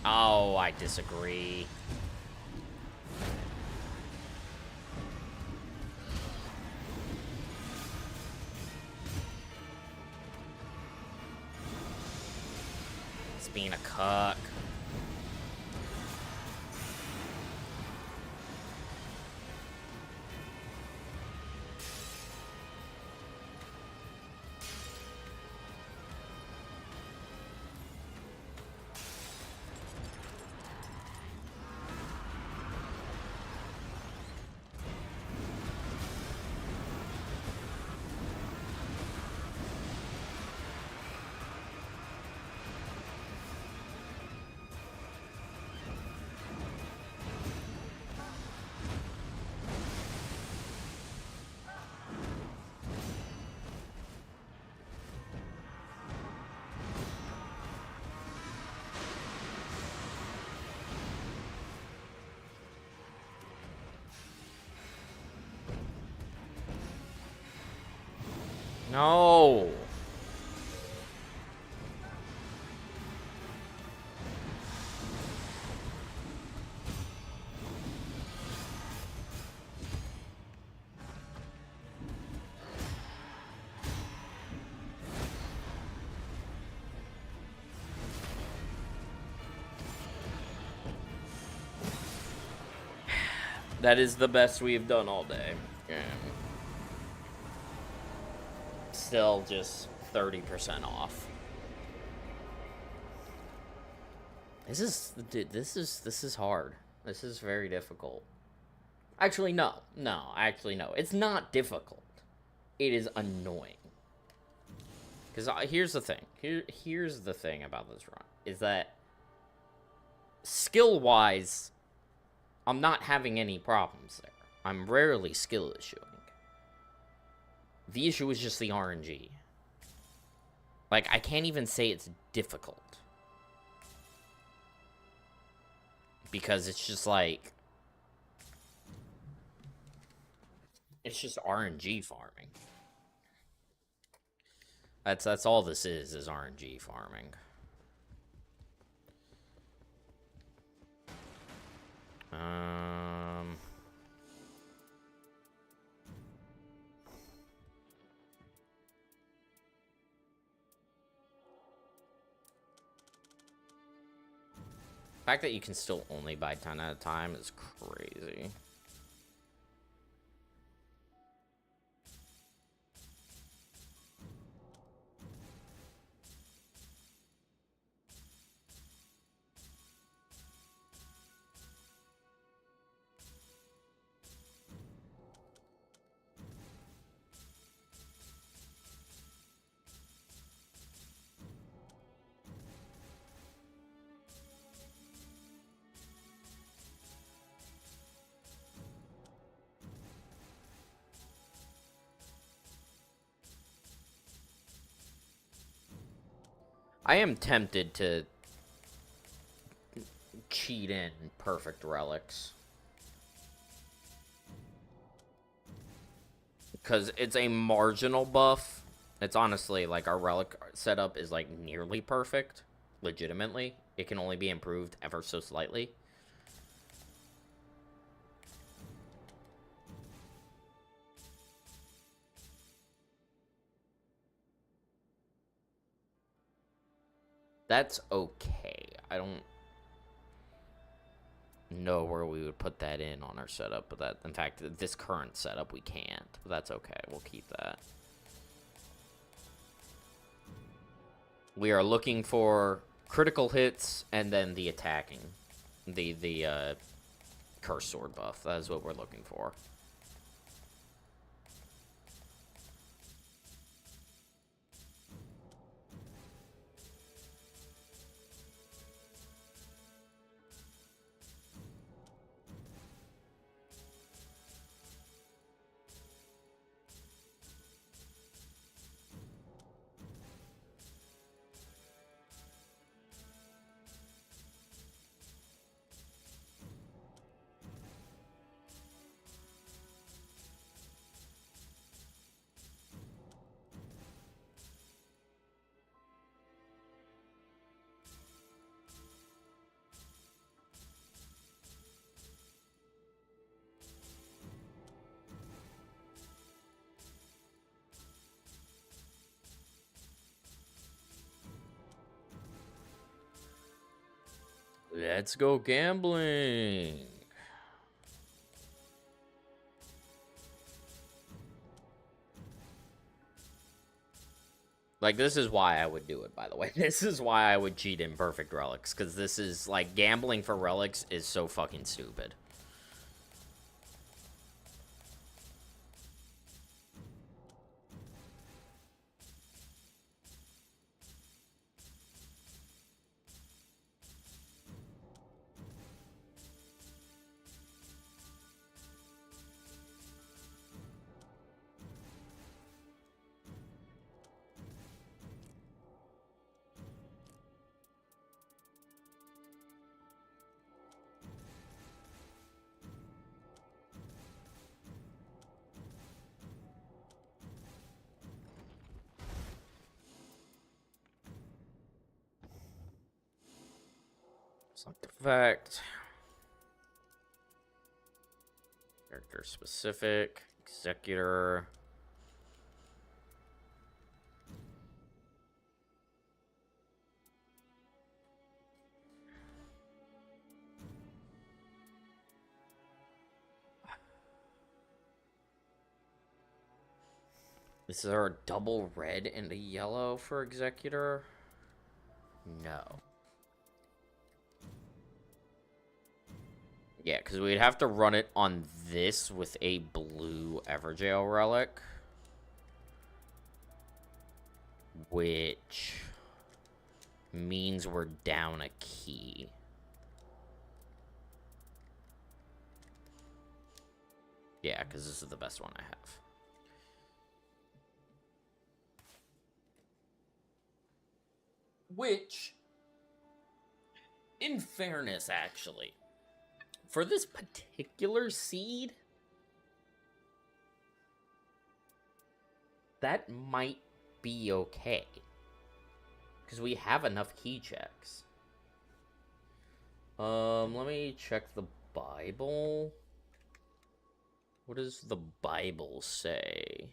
Oh, I disagree. It's being a cuck. No. That is the best we've done all day. Still just 30% off. This is hard. This is very difficult. Actually, no. Actually, no. It's not difficult. It is annoying. Because here's the thing. Here's the thing about this run. Is that skill-wise, I'm not having any problems there. I'm rarely skill issuing. The issue is just the RNG. Like, I can't even say it's difficult. Because it's just like... It's just RNG farming. That's all this is RNG farming. The fact that you can still only buy 10 at a time is crazy. I am tempted to cheat in perfect relics. Because it's a marginal buff. It's honestly, like, our relic setup is, like, nearly perfect. Legitimately. It can only be improved ever so slightly. That's okay. I don't know where we would put that in on our setup, but that, in fact, this current setup, we can't. But that's okay. We'll keep that. We are looking for critical hits and then the attacking. The curse sword buff. That is what we're looking for. Let's go gambling. Like, this is why I would do it, by the way. This is why I would cheat in perfect relics, because this is, like, gambling for relics is so fucking stupid. Select effect. Character specific. Executor. Is there a double red and a yellow for Executor? No. Yeah, because we'd have to run it on this with a blue Everjail relic. Which means we're down a key. Yeah, because this is the best one I have. Which, in fairness, actually, for this particular seed, that might be okay. Because we have enough key checks. Let me check the Bible. What does the Bible say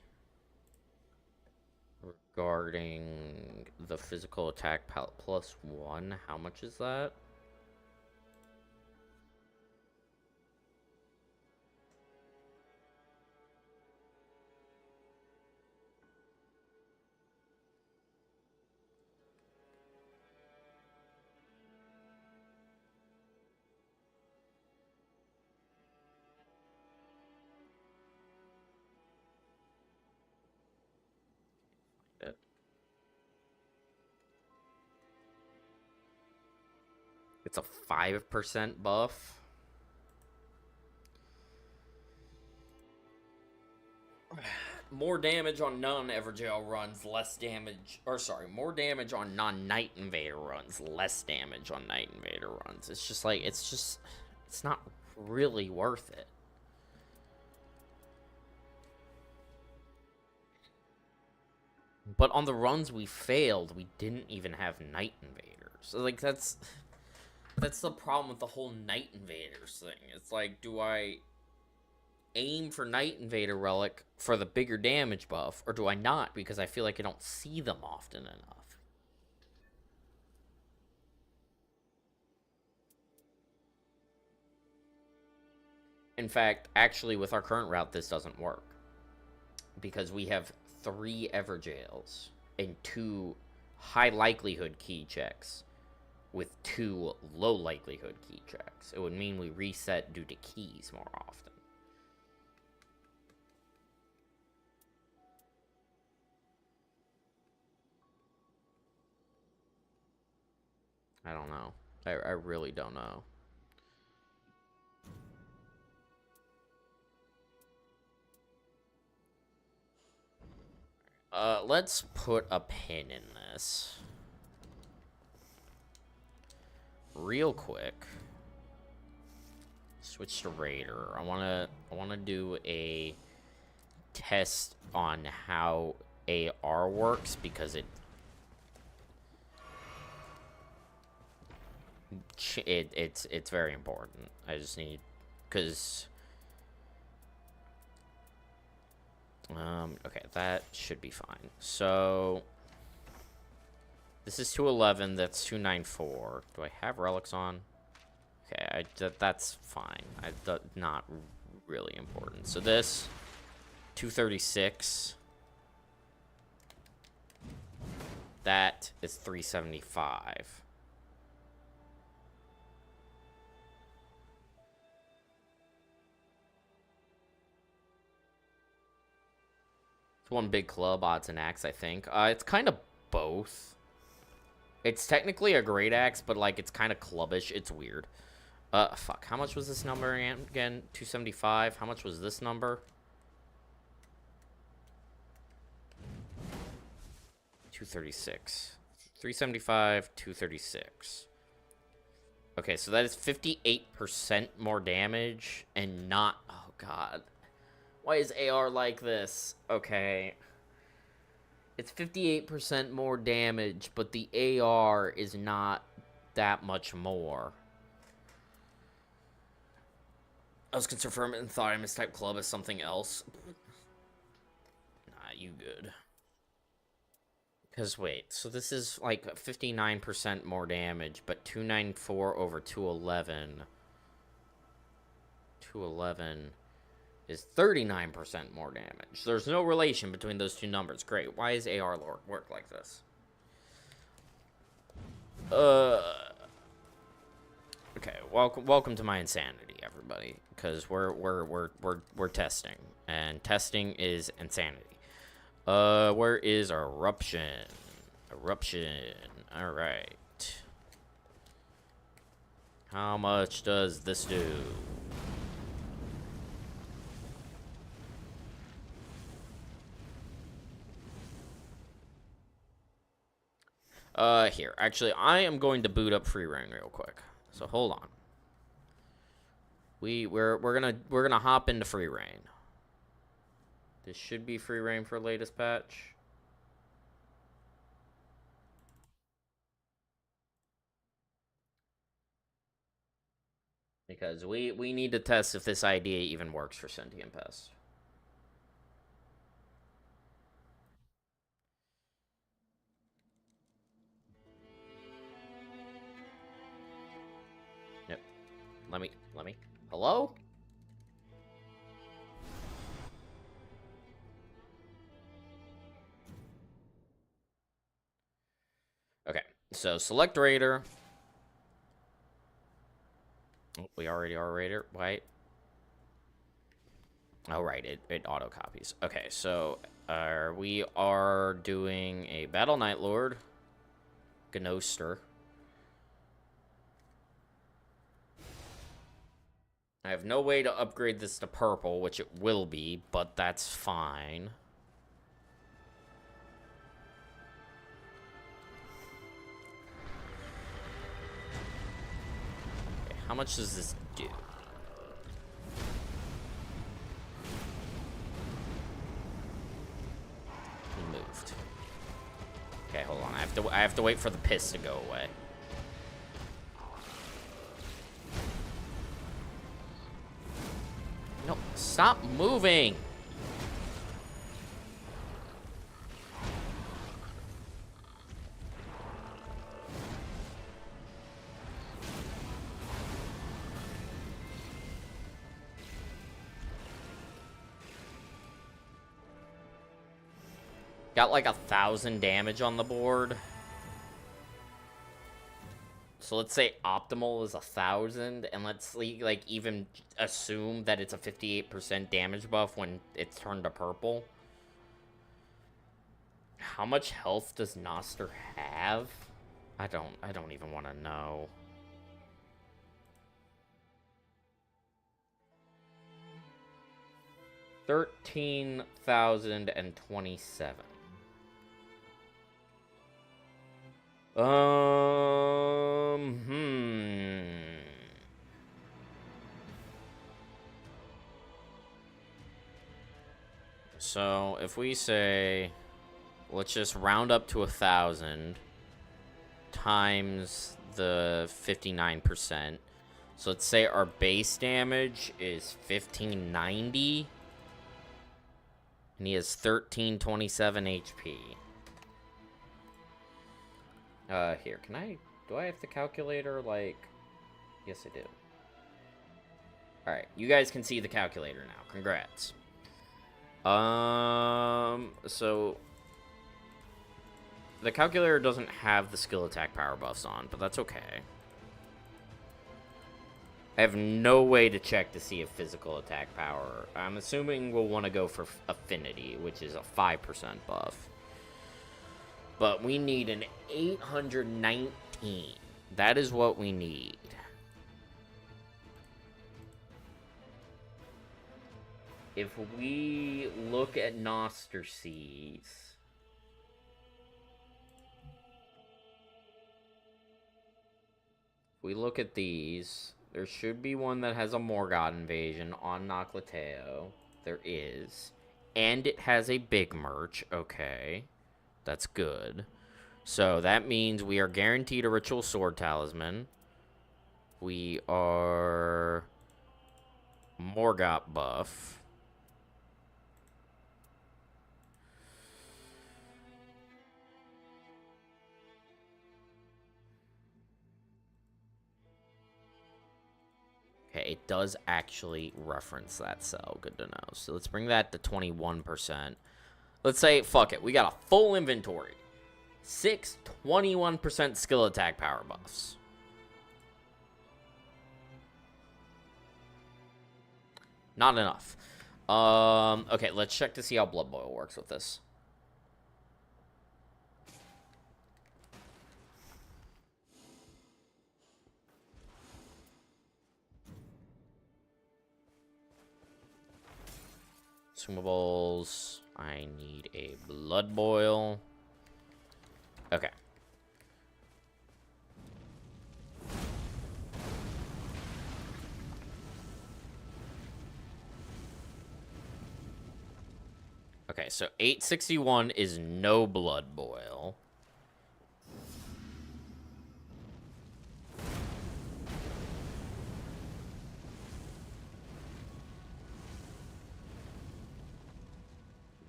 regarding the physical attack +1? How much is that? It's a 5% buff. More damage on non-Everjail runs, less damage... Or, sorry, more damage on non-Night Invader runs, less damage on Night Invader runs. It's just like, it's not really worth it. But on the runs we failed, we didn't even have Night Invaders. So, like, that's the problem with the whole Night Invaders thing. It's like, do I aim for Night Invader Relic for the bigger damage buff, or do I not because I feel like I don't see them often enough? In fact, actually, with our current route, this doesn't work. Because we have 3 Everjails and 2 high likelihood key checks with 2 low likelihood key checks. It would mean we reset due to keys more often. I don't know. I really don't know. Let's put a pin in this. Real quick. Switch to Raider. I wanna do a test on how AR works because it's very important. I just need, because okay, that should be fine. So this is 211, that's 294. Do I have relics on? Okay, that's fine. Not really important. So this 236, that is 375. It's one big club, odds and axe, I think. It's kind of both. It's technically a great axe, but like it's kind of clubbish. It's weird. Fuck. How much was this number again? 275. How much was this number? 236. 375, 236. Okay, so that is 58% more damage and not... Oh, God. Why is AR like this? Okay. It's 58% more damage, but the AR is not that much more. I was concerned for a minute and thought I mistyped club as something else. Nah, you good. Because, wait, so this is like 59% more damage, but 294 over 211. 211 is 39% more damage. There's no relation between those two numbers. Great. Why is AR work like this? Okay, welcome to my insanity, everybody, because we're testing, and testing is insanity. Where is eruption? Eruption. All right. How much does this do? Here. Actually, I am going to boot up free reign real quick. So hold on. We're gonna hop into free reign. This should be free reign for latest patch. Because we need to test if this idea even works for Sentient Pest. Yep. Let me. Hello? Okay. So select Raider. Oh, we already are Raider. Wait. Oh, right. It auto copies. Okay, so we are doing a Battle Nightlord. Gnoster. I have no way to upgrade this to purple, which it will be, but that's fine. Okay, how much does this do? He moved. Okay, hold on. I have to wait for the piss to go away. No, stop moving. Got like 1,000 damage on the board. So let's say optimal is 1,000, and let's like even assume that it's a 58% damage buff when it's turned to purple. How much health does Noster have? I don't even want to know. $13,027. So if we say, let's just round up to 1,000 times the 59%. So let's say our base damage is 1,590. And he has 1,327 HP. Here, do I have the calculator, like, yes I do. Alright, you guys can see the calculator now, congrats. So, the calculator doesn't have the skill attack power buffs on, but that's okay. I have no way to check to see if physical attack power, I'm assuming we'll want to go for affinity, which is a 5% buff. But we need an 819. That is what we need. If we look at Noster Seas, if we look at these, there should be one that has a Morgott invasion on Noclateo. There is. And it has a big merch. Okay. That's good. So that means we are guaranteed a Ritual Sword Talisman. We are Morgott buff. Okay, it does actually reference that cell. Good to know. So let's bring that to 21%. Let's say, fuck it, we got a full inventory. 6 21% skill attack power buffs. Not enough. Okay, let's check to see how Blood Boil works with this. Consumables. I need a Blood Boil. Okay. Okay, so 861 is no Blood Boil.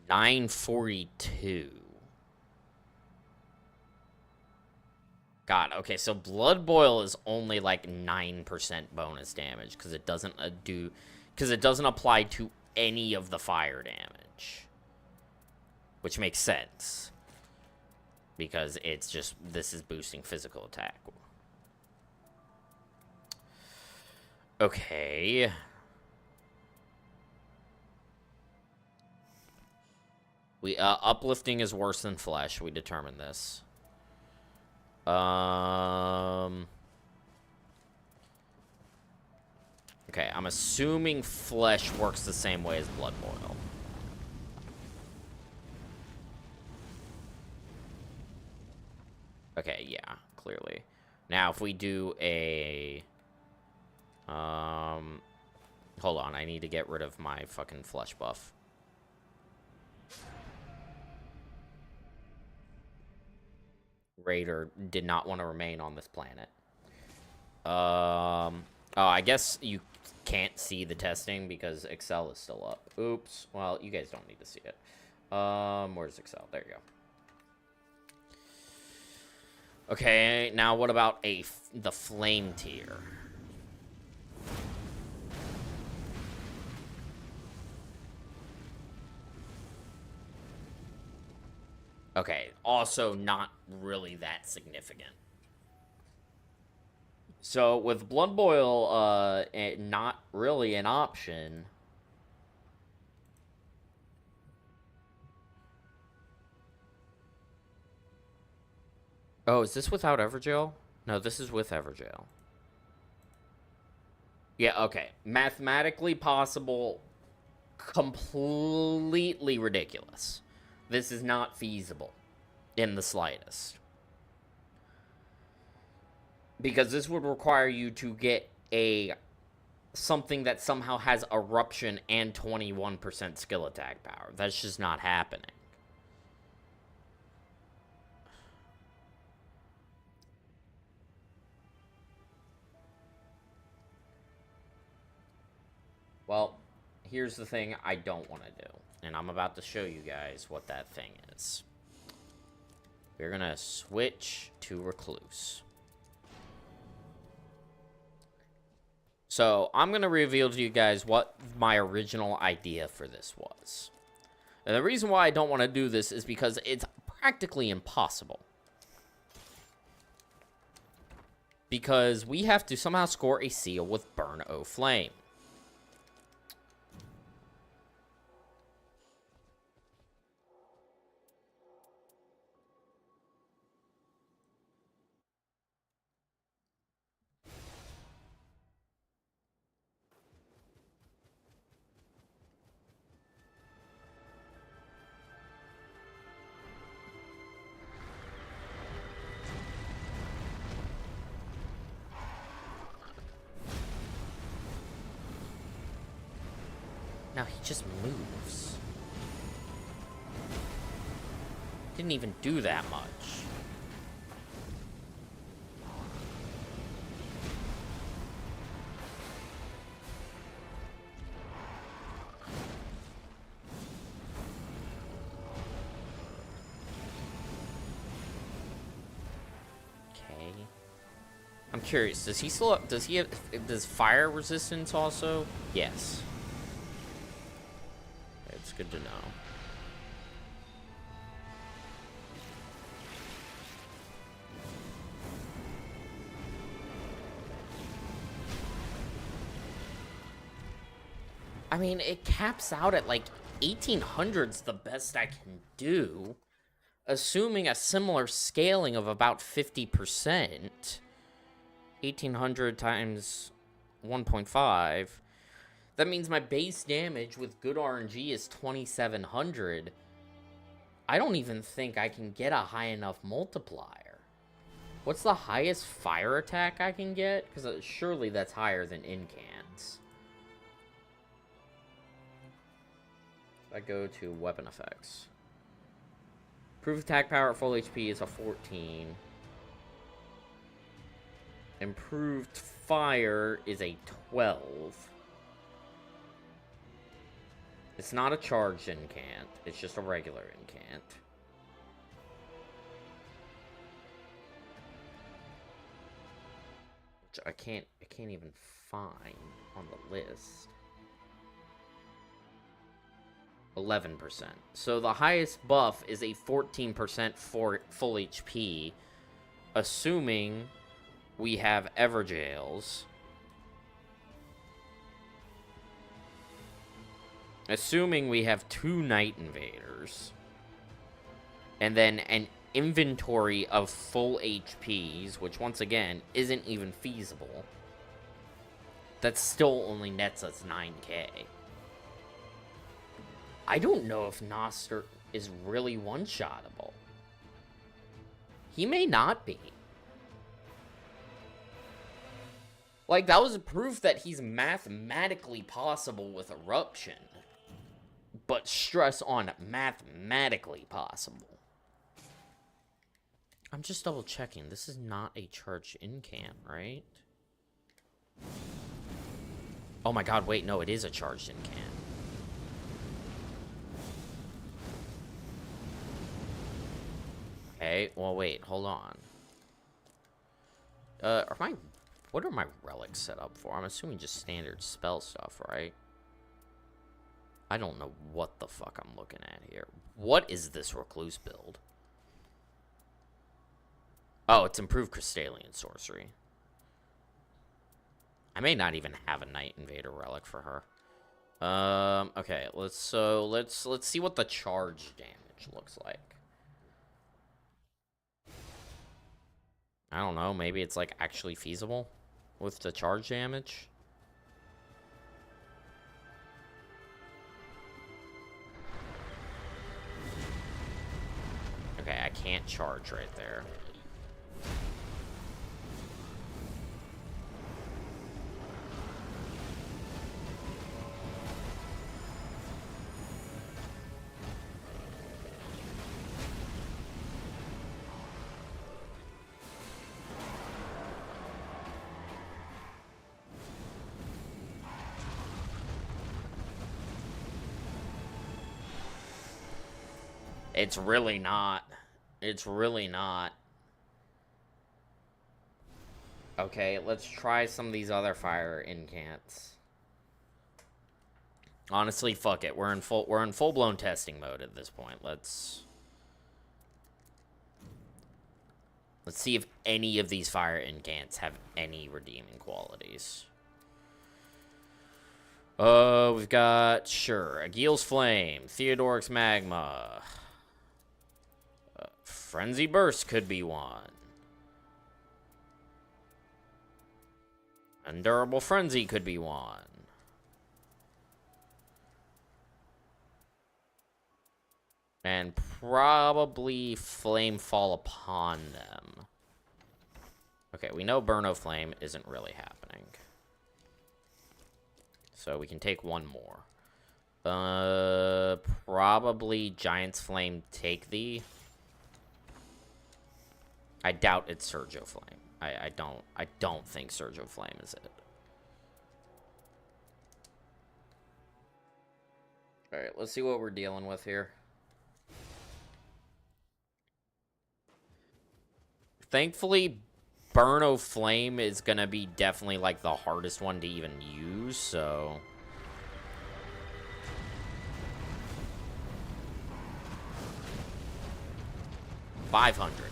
$942. God, okay, so Blood Boil is only like 9% bonus damage because it doesn't apply to any of the fire damage, which makes sense because it's just this is boosting physical attack. Okay. Uplifting is worse than flesh. We determined this. Okay, I'm assuming flesh works the same way as Blood Boil. Okay, yeah, clearly. Now, if we do a... hold on, I need to get rid of my fucking flesh buff. Raider did not want to remain on this planet. Oh, I guess you can't see the testing because Excel is still up. Oops. Well, you guys don't need to see it. Where's Excel? There you go. Okay, now what about the flame tier? Okay, also not really that significant. So, with Blood Boil, not really an option. Oh, is this without Everjail? No, this is with Everjail. Yeah, okay. Mathematically possible, completely ridiculous. This is not feasible in the slightest. Because this would require you to get something that somehow has Eruption and 21% skill attack power. That's just not happening. Well, here's the thing I don't want to do. And I'm about to show you guys what that thing is. We're going to switch to Recluse. So, I'm going to reveal to you guys what my original idea for this was. And the reason why I don't want to do this is because it's practically impossible. Because we have to somehow score a seal with Burn O Flame. Now he just moves. Didn't even do that much. Okay. I'm curious, does he still does fire resistance also? Yes. It's good to know. I mean, it caps out at like 1800's the best I can do, assuming a similar scaling of about 50%. 1800 times 1.5. That means my base damage with good RNG is 2700. I don't even think I can get a high enough multiplier. What's the highest fire attack I can get? Because surely that's higher than incans. I go to weapon effects. Improved attack power at full HP is a 14. Improved fire is a 12. It's not a charged incant. It's just a regular incant. Which I can't even find on the list. 11%. So the highest buff is a 14% for full HP, assuming we have Everjails. Assuming we have 2 Night Invaders. And then an inventory of full HPs, which once again isn't even feasible. That still only nets us 9k. I don't know if Noster is really one-shottable. He may not be. Like, that was proof that he's mathematically possible with Eruption. But stress on mathematically possible. I'm just double checking. This is not a charged incant, right? Oh my god, wait, no, it is a charged incant. Okay, well, wait, hold on. What are my relics set up for? I'm assuming just standard spell stuff, right? I don't know what the fuck I'm looking at here. What is this Recluse build? Oh, it's improved Crystallian sorcery. I may not even have a Night Invader relic for her. Okay, let's see what the charge damage looks like. I don't know, maybe it's like actually feasible with the charge damage. Okay, I can't charge right there. It's really not. It's really not. Okay, let's try some of these other fire incants. Honestly, fuck it. We're in full-blown testing mode at this point. Let's see if any of these fire incants have any redeeming qualities. We've got, sure, Aguil's Flame, Theodoric's Magma. Frenzy Burst could be one. Undurable Frenzy could be one. And probably Flame Fall upon them. Okay, we know Burno Flame isn't really happening. So we can take one more. Probably Giant's Flame Take Thee. I doubt it's Sergio Flame. I don't think Sergio Flame is it. Alright, let's see what we're dealing with here. Thankfully, Burno Flame is gonna be definitely like the hardest one to even use, so 500.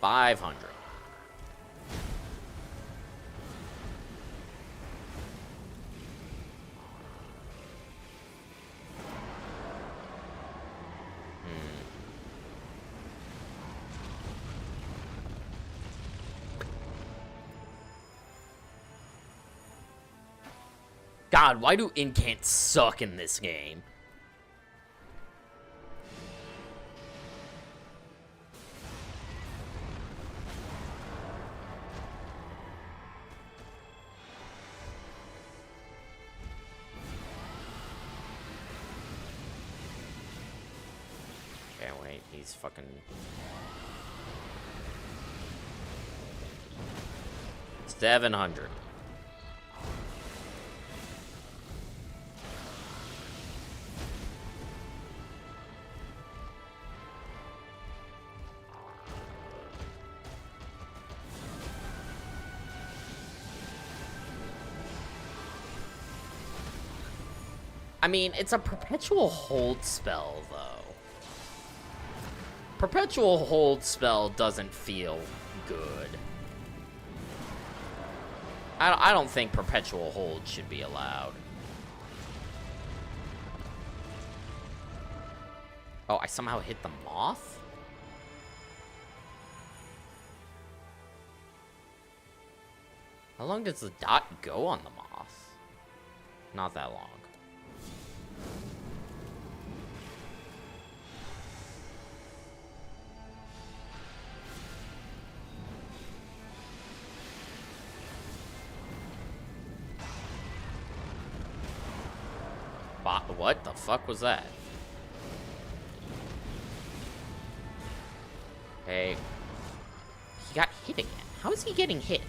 500. God, why do incants suck in this game? Okay, wait, he's fucking... $700. I mean, it's a perpetual hold spell, though. Perpetual hold spell doesn't feel good. I don't think perpetual hold should be allowed. Oh, I somehow hit the moth? How long does the dot go on the moth? Not that long. What the fuck was that? Hey. He got hit again. How is he getting hit?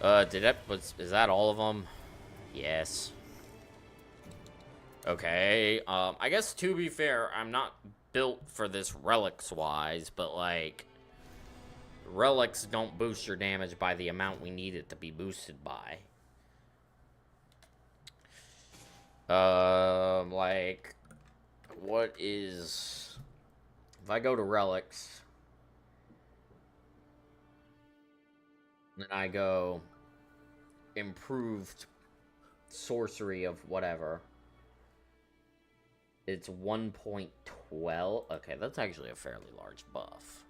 Is that all of them? Yes. Okay, I guess to be fair, I'm not built for this relics-wise, but, like, relics don't boost your damage by the amount we need it to be boosted by. Like, what is... If I go to relics, then I go improved sorcery of whatever. It's 1.12. Okay, that's actually a fairly large buff.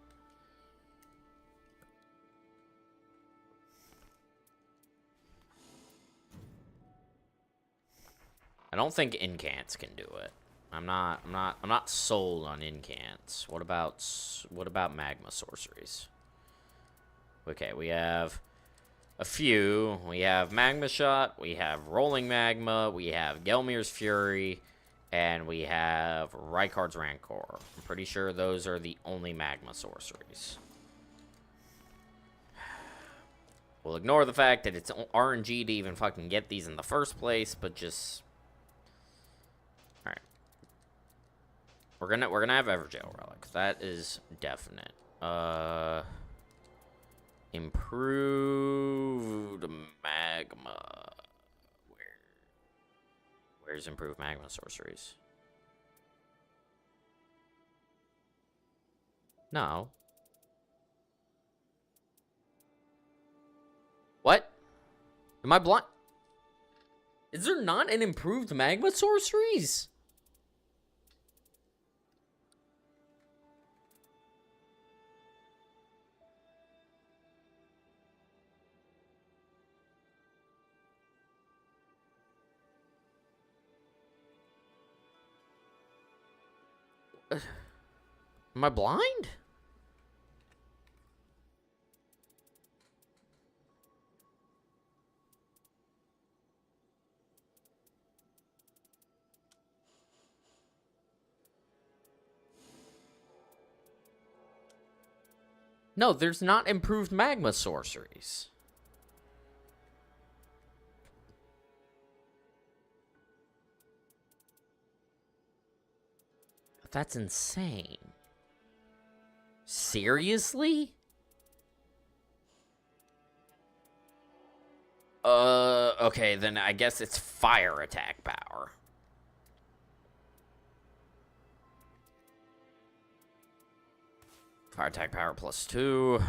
I don't think incants can do it. I'm not sold on incants. What about magma sorceries? Okay, we have a few. We have Magma Shot, we have Rolling Magma, we have Gelmir's Fury, and we have Rykard's Rancor. I'm pretty sure those are the only magma sorceries. We'll ignore the fact that it's RNG to even fucking get these in the first place, but just... Alright. We're gonna have Everjail Relic. That is definite. Improved magma. Where's improved magma sorceries? No. What? Am I blind? Is there not an improved magma sorceries? Am I blind? No, there's not improved magma sorceries. That's insane. Seriously? Okay, then I guess it's fire attack power. Fire attack power +2.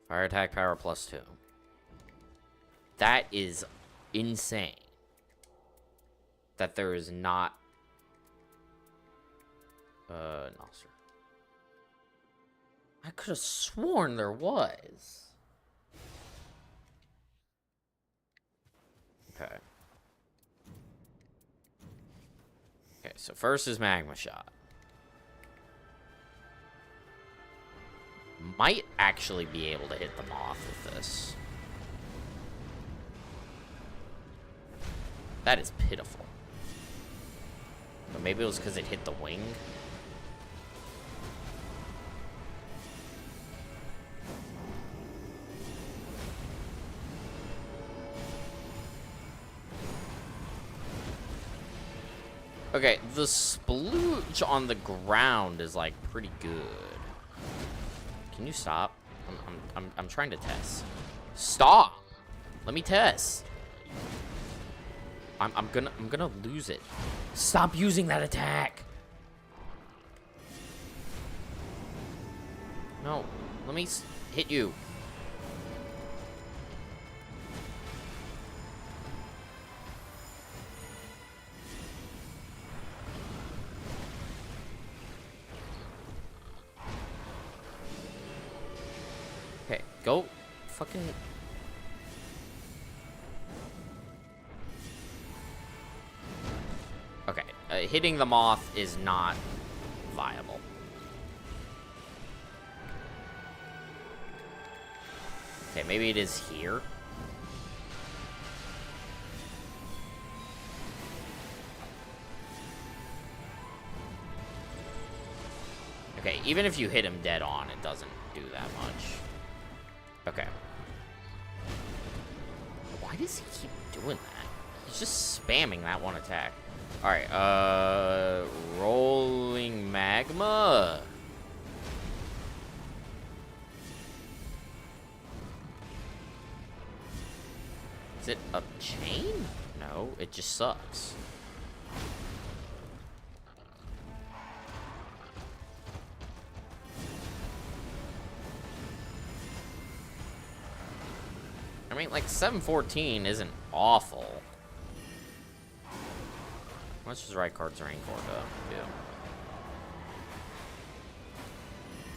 Fire attack power +2. That is insane. That there is not... no, sir. I could have sworn there was. Okay. Okay, so first is Magma Shot. Might actually be able to hit the moth with this. That is pitiful. But maybe it was because it hit the wing. Okay, the splooge on the ground is like pretty good. Can you stop? I'm trying to test. Stop! Let me test. I'm gonna lose it. Stop using that attack. No, let me hit you. Okay, go fucking... Okay, hitting the moth is not viable. Okay, maybe it is here. Okay, even if you hit him dead on, it doesn't do that much. Okay. Why does he keep doing that? He's just spamming that one attack. Alright, rolling magma. Is it a chain? No, it just sucks. I mean, like, 714 isn't awful. How much does right card's rain cord do?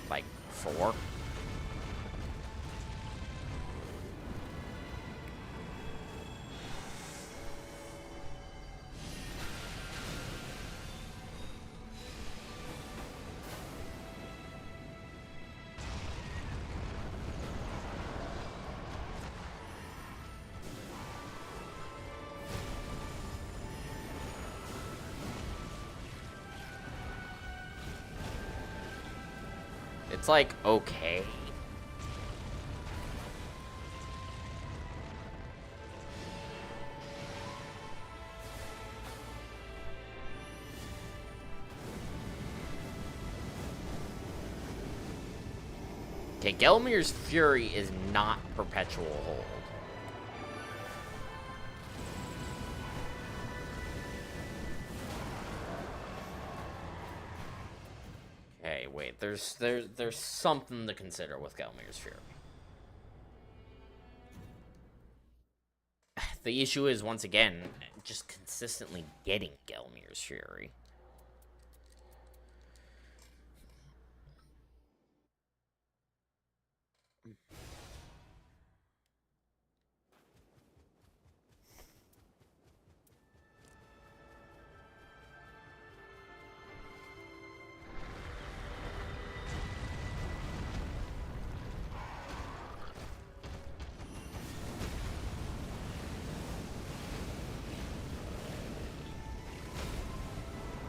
Like, 4? It's like, okay. Okay, Gelmir's Fury is not perpetual hold. Okay, wait, there's something to consider with Gelmir's Fury. The issue is, once again, just consistently getting Gelmir's Fury.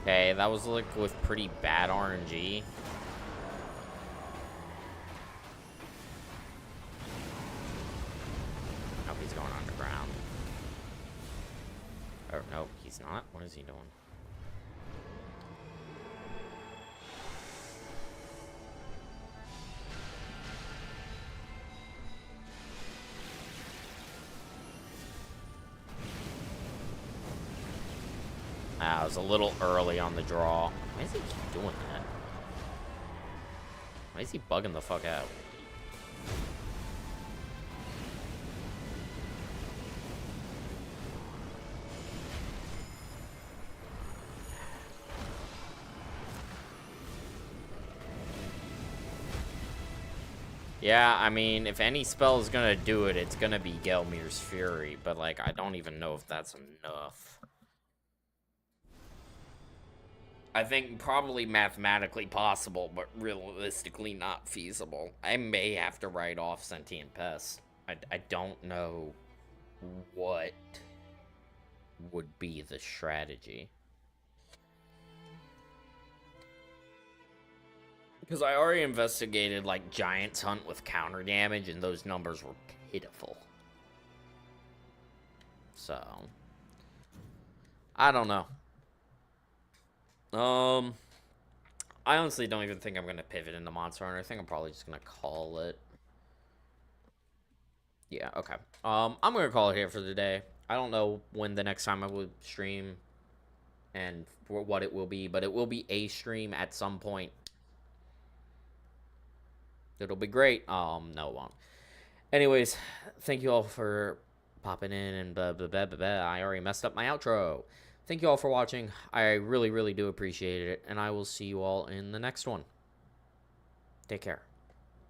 Okay, that was like with pretty bad RNG. Nope, he's going underground. Oh, nope, he's not. What is he doing? I was a little early on the draw. Why does he keep doing that? Why is he bugging the fuck out? Yeah, I mean, if any spell is gonna do it, it's gonna be Gelmir's Fury, but, like, I don't even know if that's enough. I think probably mathematically possible, but realistically not feasible. I may have to write off Sentient Pest. I don't know what would be the strategy. Because I already investigated, like, Giant's Hunt with counter damage, and those numbers were pitiful. So, I don't know. I honestly don't even think I'm gonna pivot into Monster Hunter. I think I'm probably just gonna call it. Yeah, okay. I'm gonna call it here for the day. I don't know when the next time I will stream and for what it will be, but it will be a stream at some point. It'll be great. No, it won't. Anyways, thank you all for popping in and blah, blah, blah, blah, blah. I already messed up my outro. Thank you all for watching. I really, really do appreciate it, and I will see you all in the next one. Take care.